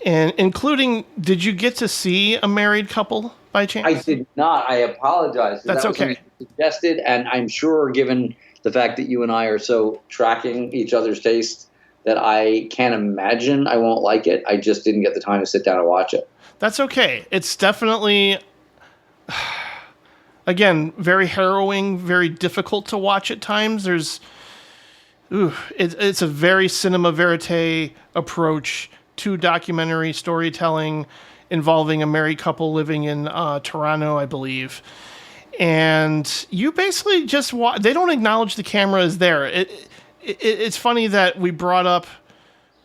and including, did you get to see A Married Couple by chance? I did not. I apologize. That's okay. Suggested, and I'm sure, given the fact that you and I are so tracking each other's taste, that I can't imagine I won't like it. I just didn't get the time to sit down and watch it. That's okay. It's definitely, again, very harrowing, very difficult to watch at times. It's a very cinema verite approach to documentary storytelling involving a married couple living in Toronto, I believe. And you basically just watch. They don't acknowledge the camera is there. It's funny that we brought up,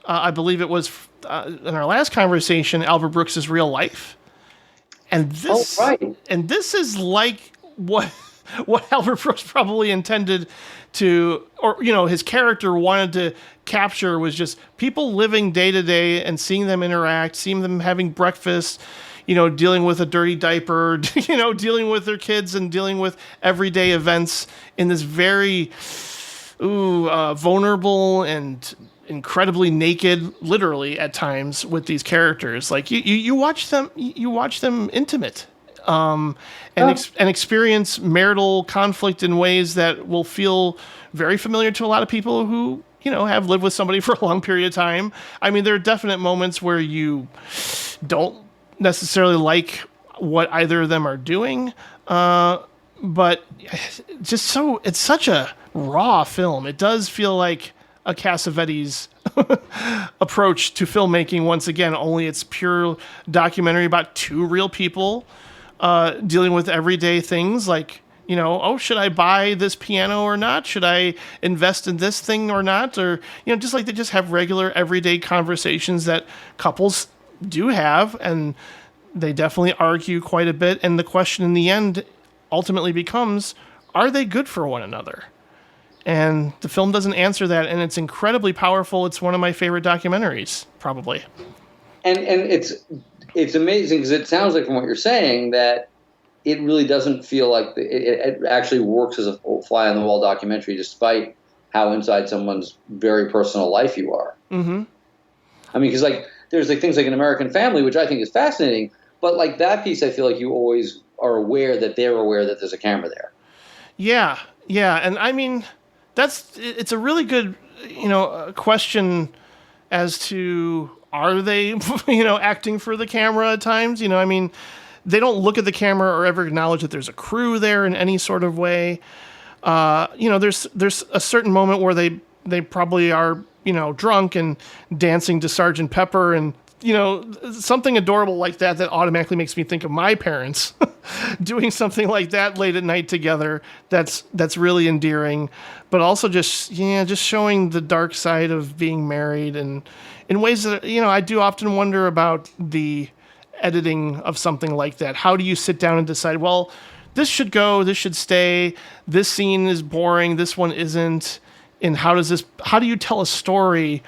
I believe it was in our last conversation, Albert Brooks's Real Life. And this, and this is like what Albert Brooks probably intended to, or his character wanted to capture, was just people living day to day and seeing them interact, seeing them having breakfast, dealing with a dirty diaper, dealing with their kids and dealing with everyday events in this very vulnerable and incredibly naked, literally at times, with these characters. Like you watch them intimate, and experience marital conflict in ways that will feel very familiar to a lot of people who have lived with somebody for a long period of time. I mean, there are definite moments where you don't necessarily like what either of them are doing, but it's such a raw film. It does feel like a Cassavetes approach to filmmaking once again, only it's pure documentary about two real people dealing with everyday things like, should I buy this piano or not? Should I invest in this thing or not? Or, just like they just have regular everyday conversations that couples do have, and they definitely argue quite a bit. And the question in the end ultimately becomes, are they good for one another? And the film doesn't answer that, and it's incredibly powerful. It's one of my favorite documentaries, probably. And it's amazing because it sounds like from what you're saying that it really doesn't feel like it actually works as a fly on the wall documentary, despite how inside someone's very personal life you are. Mm-hmm. I mean, because there's things like An American Family, which I think is fascinating, but like that piece, I feel like you always are aware that they're aware that there's a camera there. Yeah, and I mean, it's a really good question as to, are they acting for the camera at times? I mean, they don't look at the camera or ever acknowledge that there's a crew there in any sort of way. There's a certain moment where they probably are drunk and dancing to Sgt. Pepper, and something adorable like that automatically makes me think of my parents doing something like that late at night together. That's really endearing, but also just showing the dark side of being married, and in ways that I do often wonder about the editing of something like that. How do you sit down and decide, well, this should go, this should stay, this scene is boring, this one isn't, and how do you tell a story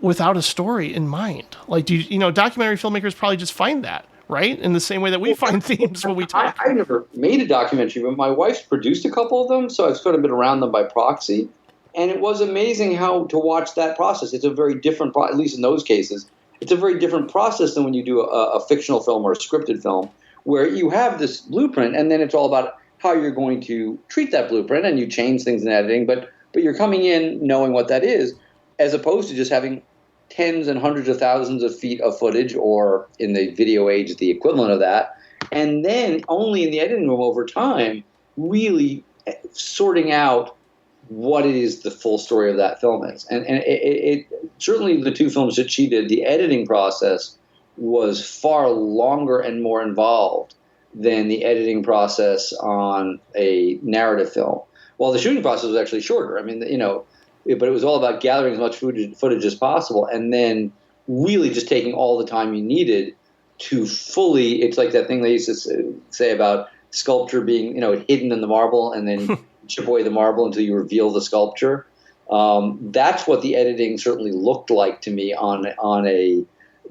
without a story in mind? Like, documentary filmmakers probably just find that, right? In the same way that we find themes when we talk. I never made a documentary, but my wife's produced a couple of them, so I've sort of been around them by proxy. And it was amazing how to watch that process. It's a very different, at least in those cases, it's a very different process than when you do a fictional film or a scripted film, where you have this blueprint, and then it's all about how you're going to treat that blueprint, and you change things in editing, but you're coming in knowing what that is, as opposed to just having tens and hundreds of thousands of feet of footage, or in the video age, the equivalent of that, and then only in the editing room over time, really sorting out what it is the full story of that film is. And it certainly, the two films that she did, the editing process was far longer and more involved than the editing process on a narrative film. While the shooting process was actually shorter. I mean, but it was all about gathering as much footage as possible, and then really just taking all the time you needed to fully. It's like that thing they used to say about sculpture being, hidden in the marble, and then chip away the marble until you reveal the sculpture. That's what the editing certainly looked like to me on a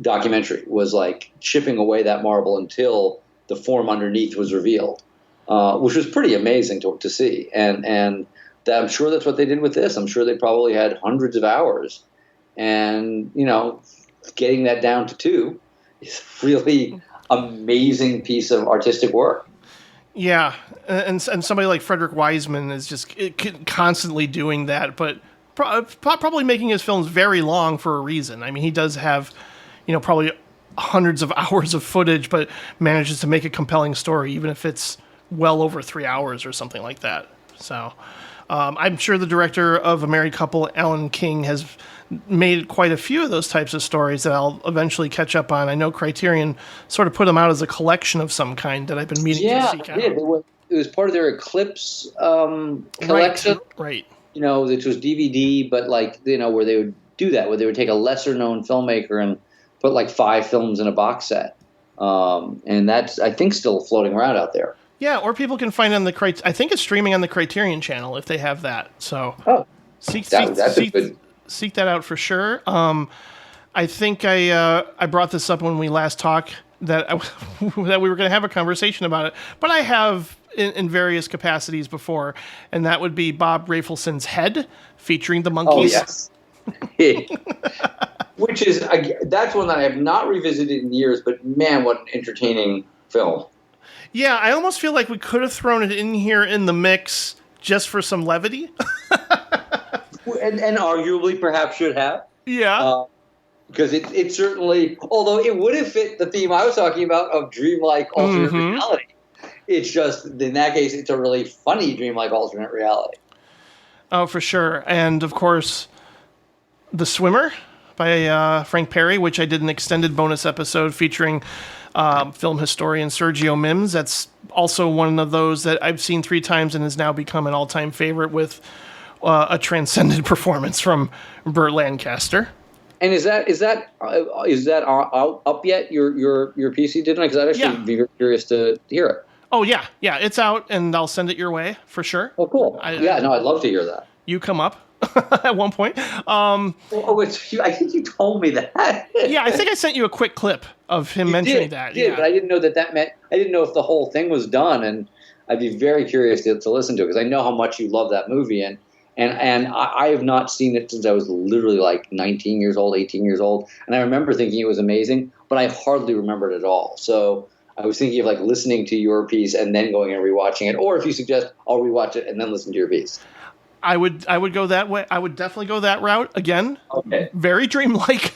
documentary, was like chipping away that marble until the form underneath was revealed, which was pretty amazing to see. And I'm sure that's what they did with this. I'm sure they probably had hundreds of hours, and getting that down to 2 is really amazing piece of artistic work. Yeah, and somebody like Frederick Wiseman is just constantly doing that, but probably making his films very long for a reason. I mean, he does have, probably hundreds of hours of footage, but manages to make a compelling story, even if it's well over 3 hours or something like that. So I'm sure the director of A Married Couple, Alan King, has made quite a few of those types of stories that I'll eventually catch up on. I know Criterion sort of put them out as a collection of some kind that I've been meaning to seek out. Yeah, it was part of their Eclipse collection. Right. Which was DVD, but where they would do that, where they would take a lesser known filmmaker and put like 5 films in a box set. And that's, I think, still floating around out there. Yeah, or people can find it on I think it's streaming on the Criterion channel if they have that. So seek that out for sure. I think I brought this up when we last talked that we were going to have a conversation about it, but I have in various capacities before, and that would be Bob Rafelson's Head, featuring the monkeys. Oh, yes. Which is, that's one that I have not revisited in years, but man, what an entertaining film. Yeah, I almost feel like we could have thrown it in here in the mix just for some levity. and arguably perhaps should have. Yeah. Because it certainly, although it would have fit the theme I was talking about of dreamlike alternate reality. It's just, in that case, it's a really funny dreamlike alternate reality. Oh, for sure. And, of course, The Swimmer by Frank Perry, which I did an extended bonus episode featuring film historian Sergio Mims. That's also one of those that I've seen 3 times and has now become an all-time favorite, with a transcendent performance from Burt Lancaster. And is that up yet? Your piece you did? Because I'd actually be very curious to hear it. Oh yeah, it's out, and I'll send it your way for sure. Oh, cool. I'd love to hear that. You come up at one point. I think you told me that. Yeah, I think I sent you a quick clip of him mentioning that. Yeah, but I didn't know that meant. I didn't know if the whole thing was done, and I'd be very curious to listen to it, because I know how much you love that movie, and I have not seen it since I was literally like 19 years old, 18 years old, and I remember thinking it was amazing, but I hardly remembered it at all. So I was thinking of like listening to your piece and then going and rewatching it, or if you suggest, I'll rewatch it and then listen to your piece. I would go that way. I would definitely go that route again. Okay. Very dreamlike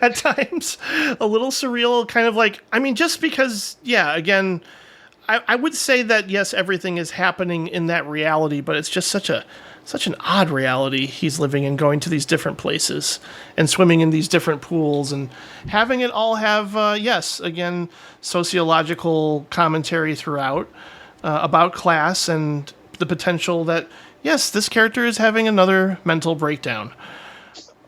at times, a little surreal, kind of like, I mean, just because, again, I would say that yes, everything is happening in that reality, but it's just such an odd reality he's living in, going to these different places and swimming in these different pools and having it all have, again, sociological commentary throughout about class and the potential that, yes, this character is having another mental breakdown.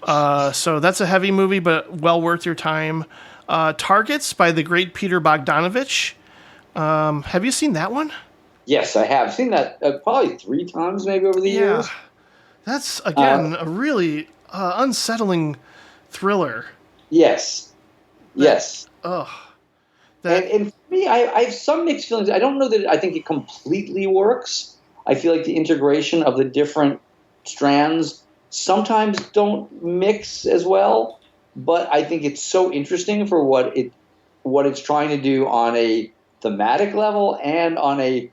So that's a heavy movie, but well worth your time. Targets by the great Peter Bogdanovich. Have you seen that one? Yes, I have seen that probably 3 times maybe over the years. That's, again, a really unsettling thriller. Yes, That, yes. ugh. And for me, I have some mixed feelings. I don't know that I think it completely works. I feel like the integration of the different strands sometimes don't mix as well. But I think it's so interesting for what it's trying to do on a thematic level and on a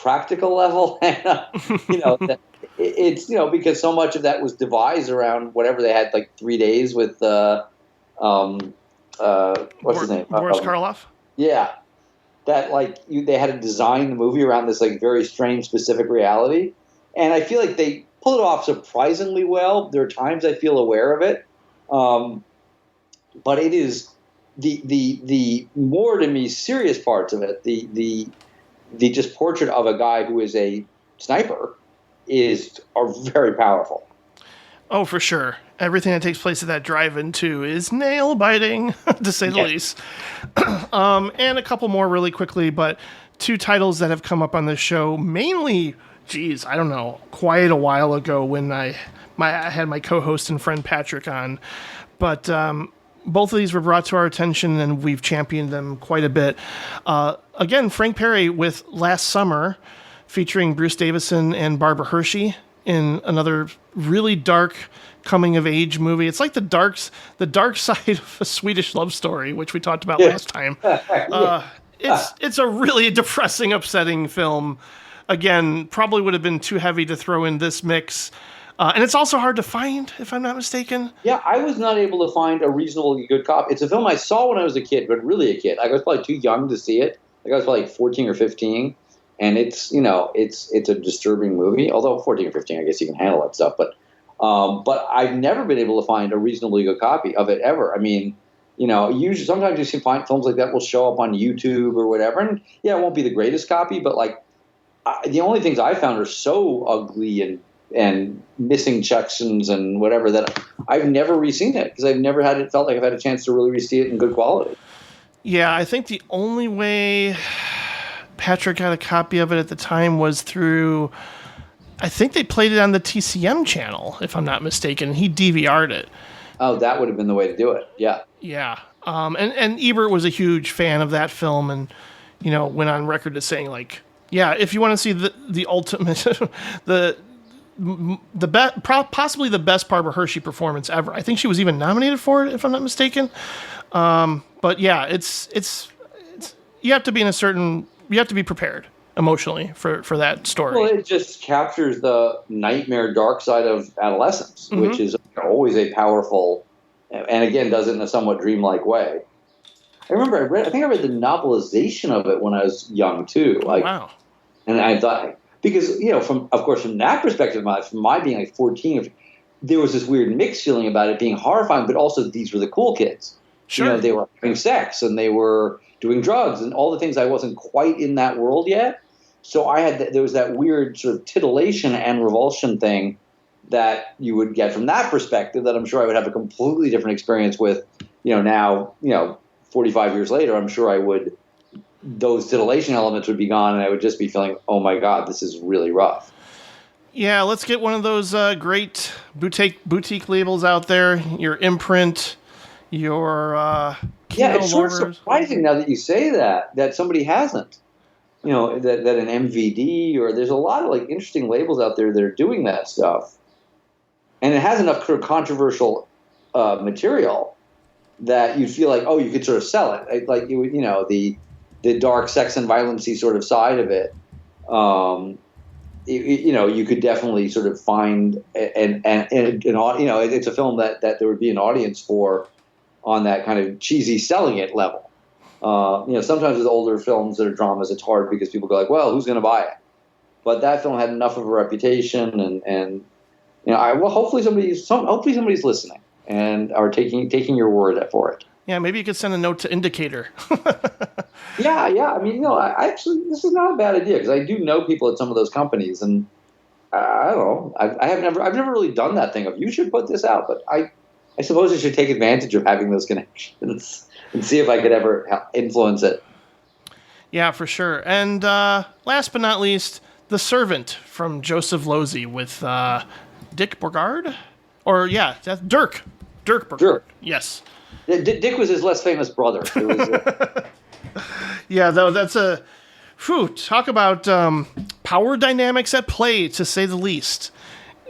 practical level. And it's because so much of that was devised around whatever they had, like 3 days with um, what's his name? Boris Karloff? Yeah, that they had to design the movie around this like very strange specific reality, and I feel like they pull it off surprisingly well. There are times I feel aware of it, but it is the more to me serious parts of it. The just portrait of a guy who is a sniper are very powerful. Oh, for sure. Everything that takes place at that drive-in, too, is nail-biting, to say the least. And a couple more really quickly, but 2 titles that have come up on this show, mainly, I don't know, quite a while ago when I had my co-host and friend Patrick on. But both of these were brought to our attention, and we've championed them quite a bit. Again, Frank Perry with Last Summer, featuring Bruce Davison and Barbara Hershey in another really dark coming-of-age movie. It's like the dark side of a Swedish love story, which we talked about last time. It's a really depressing, upsetting film. Again, probably would have been too heavy to throw in this mix. And it's also hard to find, if I'm not mistaken. Yeah, I was not able to find a reasonably good copy. It's a film I saw when I was a kid, but really a kid. I was probably too young to see it. I was probably like 14 or 15. And it's a disturbing movie. Although 14 or 15, I guess you can handle that stuff. But I've never been able to find a reasonably good copy of it ever. I mean, usually sometimes you see films like that will show up on YouTube or whatever, and yeah, it won't be the greatest copy, but the only things I found are so ugly and missing sections and whatever that I've never re-seen it because I've never felt like I've had a chance to really re-see it in good quality. Yeah, I think the only way Patrick got a copy of it at the time was through, I think they played it on the TCM channel, if I'm not mistaken. He DVR'd it. Oh, that would have been the way to do it. Yeah. Yeah. And Ebert was a huge fan of that film and, went on record as saying, if you want to see the ultimate, possibly the best Barbara Hershey performance ever. I think she was even nominated for it, if I'm not mistaken. But yeah, it's you have to be you have to be prepared emotionally for that story. Well, it just captures the nightmare dark side of adolescence, which is always a powerful, and again, does it in a somewhat dreamlike way. I remember I think I read the novelization of it when I was young too. Wow. And I thought, because, from that perspective, from my being like 14, there was this weird mixed feeling about it being horrifying, but also these were the cool kids. Sure. They were having sex and they were doing drugs and all the things I wasn't quite in that world yet. So there was that weird sort of titillation and revulsion thing that you would get from that perspective that I'm sure I would have a completely different experience with, now, 45 years later, I'm sure those titillation elements would be gone and I would just be feeling, oh my God, this is really rough. Yeah, let's get one of those great boutique labels out there, your Imprint, your it's sort of surprising now that you say that somebody hasn't. That an MVD or there's a lot of interesting labels out there that are doing that stuff, and it has enough controversial material that you feel like, oh, you could sort of sell it, like you would, the dark sex and violence-y sort of side of it. You could definitely sort of find an it's a film that there would be an audience for on that kind of cheesy selling it level. Sometimes with older films that are dramas, it's hard because people go like, well, who's going to buy it? But that film had enough of a reputation and hopefully somebody's listening and are taking your word for it. Yeah, maybe you could send a note to Indicator. Yeah. I mean, I actually, this is not a bad idea because I do know people at some of those companies, and I don't know. I've never really done that thing of you should put this out, but I suppose I should take advantage of having those connections and see if I could ever influence it. Yeah, for sure. And last but not least, The Servant from Joseph Losey with Dick Borgard? Or, yeah, that's Dirk. Dirk Borgard. Sure. Yes. Dick was his less famous brother. It was, Yeah, though that's a... Whew, talk about power dynamics at play, to say the least,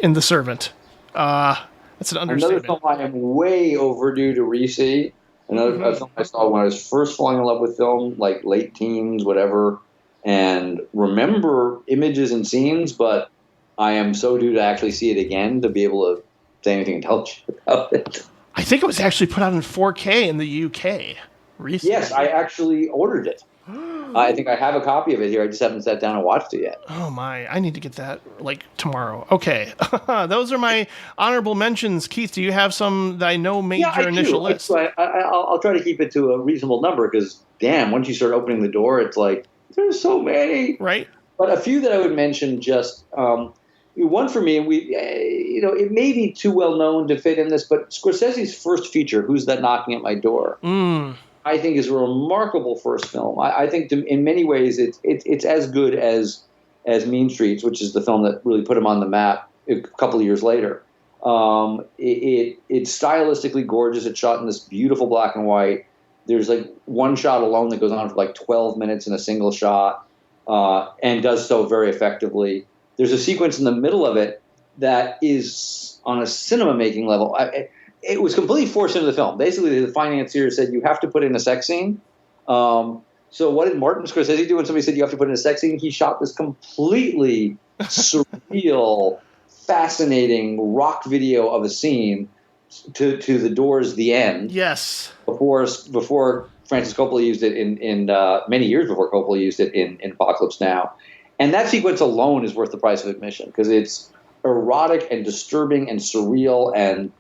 in The Servant. That's an another understatement. film I am way overdue to re-see. A film I saw when I was first falling in love with film, like late teens, whatever, and remember images and scenes, but I am so due to actually see it again to be able to say anything intelligent about it. I think it was actually put out in 4K in the UK recently. Yes, I actually ordered it. I think I have a copy of it here. I just haven't sat down and watched it yet. Oh my, I need to get that like tomorrow. Okay. Those are my honorable mentions. Keith, do you have some that I know made your initial list? I'll try to keep it to a reasonable number because, damn, once you start opening the door, it's like, there's so many. Right. But a few that I would mention just, one for me, and it may be too well known to fit in this, but Scorsese's first feature, Who's That Knocking at My Door? I think is a remarkable first film. I think in many ways it's as good as Mean Streets, which is the film that really put him on the map a couple of years later. It's stylistically gorgeous. It's shot in this beautiful black and white. There's like one shot alone that goes on for like 12 minutes in a single shot, and does so very effectively. There's a sequence in the middle of it that is on a cinema making level. It was completely forced into the film. Basically, the financier said, you have to put in a sex scene. So what did Martin Scorsese do when somebody said you have to put in a sex scene? He shot this completely surreal, fascinating rock video of a scene to The Doors' The End. Yes. Before Francis Coppola used it in many years before Coppola used it in Apocalypse Now. And that sequence alone is worth the price of admission because it's erotic and disturbing and surreal and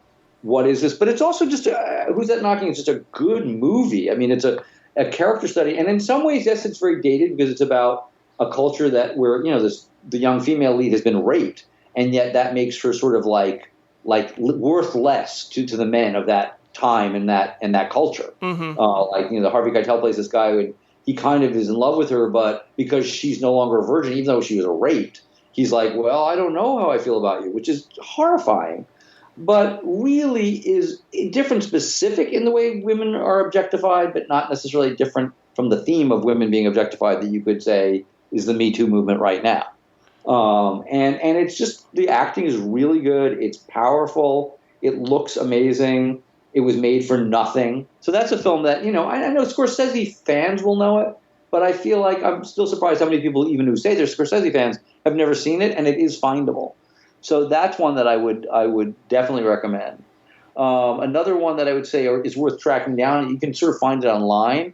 what is this? But it's also just Who's That Knocking? It's just a good movie. I mean, it's a character study, and in some ways, yes, it's very dated because it's about a culture where the young female lead has been raped, and yet that makes her sort of like worth less to the men of that time and that culture. The Harvey Keitel plays this guy who he kind of is in love with her, but because she's no longer a virgin, even though she was raped, he's like, well, I don't know how I feel about you, which is horrifying. But really is different specific in the way women are objectified, but not necessarily different from the theme of women being objectified that you could say is the Me Too movement right now. And it's just, the acting is really good. It's powerful. It looks amazing. It was made for nothing. So that's a film that, I know Scorsese fans will know it, but I feel like I'm still surprised how many people, even who say they're Scorsese fans, have never seen it, and it is findable. So that's one that I would definitely recommend. Another one that I would say is worth tracking down, you can sort of find it online,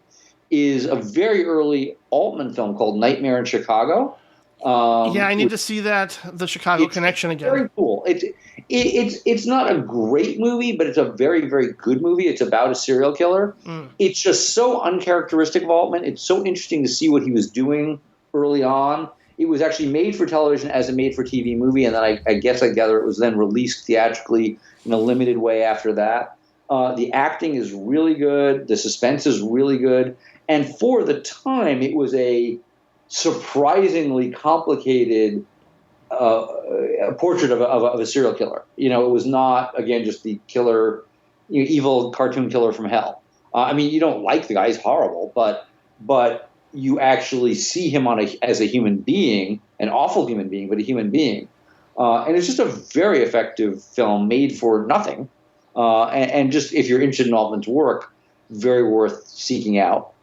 is a very early Altman film called Nightmare in Chicago. I need to see that, the Chicago Connection again. Very cool. It's not a great movie, but it's a very, very good movie. It's about a serial killer. It's just so uncharacteristic of Altman. It's so interesting to see what he was doing early on. It was actually made for television as a made-for-TV movie, and then I gather it was then released theatrically in a limited way after that. The acting is really good. The suspense is really good. And for the time, it was a surprisingly complicated portrait of a serial killer. It was not, again, just the killer, evil cartoon killer from hell. You don't like the guy. He's horrible, but you actually see him as a human being, an awful human being, but a human being. And it's just a very effective film made for nothing. And just, if you're interested in Altman's work, very worth seeking out.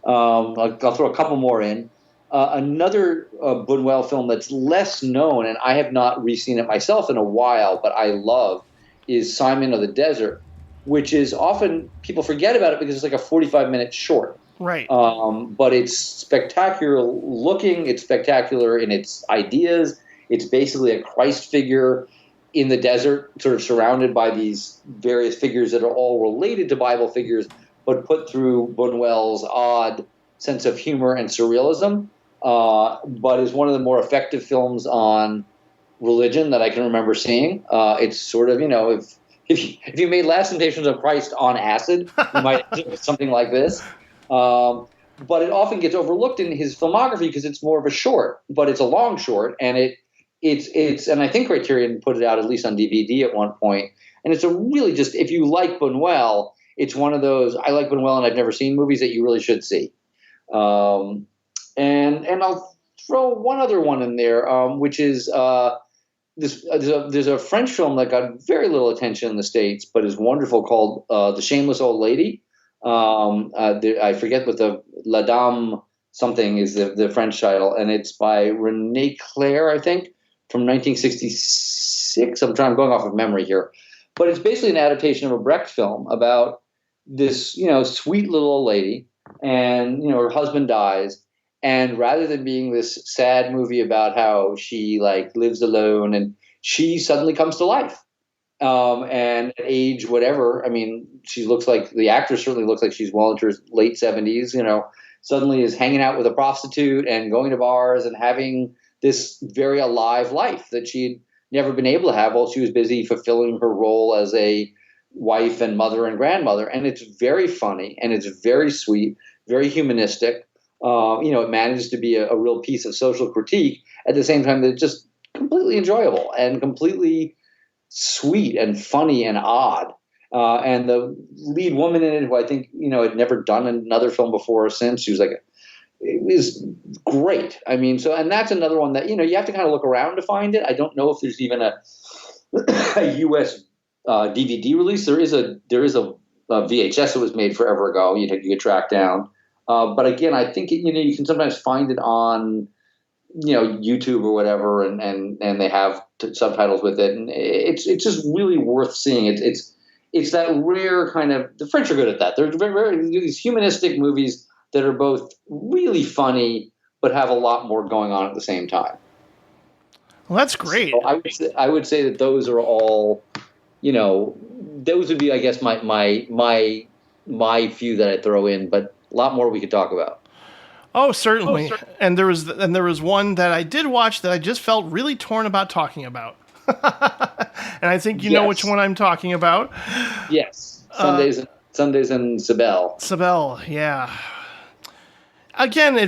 I'll throw a couple more in. Another Buñuel film that's less known, and I have not re-seen it myself in a while, but I love, is Simon of the Desert, which is often, people forget about it because it's like a 45-minute short. Right. But it's spectacular looking. It's spectacular in its ideas. It's basically a Christ figure in the desert, sort of surrounded by these various figures that are all related to Bible figures, but put through Buñuel's odd sense of humor and surrealism. But is one of the more effective films on religion that I can remember seeing. It's sort of, if you made Last Temptations of Christ on acid, you might do something like this. but it often gets overlooked in his filmography because it's more of a short, but it's a long short, and it's and I think Criterion put it out at least on DVD at one point, and it's a really just if you like Buñuel, it's one of those I like Buñuel and I've never seen movies that you really should see. And I'll throw one other one in there, which is there's a French film that got very little attention in the States, but is wonderful called The Shameless Old Lady. I forget what La Dame something is the French title, and it's by René Clair, I think, from 1966. I'm going off of memory here, but it's basically an adaptation of a Brecht film about this, sweet little old lady, and her husband dies, and rather than being this sad movie about how she lives alone, and she suddenly comes to life. And at age whatever, she looks like the actress certainly looks like she's well into her late 70s, suddenly is hanging out with a prostitute and going to bars and having this very alive life that she'd never been able to have while she was busy fulfilling her role as a wife and mother and grandmother. And it's very funny and it's very sweet, very humanistic. It manages to be a real piece of social critique at the same time that it's just completely enjoyable and completely sweet and funny and odd. And the lead woman in it, who I think, had never done another film before or since, she was it was great. And that's another one that, you have to kind of look around to find it. I don't know if there's even a US DVD release. There is a VHS that was made forever ago. You could track down. But again, I think, you can sometimes find it on, YouTube or whatever, and they have subtitles with it. And it's just really worth seeing. It's that rare kind of, the French are good at that. They're very these humanistic movies that are both really funny, but have a lot more going on at the same time. Well, that's great. So I would say that those are all, those would be, I guess, my few that I throw in, but a lot more we could talk about. Oh, certainly. And there was one that I did watch that I just felt really torn about talking about. And I think you know which one I'm talking about. Yes. Sundays and Sibel. Sibel, yeah. Again,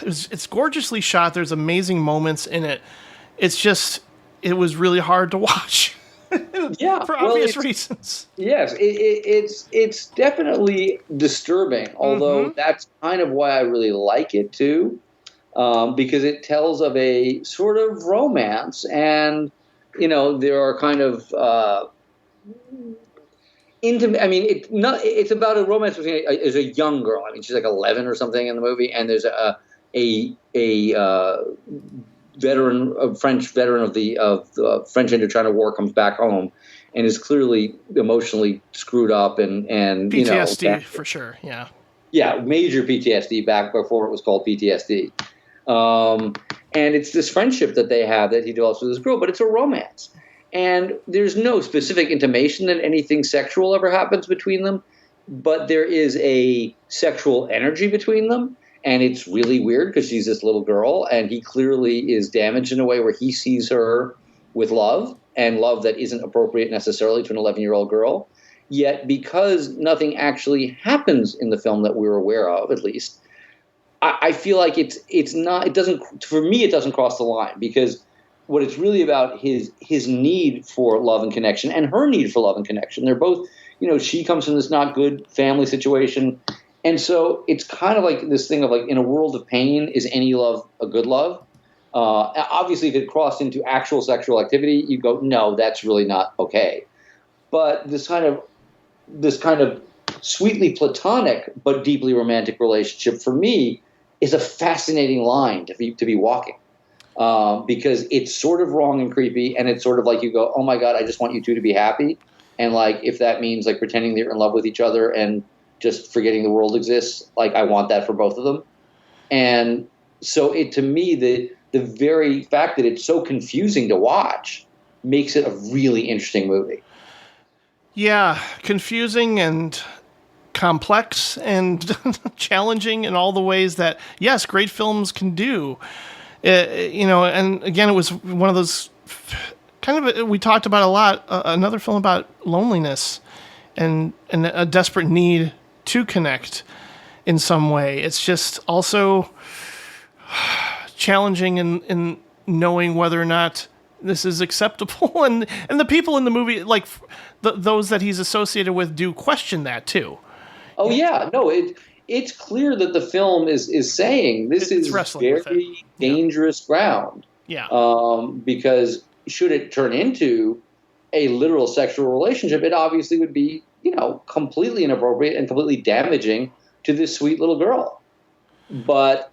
it's gorgeously shot. There's amazing moments in it. It was really hard to watch. Yeah, for obvious reasons. Yes, it's definitely disturbing. Although that's kind of why I really like it too, because it tells of a sort of romance, and there are kind of intimate. It's about a romance between a young girl. She's 11 or something in the movie, and there's a French veteran of the French Indochina War comes back home and is clearly emotionally screwed up and PTSD for sure. Yeah, major PTSD back before it was called PTSD. And it's this friendship that they have that he develops with this girl, but it's a romance. And there's no specific intimation that anything sexual ever happens between them, but there is a sexual energy between them. And it's really weird because she's this little girl, and he clearly is damaged in a way where he sees her with love, and love that isn't appropriate necessarily to an 11-year-old girl. Yet, because nothing actually happens in the film that we're aware of, at least, I feel like it doesn't cross the line, because what it's really about his need for love and connection, and her need for love and connection. They're both, she comes from this not good family situation. And so it's kind of like this thing of in a world of pain, is any love a good love? Obviously, if it crossed into actual sexual activity, you go, no, that's really not okay. But this kind of sweetly platonic but deeply romantic relationship, for me, is a fascinating line to be walking, because it's sort of wrong and creepy, and it's sort of like you go, oh my God, I just want you two to be happy, and if that means pretending that you're in love with each other and just forgetting the world exists, I want that for both of them. And so to me, the very fact that it's so confusing to watch makes it a really interesting movie. Yeah, confusing and complex and challenging in all the ways that, yes, great films can do. And again, it was one of those we talked about a lot, another film about loneliness and a desperate need to connect. in some way. It's just also challenging in knowing whether or not this is acceptable, and the people in the movie, like those that he's associated with, do question that too. Oh yeah, no, it's clear that the film is saying this It's is wrestling with very it. dangerous ground. Yeah. Because should it turn into a literal sexual relationship, it obviously would be, completely inappropriate and completely damaging to this sweet little girl. But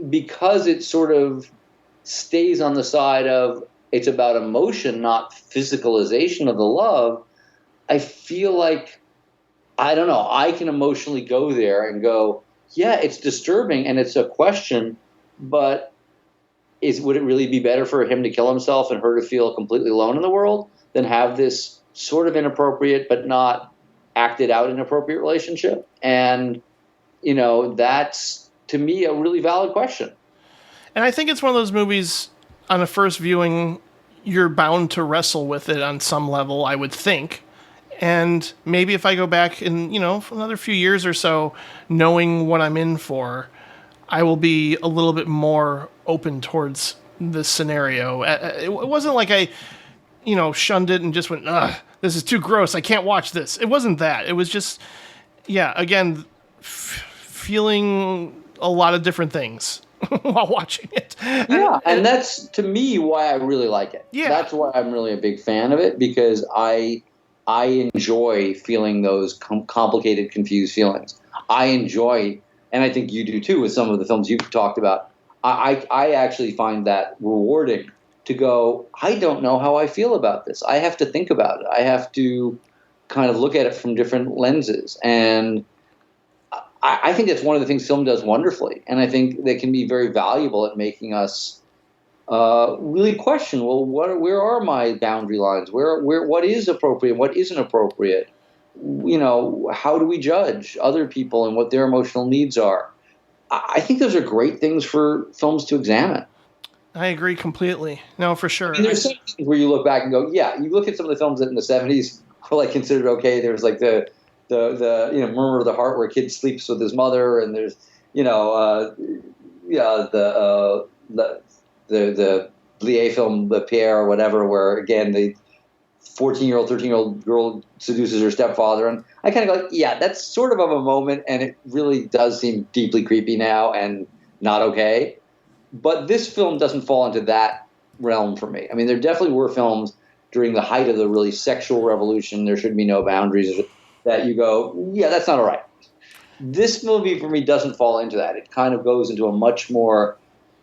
because it sort of stays on the side of it's about emotion, not physicalization of the love, I feel like, I don't know, I can emotionally go there and go, yeah, it's disturbing and it's a question, but would it really be better for him to kill himself and her to feel completely alone in the world than have this sort of inappropriate but not acted out inappropriate relationship? And, that's, to me, a really valid question. And I think it's one of those movies, on a first viewing, you're bound to wrestle with it on some level, I would think. And maybe if I go back in, for another few years or so, knowing what I'm in for, I will be a little bit more open towards this scenario. It wasn't like I, shunned it and just went, ugh, this is too gross, I can't watch this. It wasn't that. It was just, again, feeling a lot of different things while watching it. And that's, to me, why I really like it. Yeah. That's why I'm really a big fan of it, because I enjoy feeling those complicated, confused feelings. I enjoy, and I think you do too with some of the films you've talked about, I actually find that rewarding to go, I don't know how I feel about this. I have to think about it. I have to kind of look at it from different lenses. And I think that's one of the things film does wonderfully. And I think they can be very valuable at making us really question, well, where are my boundary lines? What is appropriate? What isn't appropriate? How do we judge other people and what their emotional needs are? I think those are great things for films to examine. I agree completely. No, for sure. I mean, there's some things where you look back and go, yeah, you look at some of the films that in the 70s were like considered okay. There's like the Murmur of the Heart, where a kid sleeps with his mother, and there's the Blier film, the Pierre or whatever, where again the 14-year-old, 13-year-old girl seduces her stepfather, and I kind of go, yeah, that's sort of a moment, and it really does seem deeply creepy now and not okay. But this film doesn't fall into that realm for me. I mean, there definitely were films during the height of the really sexual revolution, There Should Be No Boundaries, that you go, yeah, that's not all right. This movie for me doesn't fall into that. It kind of goes into a much more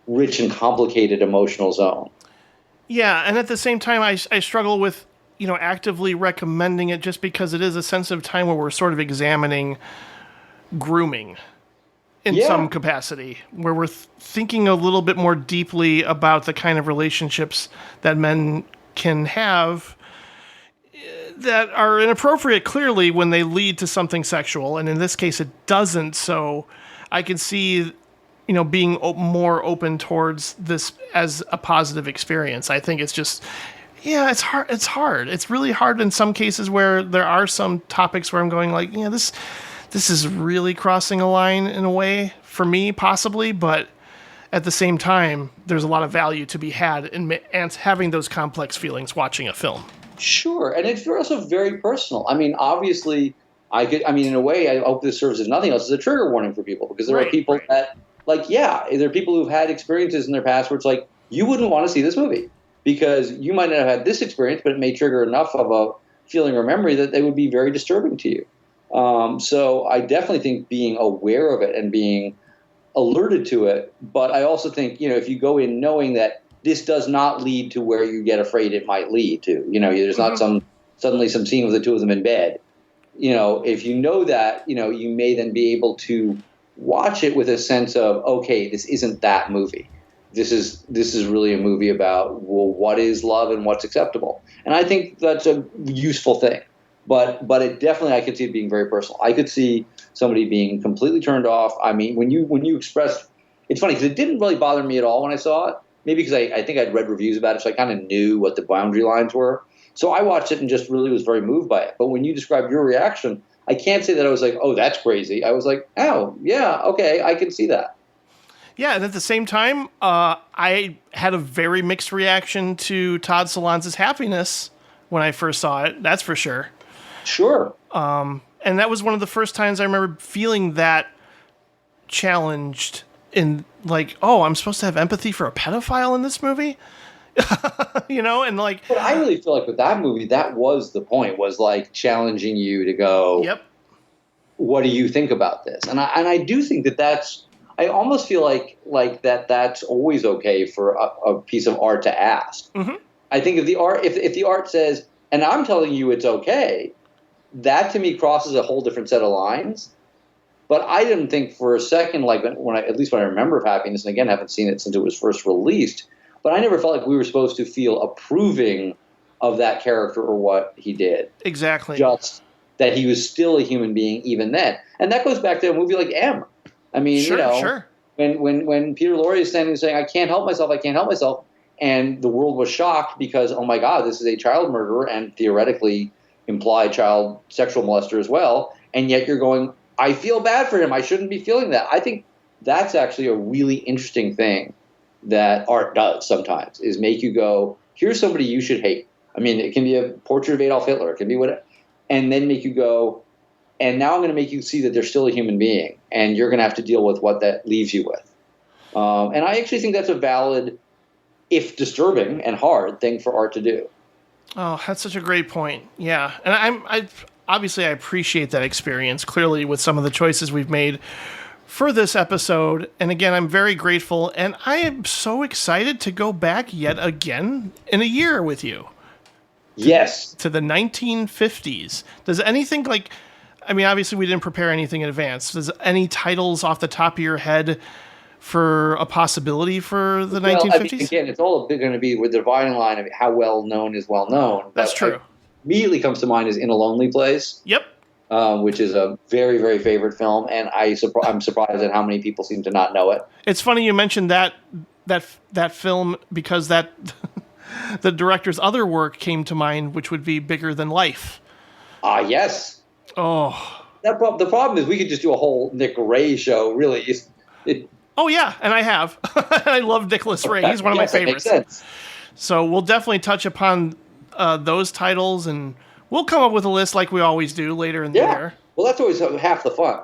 rich and complicated emotional zone. Yeah, and at the same time, I struggle with, actively recommending it, just because it is a sensitive time where we're sort of examining grooming in some capacity, where we're thinking a little bit more deeply about the kind of relationships that men can have that are inappropriate, clearly, when they lead to something sexual. And in this case, it doesn't. So I can see, being more open towards this as a positive experience. I think it's just, it's hard. It's hard. It's really hard in some cases where there are some topics where I'm going like, this is really crossing a line in a way for me, possibly. But at the same time, there's a lot of value to be had in having those complex feelings watching a film. Sure, and it's also very personal. I mean, obviously, in a way, I hope this serves as nothing else as a trigger warning for people, because there are people that, there are people who've had experiences in their past where it's like, you wouldn't want to see this movie because you might not have had this experience, but it may trigger enough of a feeling or memory that they would be very disturbing to you. So I definitely think being aware of it and being alerted to it, but I also think, if you go in knowing that this does not lead to where you get afraid it might lead to, there's not suddenly some scene with the two of them in bed. If you know that, you may then be able to watch it with a sense of, okay, this isn't that movie. This is really a movie about, well, what is love and what's acceptable. And I think that's a useful thing. But it definitely, I could see it being very personal. I could see somebody being completely turned off. I mean, when you expressed, it's funny because it didn't really bother me at all when I saw it. Maybe because I think I'd read reviews about it, so I kind of knew what the boundary lines were. So I watched it and just really was very moved by it. But when you described your reaction, I can't say that I was like, oh, that's crazy. I was like, oh, yeah, okay, I can see that. Yeah, and at the same time, I had a very mixed reaction to Todd Solondz's Happiness when I first saw it. That's for sure. Sure. And that was one of the first times I remember feeling that challenged in like, oh, I'm supposed to have empathy for a pedophile in this movie? And like... But I really feel like with that movie, that was the point, was like challenging you to go, Yep. What do you think about this? And I do think that's, I almost feel like that's always okay for a piece of art to ask. Mm-hmm. I think if the art says, and I'm telling you it's okay, that to me crosses a whole different set of lines. But I didn't think for a second, like at least when I remember of Happiness, and again, I haven't seen it since it was first released, but I never felt like we were supposed to feel approving of that character or what he did. Exactly. Just that he was still a human being even then. And that goes back to a movie like M. I mean, sure. When Peter Lorre is standing and saying, I can't help myself, and the world was shocked because, oh my God, this is a child murderer and theoretically implied child sexual molester as well, and yet you're going, I feel bad for him, I shouldn't be feeling that. I think that's actually a really interesting thing that art does sometimes, is make you go, here's somebody you should hate. I mean, it can be a portrait of Adolf Hitler, it can be whatever, and then make you go, and now I'm going to make you see that they're still a human being, and you're going to have to deal with what that leaves you with. And I actually think that's a valid, if disturbing and hard, thing for art to do. Oh, that's such a great point. Yeah, and I obviously I appreciate that experience clearly with some of the choices we've made for this episode. And again, I'm very grateful, and I am so excited to go back yet again in a year with you. Yes. To the 1950s. Does anything like, I mean, obviously we didn't prepare anything in advance. Does any titles off the top of your head for a possibility for the 1950s? I mean, again, it's all going to be with the dividing line of how well known is well known. That's true. Immediately comes to mind is In a Lonely Place. Yep. Which is a very, very favorite film, and I'm surprised at how many people seem to not know it. It's funny you mentioned that film, because that the director's other work came to mind, which would be Bigger Than Life. Ah, yes. Oh. The problem is we could just do a whole Nick Ray show, really. Oh, yeah, and I have. I love Nicholas Ray. He's one of my favorites. That makes sense. So we'll definitely touch upon those titles, and we'll come up with a list like we always do later in the year. Well, that's always half the fun.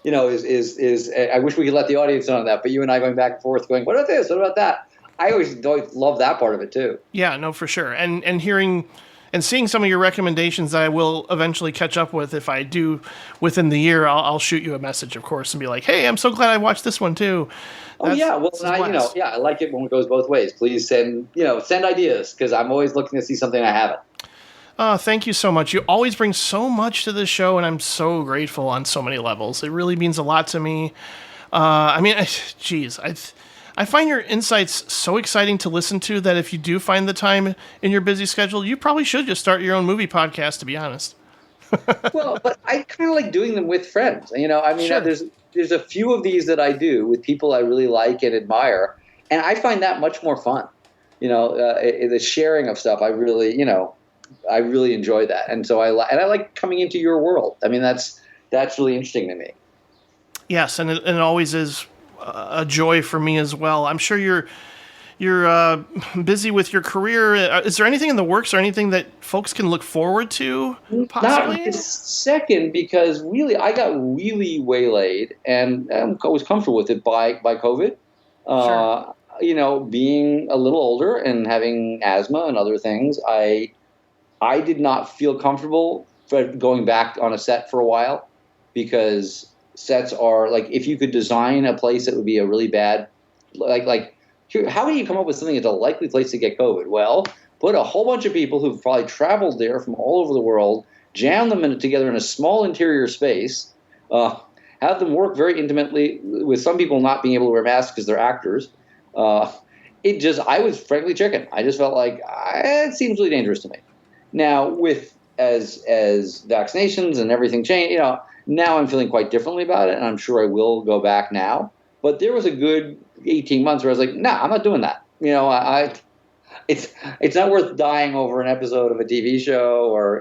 Is I wish we could let the audience know on that, but you and I going back and forth going, what about this? What about that? I always love that part of it too. Yeah, no, for sure. And hearing and seeing some of your recommendations that I will eventually catch up with if I do within the year, I'll shoot you a message, of course, and be like, hey, I'm so glad I watched this one too. I like it when it goes both ways. Please send ideas, because I'm always looking to see something I haven't. Thank you so much. You always bring so much to the show, and I'm so grateful on so many levels. It really means a lot to me. I find your insights so exciting to listen to that if you do find the time in your busy schedule, you probably should just start your own movie podcast, to be honest. Well, but I kind of like doing them with friends. Sure. There's a few of these that I do with people I really like and admire, and I find that much more fun. The sharing of stuff, I really enjoy that, and so I like coming into your world. I mean, that's really interesting to me. Yes, and it always is a joy for me as well. I'm sure you're busy with your career. Is there anything in the works or anything that folks can look forward to, possibly? Not this second, because really I got really waylaid, and I was comfortable with it by COVID. Sure. Being a little older and having asthma and other things, I did not feel comfortable for going back on a set for a while, because sets are like, if you could design a place that would be a really bad, how do you come up with something that's a likely place to get COVID? Well, put a whole bunch of people who've probably traveled there from all over the world, jam them together in a small interior space, have them work very intimately, with some people not being able to wear masks because they're actors. I was frankly chicken. I just felt like it seems really dangerous to me. Now, as vaccinations and everything change, now I'm feeling quite differently about it, and I'm sure I will go back now. But there was a good 18 months where I was like, nah, I'm not doing that. It's not worth dying over an episode of a TV show, or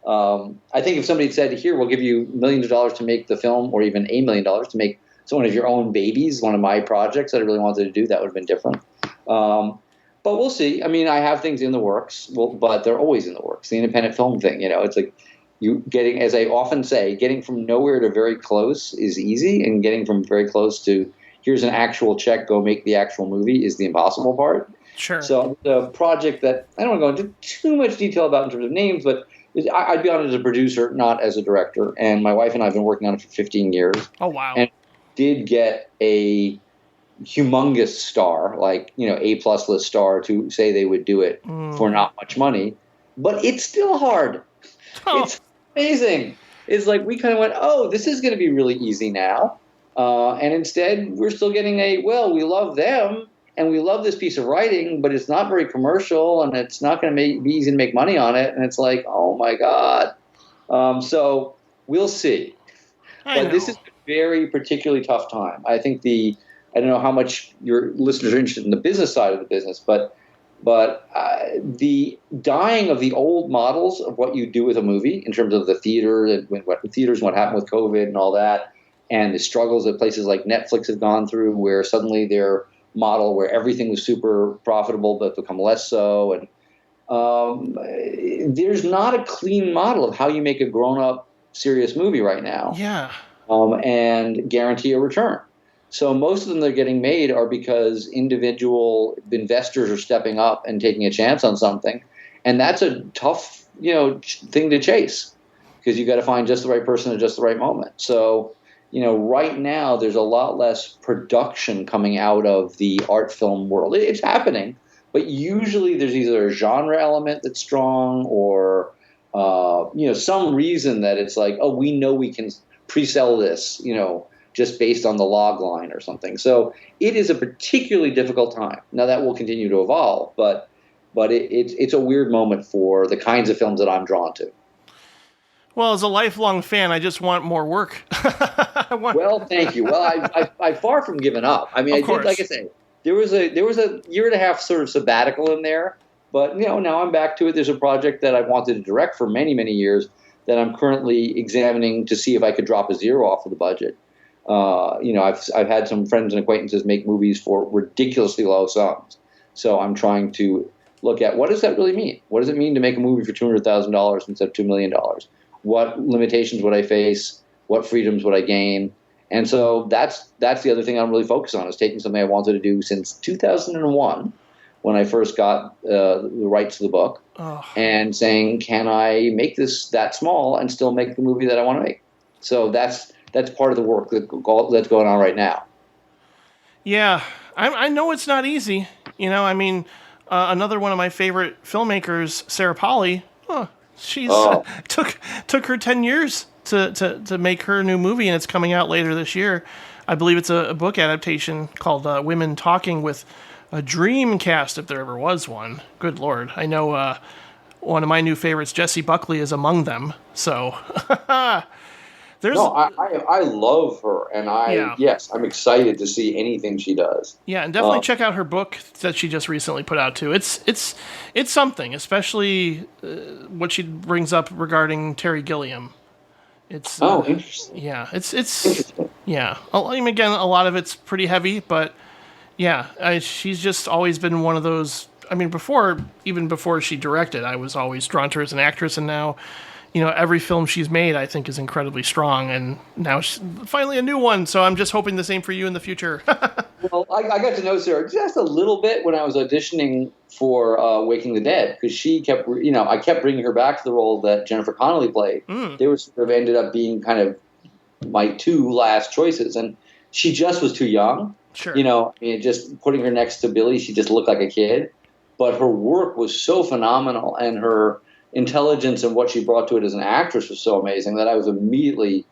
I think if somebody said, "Here, we'll give you millions of dollars to make the film, or even $1 million to make one of your own babies," one of my projects that I really wanted to do, that would have been different. But we'll see. I mean, I have things in the works, but they're always in the works. The independent film thing, it's like as I often say, getting from nowhere to very close is easy, and getting from very close to here's an actual check, go make the actual movie is the impossible part. Sure. So the project that I don't want to go into too much detail about in terms of names, but I'd be on it as a producer, not as a director. And my wife and I have been working on it for 15 years. Oh, wow. And did get a humongous star, like, A+ list star, to say they would do it for not much money. But it's still hard. Oh. It's amazing. It's like we kind of went, oh, this is going to be really easy now. And instead, we're still getting we love them and we love this piece of writing, but it's not very commercial and it's not going to be easy to make money on it. And it's like, oh my God. So we'll see. But this is a very particularly tough time. I think I don't know how much your listeners are interested in the business side of the business, but the dying of the old models of what you do with a movie in terms of the theater and what happened with COVID and all that, and the struggles that places like Netflix have gone through, where suddenly their model where everything was super profitable but become less so, and there's not a clean model of how you make a grown-up serious movie right now. Yeah. And guarantee a return. So most of them that are getting made are because individual investors are stepping up and taking a chance on something, and that's a tough, thing to chase, because you got to find just the right person at just the right moment. So, right now there's a lot less production coming out of the art film world. It's happening, but usually there's either a genre element that's strong, or some reason that it's like, oh, we know we can pre-sell this, just based on the log line or something. So it is a particularly difficult time. Now that will continue to evolve, but it's a weird moment for the kinds of films that I'm drawn to. Well, as a lifelong fan, I just want more work. Well, thank you. Well, I far from given up. I mean, like I say, there was a year and a half sort of sabbatical in there, but now I'm back to it. There's a project that I wanted to direct for many, many years that I'm currently examining to see if I could drop a zero off of the budget. I've had some friends and acquaintances make movies for ridiculously low sums. So I'm trying to look at, what does that really mean? What does it mean to make a movie for $200,000 instead of $2 million? What limitations would I face? What freedoms would I gain? And so that's the other thing I'm really focused on, is taking something I wanted to do since 2001, when I first got the rights to the book, and saying, can I make this that small and still make the movie that I want to make? So that's part of the work that's going on right now. Yeah, I know it's not easy. Another one of my favorite filmmakers, Sarah Polley, she's took her 10 years to make her new movie, and it's coming out later this year. I believe it's a book adaptation called Women Talking, with a dream cast, if there ever was one. Good Lord. I know one of my new favorites, Jessie Buckley, is among them. So, I love her, and I'm excited to see anything she does. Yeah, and definitely check out her book that she just recently put out too. It's something, especially what she brings up regarding Terry Gilliam. It's interesting. Yeah, it's interesting. Yeah. I mean, again, a lot of it's pretty heavy, but yeah, she's just always been one of those. I mean, even before she directed, I was always drawn to her as an actress, and now, every film she's made, I think, is incredibly strong, and now she's finally a new one. So I'm just hoping the same for you in the future. Well, I got to know Sarah just a little bit when I was auditioning for Waking the Dead, because she kept, I kept bringing her back to the role that Jennifer Connelly played. They were sort of ended up being kind of my two last choices, and she just was too young. Sure. Just putting her next to Billy, she just looked like a kid. But her work was so phenomenal, and her intelligence and what she brought to it as an actress was so amazing, that I was immediately,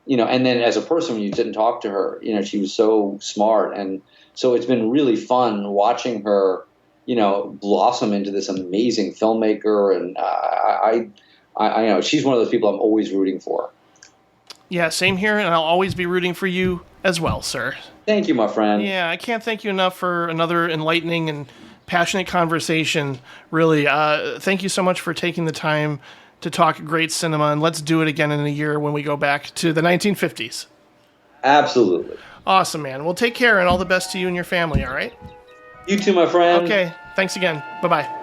and then as a person, when you sit and talk to her, she was so smart. And so it's been really fun watching her, blossom into this amazing filmmaker. And I know she's one of those people I'm always rooting for. Yeah, same here, and I'll always be rooting for you as well, sir. Thank you, my friend. Yeah, I can't thank you enough for another enlightening and passionate conversation. Really, thank you so much for taking the time to talk great cinema, and let's do it again in a year when we go back to the 1950s. Absolutely. Awesome, man. Well, take care, and all the best to you and your family, all right? You too, my friend. Okay. Thanks again. Bye-bye.